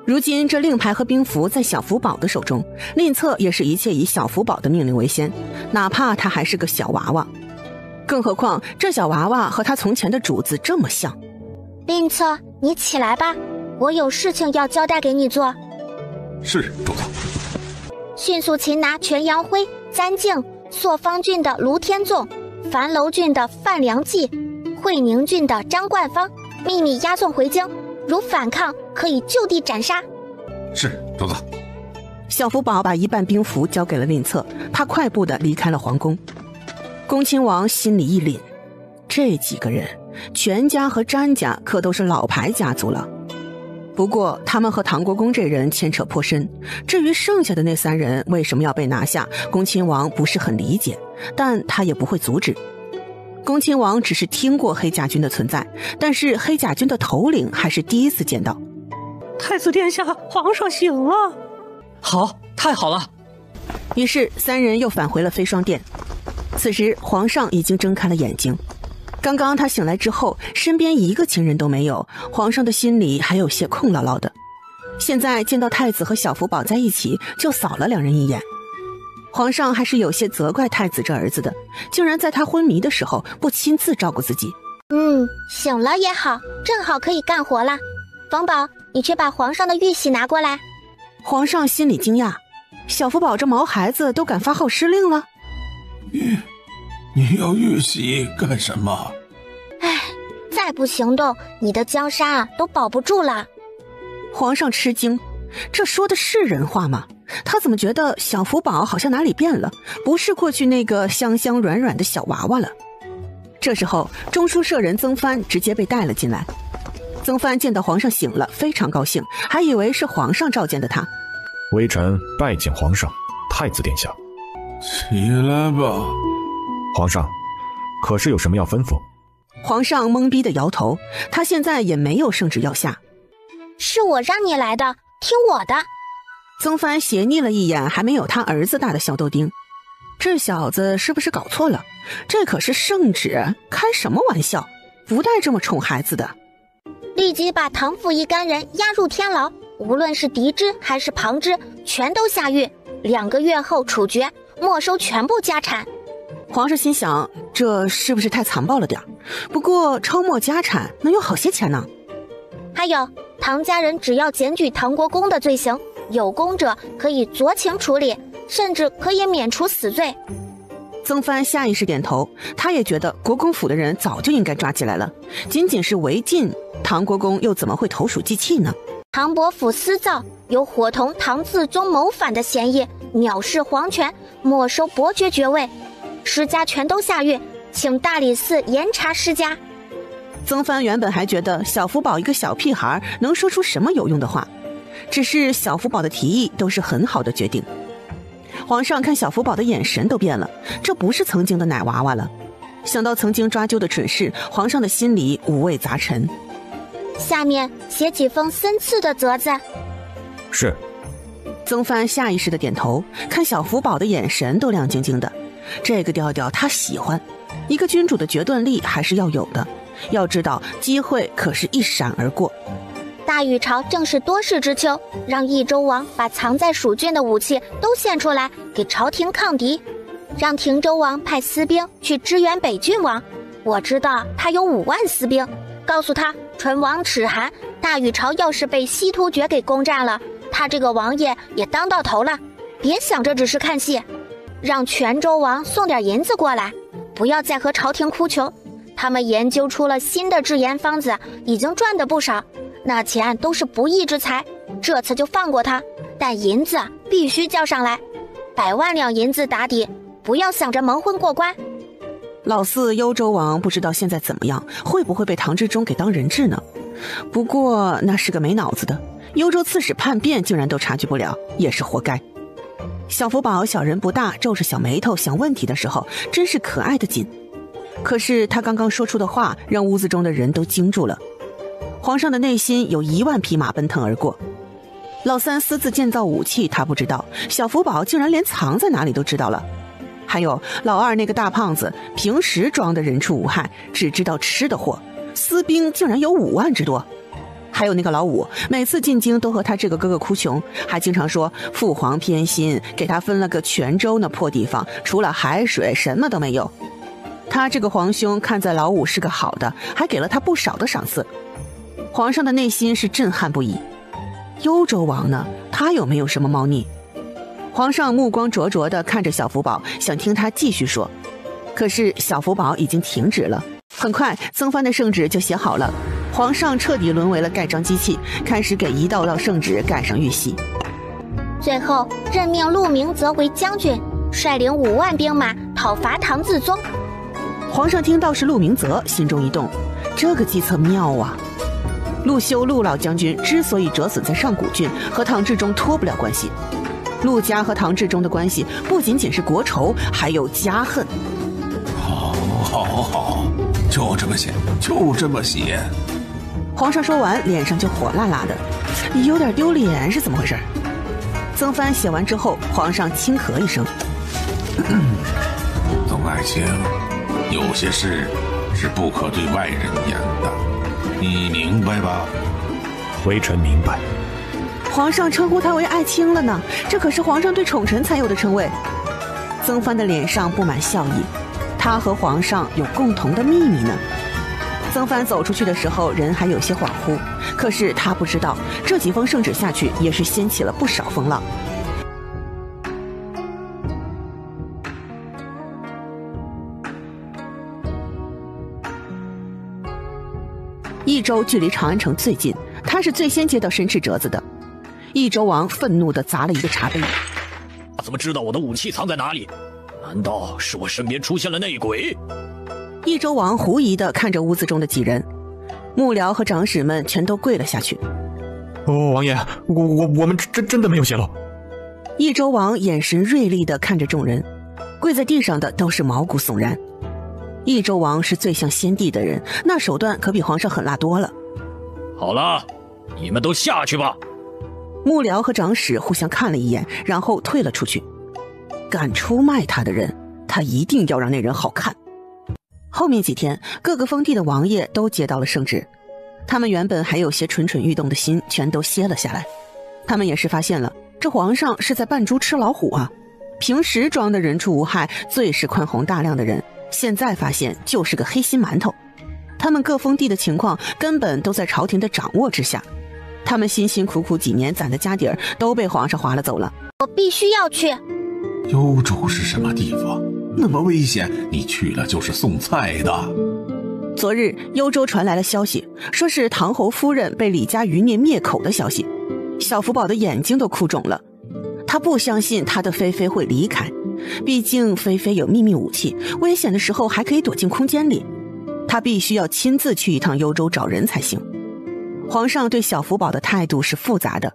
如今这令牌和兵符在小福宝的手中，令策也是一切以小福宝的命令为先，哪怕他还是个小娃娃。更何况这小娃娃和他从前的主子这么像。令策，你起来吧，我有事情要交代给你做。是，主子。迅速擒拿全阳辉、詹敬、朔方郡的卢天纵、樊楼郡的范良济、会宁郡的张冠芳，秘密押送回京，如反抗可以就地斩杀。是，主子。小福宝把一半兵符交给了令策，他快步地离开了皇宫。恭亲王心里一凛，这几个人全家和詹家可都是老牌家族了，不过他们和唐国公这人牵扯颇深，至于剩下的那3人为什么要被拿下，恭亲王不是很理解，但他也不会阻止。恭亲王只是听过黑甲军的存在，但是黑甲军的头领还是第一次见到。太子殿下，皇上醒了。好，太好了。于是3人又返回了飞霜殿。此时皇上已经睁开了眼睛，刚刚他醒来之后，身边一个情人都没有，皇上的心里还有些空落落的。现在见到太子和小福宝在一起，就扫了2人一眼。皇上还是有些责怪太子这儿子的，竟然在他昏迷的时候不亲自照顾自己。醒了也好，正好可以干活了。冯宝，你去把皇上的玉玺拿过来。皇上心里惊讶，小福宝这毛孩子都敢发号施令了。你要玉玺干什么？再不行动，你的江山都保不住了。皇上吃惊，这说的是人话吗？他怎么觉得小福宝好像哪里变了，不是过去那个香香软软的小娃娃了？这时候中书舍人曾蕃直接被带了进来。曾藩见到皇上醒了，非常高兴，还以为是皇上召见的他。微臣拜见皇上，太子殿下。起来吧。皇上，可是有什么要吩咐？皇上懵逼的摇头，他现在也没有圣旨要下。是我让你来的，听我的。曾藩斜睨了一眼还没有他儿子大的小豆丁，这小子是不是搞错了？这可是圣旨，开什么玩笑，不带这么宠孩子的。立即把唐府一干人押入天牢，无论是嫡支还是旁支，全都下狱，2个月后处决，没收全部家产。皇上心想，这是不是太残暴了点？不过抄没家产能有好些钱呢。还有，唐家人只要检举唐国公的罪行，有功者可以酌情处理，甚至可以免除死罪。曾藩下意识点头，他也觉得国公府的人早就应该抓起来了，仅仅是违禁，唐国公又怎么会投鼠忌器呢？唐伯府私造，有伙同唐自宗谋反的嫌疑，藐视皇权，没收伯爵爵位，施家全都下狱，请大理寺严查施家。曾藩原本还觉得小福宝一个小屁孩能说出什么有用的话，只是小福宝的提议都是很好的决定。皇上看小福宝的眼神都变了，这不是曾经的奶娃娃了。想到曾经抓阄的蠢事，皇上的心里五味杂陈。下面写几封森次的折子。是。曾藩下意识的点头，看小福宝的眼神都亮晶晶的，这个调调他喜欢。一个君主的决断力还是要有的，要知道机会可是一闪而过。大禹朝正是多事之秋，让益州王把藏在蜀郡的武器都献出来给朝廷抗敌，让廷州王派私兵去支援北郡王。我知道他有5万私兵，告诉他唇亡齿寒，大禹朝要是被西突厥给攻占了，他这个王爷也当到头了。别想着只是看戏，让泉州王送点银子过来，不要再和朝廷哭穷。他们研究出了新的制盐方子，已经赚得不少，那钱都是不义之财，这次就放过他，但银子必须交上来，100万两银子打底，不要想着蒙混过关。老四幽州王不知道现在怎么样，会不会被唐之中给当人质呢？不过那是个没脑子的，幽州刺史叛变竟然都察觉不了，也是活该。小福宝小人不大，皱着小眉头想问题的时候，真是可爱的紧。可是他刚刚说出的话让屋子中的人都惊住了，皇上的内心有1万匹马奔腾而过。老三私自建造武器他不知道，小福宝竟然连藏在哪里都知道了。还有老二那个大胖子，平时装的人畜无害，只知道吃的货，私兵竟然有5万之多。还有那个老五，每次进京都和他这个哥哥哭穷，还经常说父皇偏心，给他分了个泉州那破地方，除了海水什么都没有。他这个皇兄看在老五是个好的，还给了他不少的赏赐。皇上的内心是震撼不已。幽州王呢，他有没有什么猫腻？皇上目光灼灼地看着小福宝，想听他继续说，可是小福宝已经停止了。很快曾藩的圣旨就写好了，皇上彻底沦为了盖章机器，开始给一道道圣旨盖上玉玺。最后任命陆明泽为将军，率领5万兵马讨伐唐自宗。皇上听到是陆明泽，心中一动，这个计策妙啊！陆修陆老将军之所以折损在上古郡，和唐志忠脱不了关系。陆家和唐志忠的关系不仅仅是国仇，还有家恨。好，就这么写，就这么写。皇上说完，脸上就火辣辣的，有点丢脸，是怎么回事？曾藩写完之后，皇上轻咳一声：“曾爱卿，有些事是不可对外人言的，你明白吧？”微臣明白。皇上称呼他为爱卿了呢，这可是皇上对宠臣才有的称谓。曾藩的脸上布满笑意，他和皇上有共同的秘密呢。曾藩走出去的时候人还有些恍惚，可是他不知道这几封圣旨下去也是掀起了不少风浪。益州距离长安城最近，他是最先接到申斥折子的。益州王愤怒地砸了一个茶杯。他怎么知道我的武器藏在哪里？难道是我身边出现了内鬼？益州王狐疑地看着屋子中的几人。幕僚和长史们全都跪了下去。王爷，我们真的没有泄露。益州王眼神锐利地看着众人，跪在地上的都是毛骨悚然。益州王是最像先帝的人，那手段可比皇上狠辣多了。好了，你们都下去吧。幕僚和长史互相看了一眼，然后退了出去。敢出卖他的人，他一定要让那人好看。后面几天，各个封地的王爷都接到了圣旨，他们原本还有些蠢蠢欲动的心全都歇了下来。他们也是发现了，这皇上是在扮猪吃老虎啊！平时装的人畜无害，最是宽宏大量的人，现在发现就是个黑心馒头。他们各封地的情况根本都在朝廷的掌握之下，他们辛辛苦苦几年攒的家底儿都被皇上划了走了。我必须要去。幽州是什么地方？那么危险，你去了就是送菜的。昨日幽州传来了消息，说是唐侯夫人被李家余孽灭口的消息。小福宝的眼睛都哭肿了，他不相信他的菲菲会离开，毕竟菲菲有秘密武器，危险的时候还可以躲进空间里。他必须要亲自去一趟幽州找人才行。皇上对小福宝的态度是复杂的，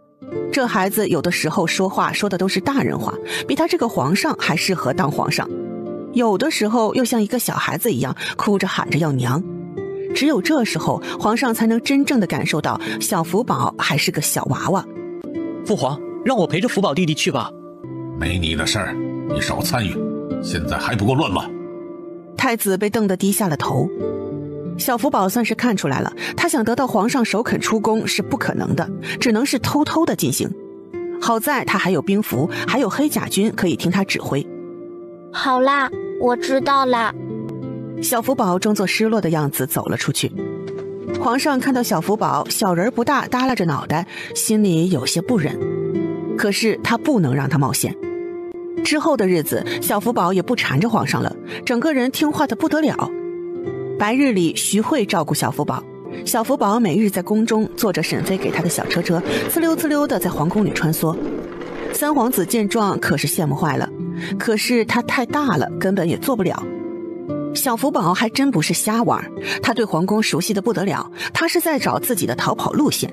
这孩子有的时候说话说的都是大人话，比他这个皇上还适合当皇上，有的时候又像一个小孩子一样哭着喊着要娘。只有这时候皇上才能真正的感受到小福宝还是个小娃娃。父皇，让我陪着福宝弟弟去吧。没你的事儿，你少参与，现在还不够乱吗？太子被瞪得低下了头。小福宝算是看出来了，他想得到皇上首肯出宫是不可能的，只能是偷偷的进行。好在他还有兵符，还有黑甲军可以听他指挥。好啦，我知道了。小福宝装作失落的样子走了出去。皇上看到小福宝小人不大，耷拉着脑袋，心里有些不忍，可是他不能让他冒险。之后的日子，小福宝也不缠着皇上了，整个人听话的不得了。白日里，徐惠照顾小福宝，小福宝每日在宫中坐着沈妃给他的小车车，呲溜呲溜的在皇宫里穿梭。三皇子见状可是羡慕坏了，可是他太大了，根本也做不了。小福宝还真不是瞎玩，他对皇宫熟悉的不得了，他是在找自己的逃跑路线。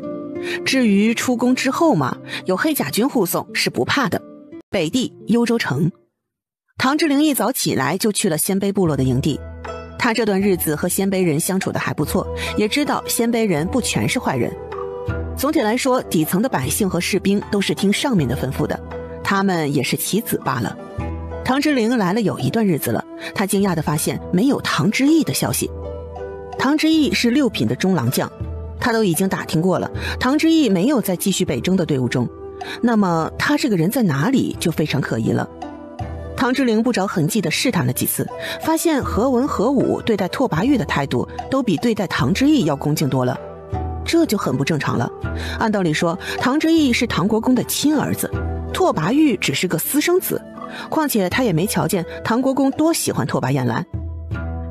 至于出宫之后嘛，有黑甲军护送是不怕的。北地幽州城，唐志陵一早起来就去了鲜卑部落的营地。他这段日子和鲜卑人相处的还不错，也知道鲜卑人不全是坏人。总体来说，底层的百姓和士兵都是听上面的吩咐的，他们也是棋子罢了。唐之陵来了有一段日子了，他惊讶地发现没有唐之义的消息。唐之义是6品的中郎将，他都已经打听过了，唐之义没有再继续北征的队伍中，那么他这个人在哪里就非常可疑了。唐之陵不着痕迹地试探了几次，发现何文何武对待拓跋玉的态度都比对待唐之义要恭敬多了，这就很不正常了。按道理说，唐之义是唐国公的亲儿子，拓跋玉只是个私生子，况且他也没瞧见唐国公多喜欢拓跋彦兰。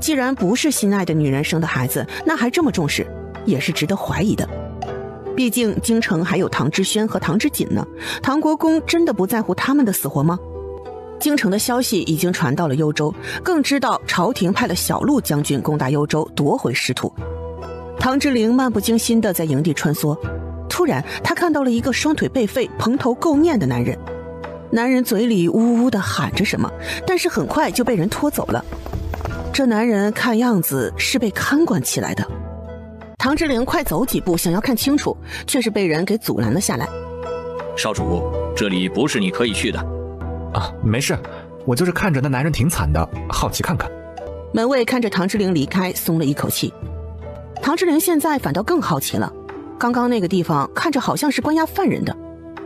既然不是心爱的女人生的孩子，那还这么重视，也是值得怀疑的。毕竟京城还有唐之轩和唐之锦呢，唐国公真的不在乎他们的死活吗？京城的消息已经传到了幽州，更知道朝廷派了小路将军攻打幽州，夺回失土。唐之陵漫不经心地在营地穿梭，突然他看到了一个双腿被废、蓬头垢面的男人。男人嘴里呜呜地喊着什么，但是很快就被人拖走了。这男人看样子是被看管起来的。唐之陵快走几步想要看清楚，却是被人给阻拦了下来。少主，这里不是你可以去的。啊，没事，我就是看着那男人挺惨的，好奇看看。门卫看着唐之陵离开，松了一口气。唐之陵现在反倒更好奇了，刚刚那个地方看着好像是关押犯人的，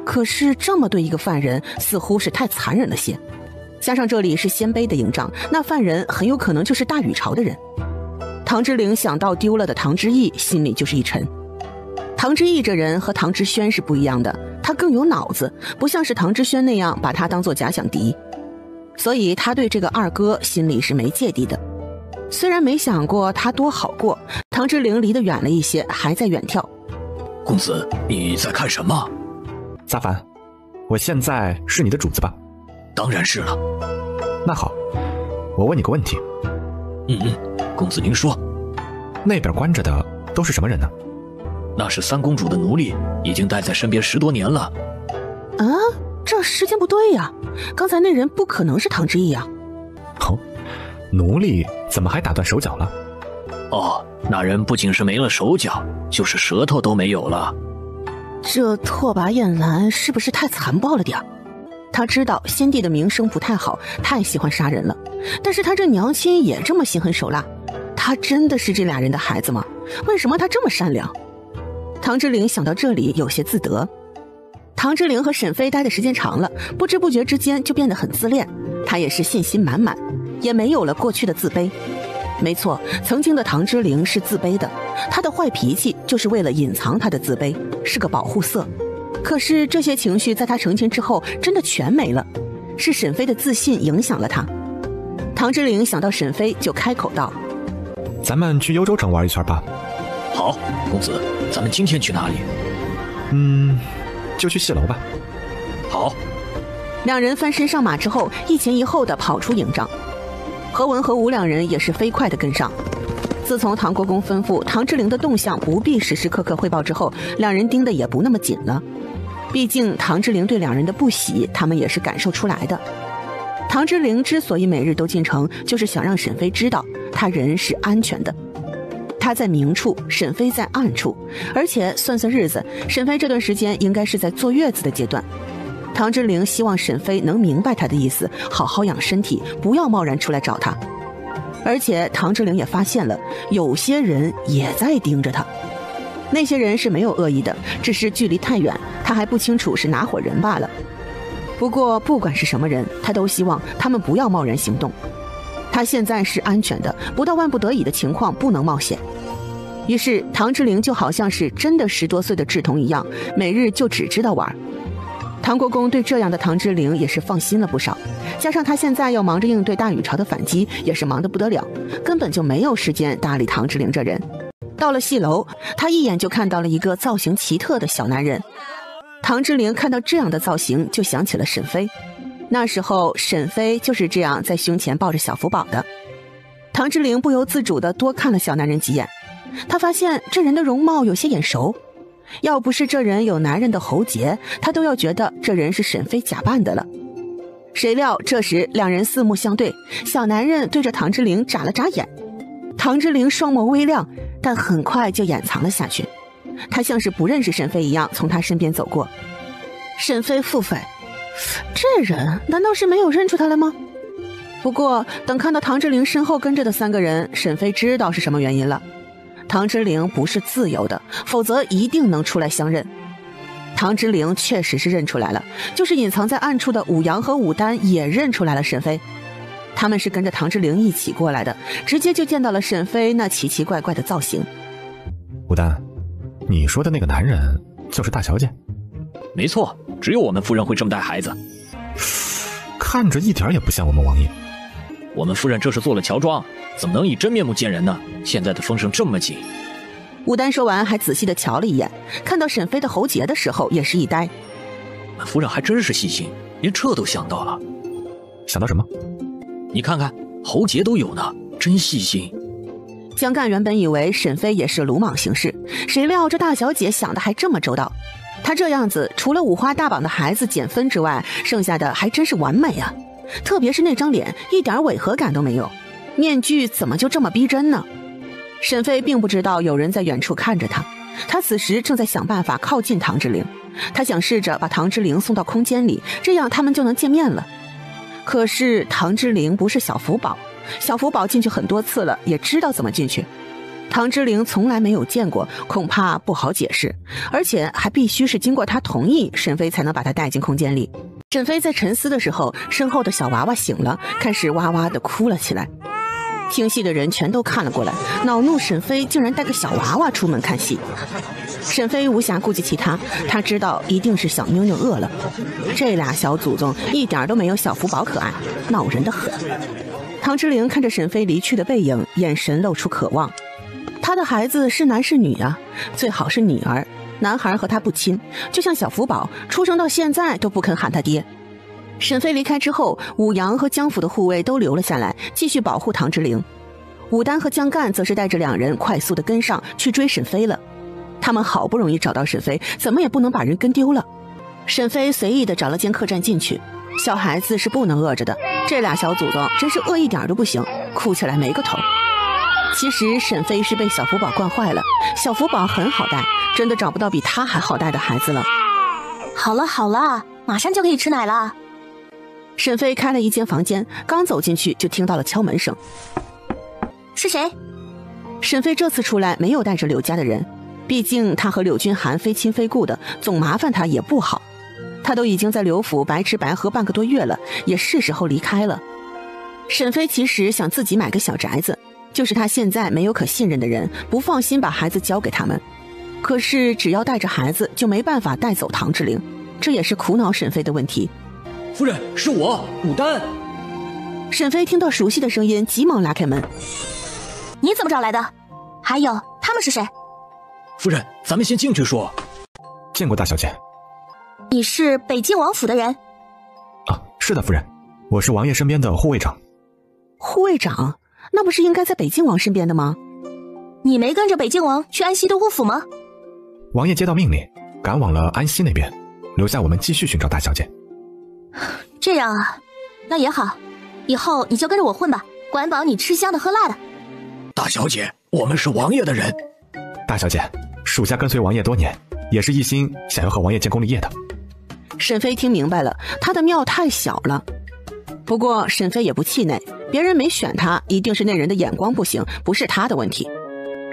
可是这么对一个犯人似乎是太残忍了些。加上这里是鲜卑的营帐，那犯人很有可能就是大禹朝的人。唐之陵想到丢了的唐之义，心里就是一沉。唐之义这人和唐之轩是不一样的，他更有脑子，不像是唐之轩那样把他当作假想敌，所以他对这个二哥心里是没芥蒂的。虽然没想过他多好过，唐之陵离得远了一些，还在远眺。公子，你在看什么？撒凡，我现在是你的主子吧？当然是了。那好，我问你个问题。公子您说。那边关着的都是什么人呢？那是三公主的奴隶，已经带在身边10多年了。啊，这时间不对呀，刚才那人不可能是唐之义啊。哦，奴隶怎么还打断手脚了？哦，那人不仅是没了手脚，就是舌头都没有了。这拓跋雁兰是不是太残暴了点？他知道先帝的名声不太好，太喜欢杀人了，但是他这娘亲也这么心狠手辣，他真的是这俩人的孩子吗？为什么他这么善良？唐之陵想到这里有些自得。唐之陵和沈妃待的时间长了，不知不觉之间就变得很自恋，他也是信心满满，也没有了过去的自卑。没错，曾经的唐之陵是自卑的，他的坏脾气就是为了隐藏他的自卑，是个保护色。可是这些情绪在他成亲之后真的全没了，是沈妃的自信影响了他。唐之陵想到沈妃就开口道：咱们去幽州城玩一圈吧。好，公子，咱们今天去哪里？就去戏楼吧。好。两人翻身上马之后，一前一后的跑出营帐。何文和吴两人也是飞快的跟上。自从唐国公吩咐唐之陵的动向不必时时刻刻汇报之后，两人盯得也不那么紧了。毕竟唐之陵对两人的不喜，他们也是感受出来的。唐之陵之所以每日都进城，就是想让沈妃知道他人是安全的。他在明处，沈妃在暗处，而且算算日子，沈妃这段时间应该是在坐月子的阶段。唐之陵希望沈妃能明白他的意思，好好养身体，不要贸然出来找他。而且唐之陵也发现了，有些人也在盯着他。那些人是没有恶意的，只是距离太远，他还不清楚是哪伙人罢了。不过不管是什么人，他都希望他们不要贸然行动。他现在是安全的，不到万不得已的情况不能冒险。于是唐之陵就好像是真的10多岁的稚童一样，每日就只知道玩。唐国公对这样的唐之陵也是放心了不少，加上他现在要忙着应对大禹朝的反击，也是忙得不得了，根本就没有时间搭理唐之陵这人。到了戏楼，他一眼就看到了一个造型奇特的小男人。唐之陵看到这样的造型，就想起了沈妃。那时候沈妃就是这样在胸前抱着小福宝的。唐之陵不由自主地多看了小男人几眼，他发现这人的容貌有些眼熟，要不是这人有男人的喉结，他都要觉得这人是沈妃假扮的了。谁料这时两人四目相对，小男人对着唐之陵眨了眨眼。唐之陵双眸微亮，但很快就掩藏了下去，他像是不认识沈妃一样从他身边走过。沈妃父妃，这人难道是没有认出他来吗？不过等看到唐之陵身后跟着的3个人，沈妃知道是什么原因了。唐之陵不是自由的，否则一定能出来相认。唐之陵确实是认出来了，就是隐藏在暗处的武阳和武丹也认出来了沈妃。他们是跟着唐之陵一起过来的，直接就见到了沈妃那奇奇怪怪的造型。武丹，你说的那个男人就是大小姐？没错，只有我们夫人会这么带孩子。看着一点也不像我们王爷。我们夫人这是做了乔装，怎么能以真面目见人呢？现在的风声这么紧。武丹说完还仔细地瞧了一眼，看到沈妃的喉结的时候也是一呆。夫人还真是细心，连这都想到了。想到什么？你看看，喉结都有呢，真细心。江干原本以为沈妃也是鲁莽行事，谁料这大小姐想的还这么周到。她这样子，除了五花大绑的孩子减分之外，剩下的还真是完美啊！特别是那张脸，一点违和感都没有，面具怎么就这么逼真呢？沈妃并不知道有人在远处看着她，她此时正在想办法靠近唐之陵，她想试着把唐之陵送到空间里，这样他们就能见面了。可是唐之陵不是小福宝，小福宝进去很多次了，也知道怎么进去。唐之陵从来没有见过，恐怕不好解释，而且还必须是经过他同意，沈妃才能把他带进空间里。沈妃在沉思的时候，身后的小娃娃醒了，开始哇哇地哭了起来。听戏的人全都看了过来，恼怒沈妃竟然带个小娃娃出门看戏。沈妃无暇顾及其他，她知道一定是小妞妞饿了。这俩小祖宗一点都没有小福宝可爱，恼人的很。唐之陵看着沈妃离去的背影，眼神露出渴望。他的孩子是男是女啊？最好是女儿，男孩和他不亲，就像小福宝出生到现在都不肯喊他爹。沈妃离开之后，武阳和江府的护卫都留了下来，继续保护唐之陵。武丹和江干则是带着2人快速的跟上去追沈飞了。他们好不容易找到沈飞，怎么也不能把人跟丢了。沈飞随意的找了间客栈进去，小孩子是不能饿着的，这俩小祖宗真是饿一点都不行，哭起来没个头。其实沈飞是被小福宝惯坏了，小福宝很好带，真的找不到比他还好带的孩子了。好了好了，马上就可以吃奶了。沈飞开了一间房间，刚走进去就听到了敲门声。是谁？沈飞这次出来没有带着柳家的人，毕竟他和柳君寒非亲非故的，总麻烦他也不好。他都已经在柳府白吃白喝半个多月了，也是时候离开了。沈飞其实想自己买个小宅子，就是他现在没有可信任的人，不放心把孩子交给他们。可是只要带着孩子，就没办法带走唐志玲，这也是苦恼沈飞的问题。夫人，是我，武丹。沈飞听到熟悉的声音，急忙拉开门。你怎么找来的？还有，他们是谁？夫人，咱们先进去说。见过大小姐。你是北境王府的人？啊，是的，夫人，我是王爷身边的护卫长。护卫长？那不是应该在北境王身边的吗？你没跟着北境王去安西都护府吗？王爷接到命令，赶往了安西那边，留下我们继续寻找大小姐。这样啊，那也好，以后你就跟着我混吧，管饱你吃香的喝辣的。大小姐，我们是王爷的人。大小姐，属下跟随王爷多年，也是一心想要和王爷建功立业的。沈飞听明白了，他的庙太小了。不过沈飞也不气馁，别人没选他，一定是那人的眼光不行，不是他的问题。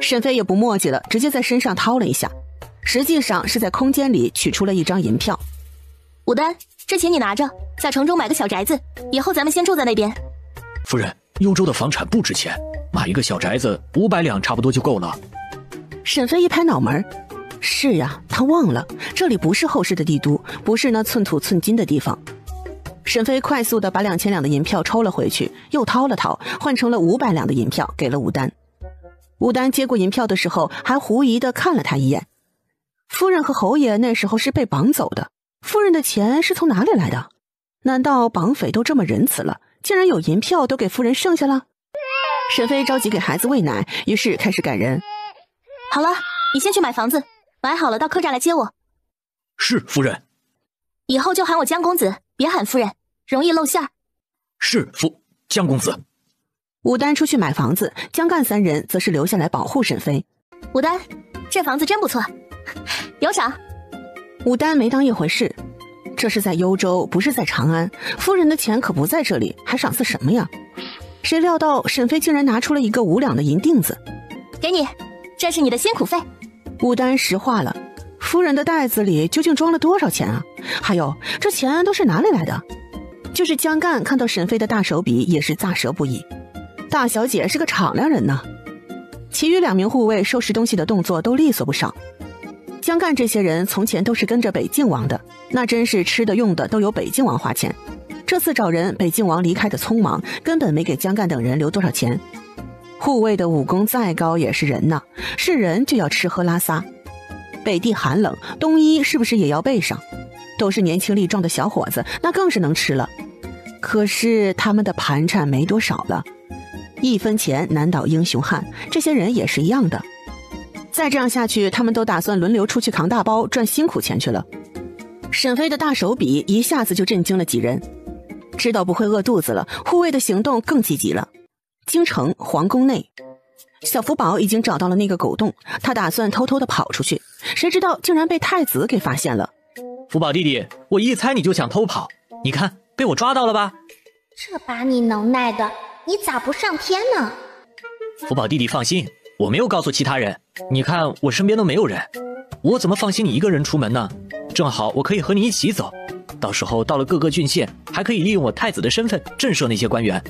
沈飞也不墨迹了，直接在身上掏了一下，实际上是在空间里取出了一张银票。武丹，这钱你拿着，在城中买个小宅子，以后咱们先住在那边。夫人，幽州的房产不值钱，买一个小宅子500两差不多就够了。沈飞一拍脑门，是呀，他忘了这里不是后世的帝都，不是那寸土寸金的地方。沈飞快速的把2000两的银票抽了回去，又掏了掏，换成了500两的银票给了武丹。武丹接过银票的时候还狐疑的看了他一眼。夫人和侯爷那时候是被绑走的，夫人的钱是从哪里来的？难道绑匪都这么仁慈了，竟然有银票都给夫人剩下了？沈飞着急给孩子喂奶，于是开始赶人。好了，你先去买房子，买好了到客栈来接我。是，夫人。以后就喊我江公子，别喊夫人，容易露馅儿。是，江公子。武丹出去买房子，江干3人则是留下来保护沈飞。武丹，这房子真不错，有赏。武丹没当一回事，这是在幽州，不是在长安，夫人的钱可不在这里，还赏赐什么呀？谁料到沈飞竟然拿出了一个5两的银锭子，给你，这是你的辛苦费。武丹石化了，夫人的袋子里究竟装了多少钱啊？还有，这钱都是哪里来的？就是江干看到沈飞的大手笔也是咂舌不已。大小姐是个敞亮人呢。其余2名护卫收拾东西的动作都利索不少。江干这些人从前都是跟着北境王的，那真是吃的用的都由北境王花钱。这次找人，北境王离开的匆忙，根本没给江干等人留多少钱。护卫的武功再高也是人呐，是人就要吃喝拉撒。北地寒冷，冬衣是不是也要备上？都是年轻力壮的小伙子，那更是能吃了。可是他们的盘缠没多少了，1分钱难倒英雄汉，这些人也是一样的。再这样下去，他们都打算轮流出去扛大包赚辛苦钱去了。沈飞的大手笔一下子就震惊了几人，知道不会饿肚子了，护卫的行动更积极了。京城皇宫内，小福宝已经找到了那个狗洞，他打算偷偷的跑出去，谁知道竟然被太子给发现了。福宝弟弟，我一猜你就想偷跑，你看被我抓到了吧？这把你能耐的，你咋不上天呢？福宝弟弟放心，我没有告诉其他人，你看我身边都没有人，我怎么放心你一个人出门呢？正好我可以和你一起走，到时候到了各个郡县，还可以利用我太子的身份震慑那些官员。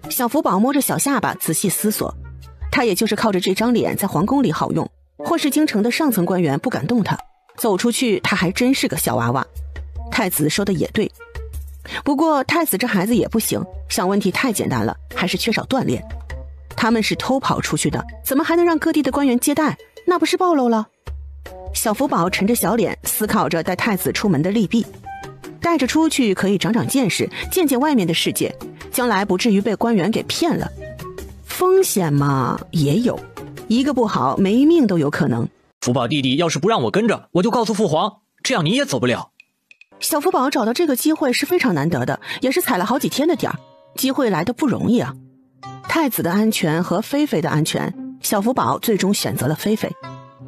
小福宝摸着小下巴仔细思索，他也就是靠着这张脸在皇宫里好用，或是京城的上层官员不敢动他，走出去他还真是个小娃娃。太子说的也对，不过太子这孩子也不行，想问题太简单了，还是缺少锻炼。他们是偷跑出去的，怎么还能让各地的官员接待？那不是暴露了？小福宝沉着小脸思考着带太子出门的利弊，带着出去可以长长见识，见见外面的世界，将来不至于被官员给骗了。风险嘛，也有，一个不好，没命都有可能。福宝弟弟要是不让我跟着，我就告诉父皇，这样你也走不了。小福宝找到这个机会是非常难得的，也是踩了好几天的点儿，机会来得不容易啊。太子的安全和菲菲的安全，小福宝最终选择了菲菲。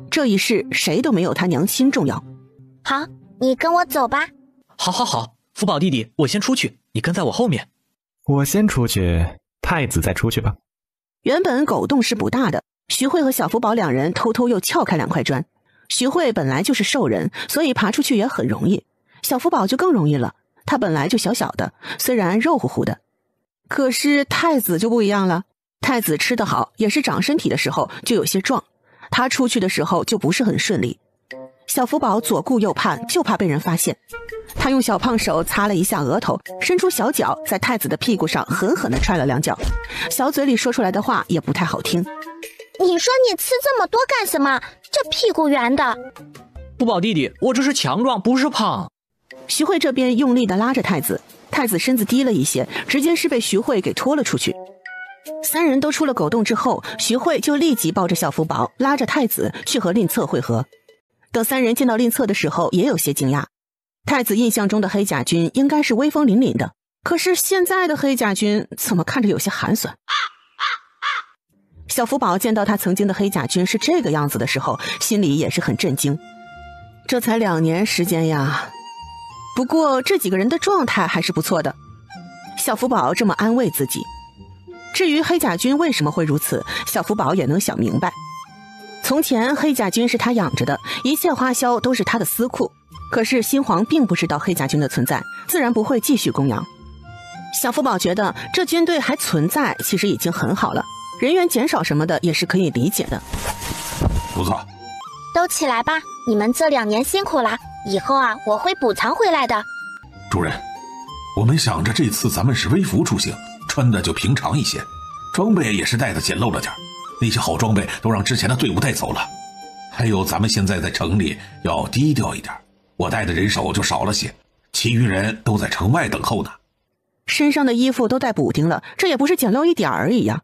这一世谁都没有他娘亲重要。好，你跟我走吧。好，福宝弟弟，我先出去，你跟在我后面。我先出去，太子再出去吧。原本狗洞是不大的，徐慧和小福宝两人偷偷又撬开2块砖。徐慧本来就是兽人，所以爬出去也很容易。小福宝就更容易了，他本来就小小的，虽然肉乎乎的。可是太子就不一样了，太子吃得好，也是长身体的时候就有些壮，他出去的时候就不是很顺利。小福宝左顾右盼，就怕被人发现。他用小胖手擦了一下额头，伸出小脚在太子的屁股上狠狠地踹了2脚，小嘴里说出来的话也不太好听。你说你吃这么多干什么？这屁股圆的。福宝弟弟，我这是强壮，不是胖。徐慧这边用力地拉着太子，太子身子低了一些，直接是被徐慧给拖了出去。3人都出了狗洞之后，徐慧就立即抱着小福宝，拉着太子去和令策会合。等3人见到令策的时候，也有些惊讶。太子印象中的黑甲军应该是威风凛凛的，可是现在的黑甲军怎么看着有些寒酸？小福宝见到他曾经的黑甲军是这个样子的时候，心里也是很震惊。这才2年时间呀，不过这几个人的状态还是不错的。小福宝这么安慰自己。至于黑甲军为什么会如此，小福宝也能想明白。从前黑甲军是他养着的，一切花销都是他的私库，可是新皇并不知道黑甲军的存在，自然不会继续供养。小福宝觉得这军队还存在其实已经很好了，人员减少什么的也是可以理解的。主子，都起来吧，你们这2年辛苦了，以后啊我会补偿回来的。主人，我们想着这次咱们是微服出行，穿的就平常一些，装备也是带的简陋了点，那些好装备都让之前的队伍带走了。还有咱们现在在城里要低调一点，我带的人手就少了些，其余人都在城外等候呢。身上的衣服都带补丁了，这也不是简陋一点而已呀。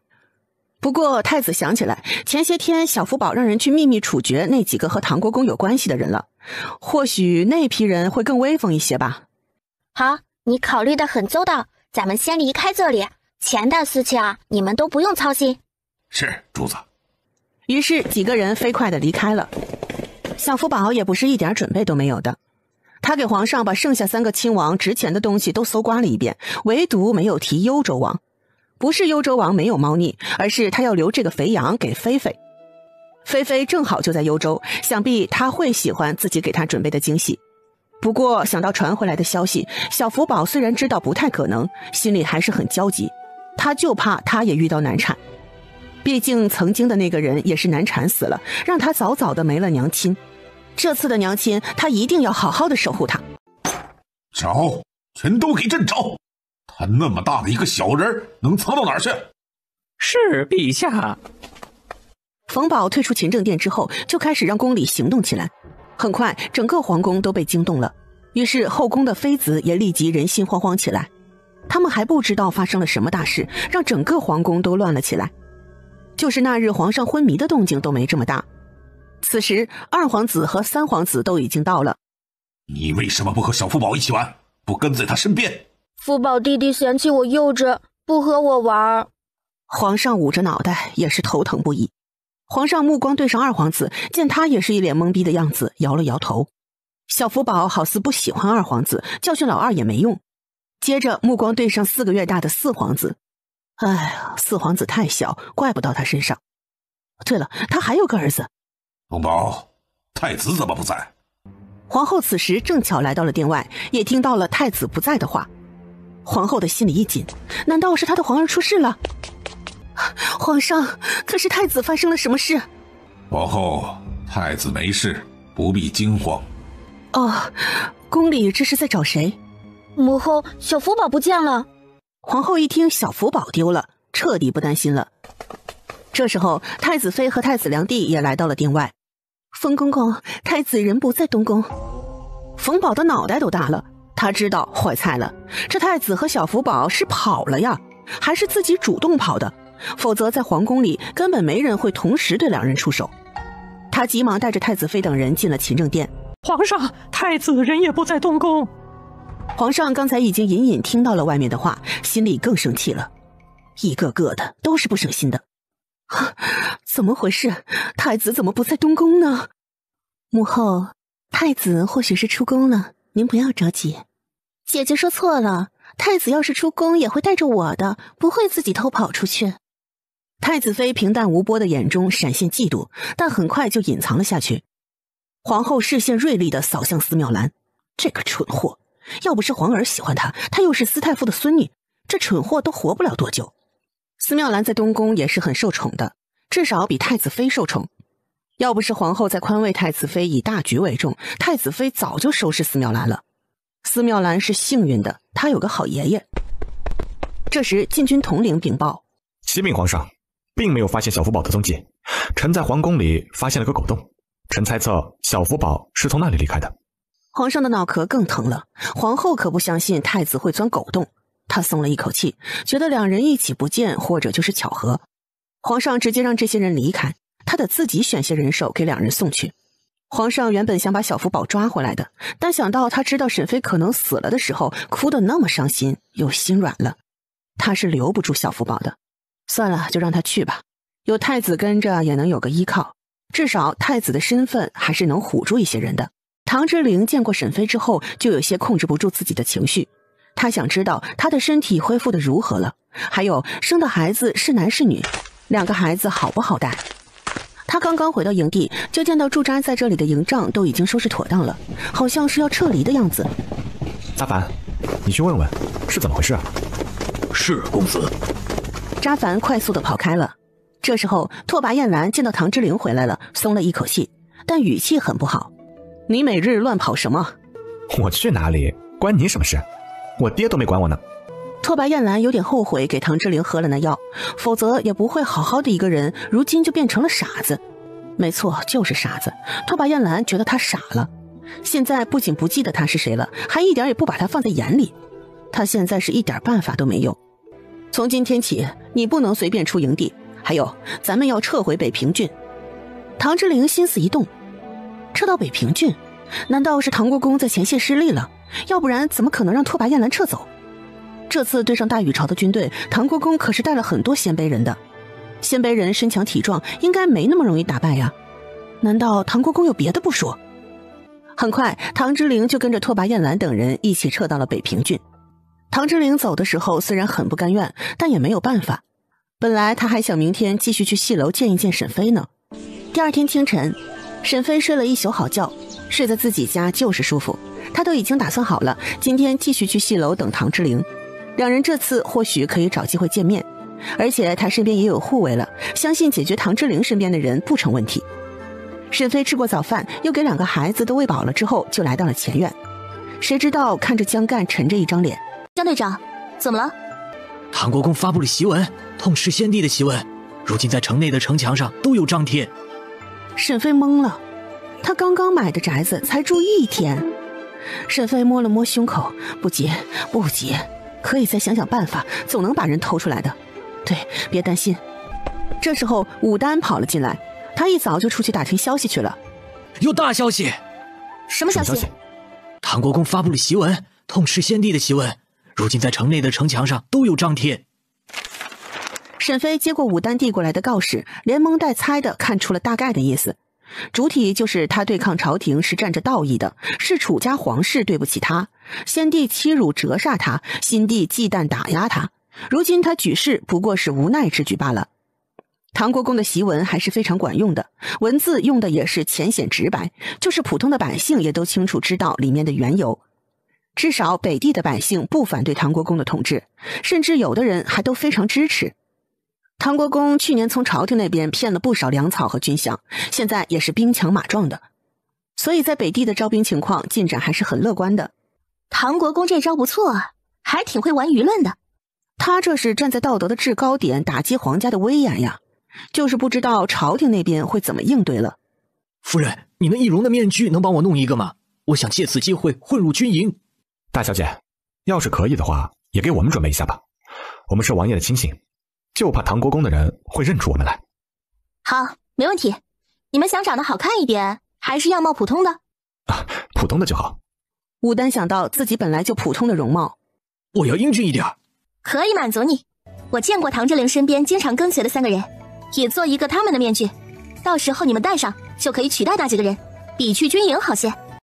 不过太子想起来，前些天小福宝让人去秘密处决那几个和唐国公有关系的人了，或许那批人会更威风一些吧。好，你考虑得很周到，咱们先离开这里，钱的事情啊，你们都不用操心。是，主子。于是几个人飞快地离开了。小福宝也不是一点准备都没有的，他给皇上把剩下3个亲王值钱的东西都搜刮了一遍，唯独没有提幽州王。不是幽州王没有猫腻，而是他要留这个肥羊给菲菲。菲菲正好就在幽州，想必他会喜欢自己给他准备的惊喜。不过想到传回来的消息，小福宝虽然知道不太可能，心里还是很焦急。他就怕他也遇到难产，毕竟曾经的那个人也是难产死了，让他早早的没了娘亲。这次的娘亲，他一定要好好的守护他。找，全都给朕找！他那么大的一个小人，能藏到哪儿去？是陛下。冯宝退出勤政殿之后，就开始让宫里行动起来。很快，整个皇宫都被惊动了，于是后宫的妃子也立即人心惶惶起来。他们还不知道发生了什么大事，让整个皇宫都乱了起来。就是那日皇上昏迷的动静都没这么大。此时2皇子和3皇子都已经到了。你为什么不和小福宝一起玩，不跟在他身边？福宝弟弟嫌弃我幼稚，不和我玩。皇上捂着脑袋，也是头疼不已。皇上目光对上2皇子，见他也是一脸懵逼的样子，摇了摇头。小福宝好似不喜欢2皇子，教训老二也没用。接着目光对上4个月大的4皇子。哎呀，4皇子太小，怪不到他身上。对了，他还有个儿子。冯宝，太子怎么不在？皇后此时正巧来到了殿外，也听到了太子不在的话。皇后的心里一紧，难道是她的皇儿出事了？皇上，可是太子发生了什么事？皇后，太子没事，不必惊慌。哦，宫里这是在找谁？母后，小福宝不见了。皇后一听小福宝丢了，彻底不担心了。这时候太子妃和太子良娣也来到了殿外。冯公公，太子人不在东宫。冯宝的脑袋都大了，他知道坏菜了，这太子和小福宝是跑了呀，还是自己主动跑的？否则在皇宫里根本没人会同时对两人出手。他急忙带着太子妃等人进了勤政殿。皇上，太子人也不在东宫。皇上刚才已经隐隐听到了外面的话，心里更生气了，一个个的都是不省心的。怎么回事？太子怎么不在东宫呢？母后，太子或许是出宫了，您不要着急。姐姐说错了，太子要是出宫也会带着我的，不会自己偷跑出去。太子妃平淡无波的眼中闪现嫉妒，但很快就隐藏了下去。皇后视线锐利地扫向司妙兰，这个蠢货，要不是皇儿喜欢她，她又是司太傅的孙女，这蠢货都活不了多久。司妙兰在东宫也是很受宠的，至少比太子妃受宠。要不是皇后在宽慰太子妃以大局为重，太子妃早就收拾司妙兰了。司妙兰是幸运的，她有个好爷爷。这时禁军统领禀报：启禀皇上，并没有发现小福宝的踪迹。臣在皇宫里发现了个狗洞，臣猜测小福宝是从那里离开的。皇上的脑壳更疼了，皇后可不相信太子会钻狗洞。他松了一口气，觉得两人一起不见，或者就是巧合。皇上直接让这些人离开，他得自己选些人手给两人送去。皇上原本想把小福宝抓回来的，但想到他知道沈妃可能死了的时候，哭得那么伤心，又心软了。他是留不住小福宝的，算了，就让他去吧。有太子跟着也能有个依靠，至少太子的身份还是能唬住一些人的。唐之陵见过沈妃之后，就有些控制不住自己的情绪。他想知道她的身体恢复的如何了，还有生的孩子是男是女，两个孩子好不好带。他刚刚回到营地，就见到驻扎在这里的营帐都已经收拾妥当了，好像是要撤离的样子。扎凡，你去问问是怎么回事啊？是，公子。扎凡快速地跑开了。这时候拓跋燕兰见到唐之陵回来了，松了一口气，但语气很不好：你每日乱跑什么？我去哪里关你什么事？我爹都没管我呢。拓跋燕兰有点后悔给唐之陵喝了那药，否则也不会好好的一个人，如今就变成了傻子。没错，就是傻子。拓跋燕兰觉得他傻了，现在不仅不记得他是谁了，还一点也不把他放在眼里。他现在是一点办法都没有。从今天起，你不能随便出营地，还有咱们要撤回北平郡。唐之陵心思一动，撤到北平郡？难道是唐国公在前线失利了？要不然怎么可能让拓跋燕兰撤走？这次对上大禹朝的军队，唐国公可是带了很多鲜卑人的，鲜卑人身强体壮，应该没那么容易打败呀。难道唐国公有别的部署？很快，唐之陵就跟着拓跋燕兰等人一起撤到了北平郡。唐之陵走的时候虽然很不甘愿，但也没有办法。本来他还想明天继续去戏楼见一见沈妃呢。第二天清晨，沈妃睡了一宿好觉，睡在自己家就是舒服。他都已经打算好了，今天继续去戏楼等唐之陵。两人这次或许可以找机会见面，而且他身边也有护卫了，相信解决唐之陵身边的人不成问题。沈妃吃过早饭，又给两个孩子都喂饱了之后，就来到了前院。谁知道看着江干沉着一张脸。江队长，怎么了？唐国公发布了檄文，痛斥先帝的檄文，如今在城内的城墙上都有张贴。沈妃懵了，她刚刚买的宅子才住1天。沈妃摸了摸胸口，不急不急，可以再想想办法，总能把人偷出来的。对，别担心。这时候武丹跑了进来，他一早就出去打听消息去了。有大消息！什么消息？唐国公发布了檄文，痛斥先帝的檄文，如今在城内的城墙上都有张贴。沈妃接过武丹递过来的告示，连蒙带猜的看出了大概的意思。主体就是他对抗朝廷是站着道义的，是楚家皇室对不起他，先帝欺辱折煞他，新帝忌惮打压他，如今他举事不过是无奈之举罢了。唐国公的檄文还是非常管用的，文字用的也是浅显直白，就是普通的百姓也都清楚知道里面的缘由。至少北地的百姓不反对唐国公的统治，甚至有的人还都非常支持。唐国公去年从朝廷那边骗了不少粮草和军饷，现在也是兵强马壮的，所以在北地的招兵情况进展还是很乐观的。唐国公这招不错啊，还挺会玩舆论的。他这是站在道德的制高点打击皇家的威严呀，就是不知道朝廷那边会怎么应对了。夫人，你那易容的面具能帮我弄一个吗？我想借此机会混入军营。大小姐，要是可以的话，也给我们准备一下吧。我们是王爷的亲信，就怕唐国公的人会认出我们来。好，没问题。你们想长得好看一点，还是样貌普通的？普通的就好。武丹想到自己本来就普通的容貌，我要英俊一点。可以满足你。我见过唐志玲身边经常跟随的3个人，也做一个他们的面具，到时候你们戴上就可以取代那几个人，比去军营好些。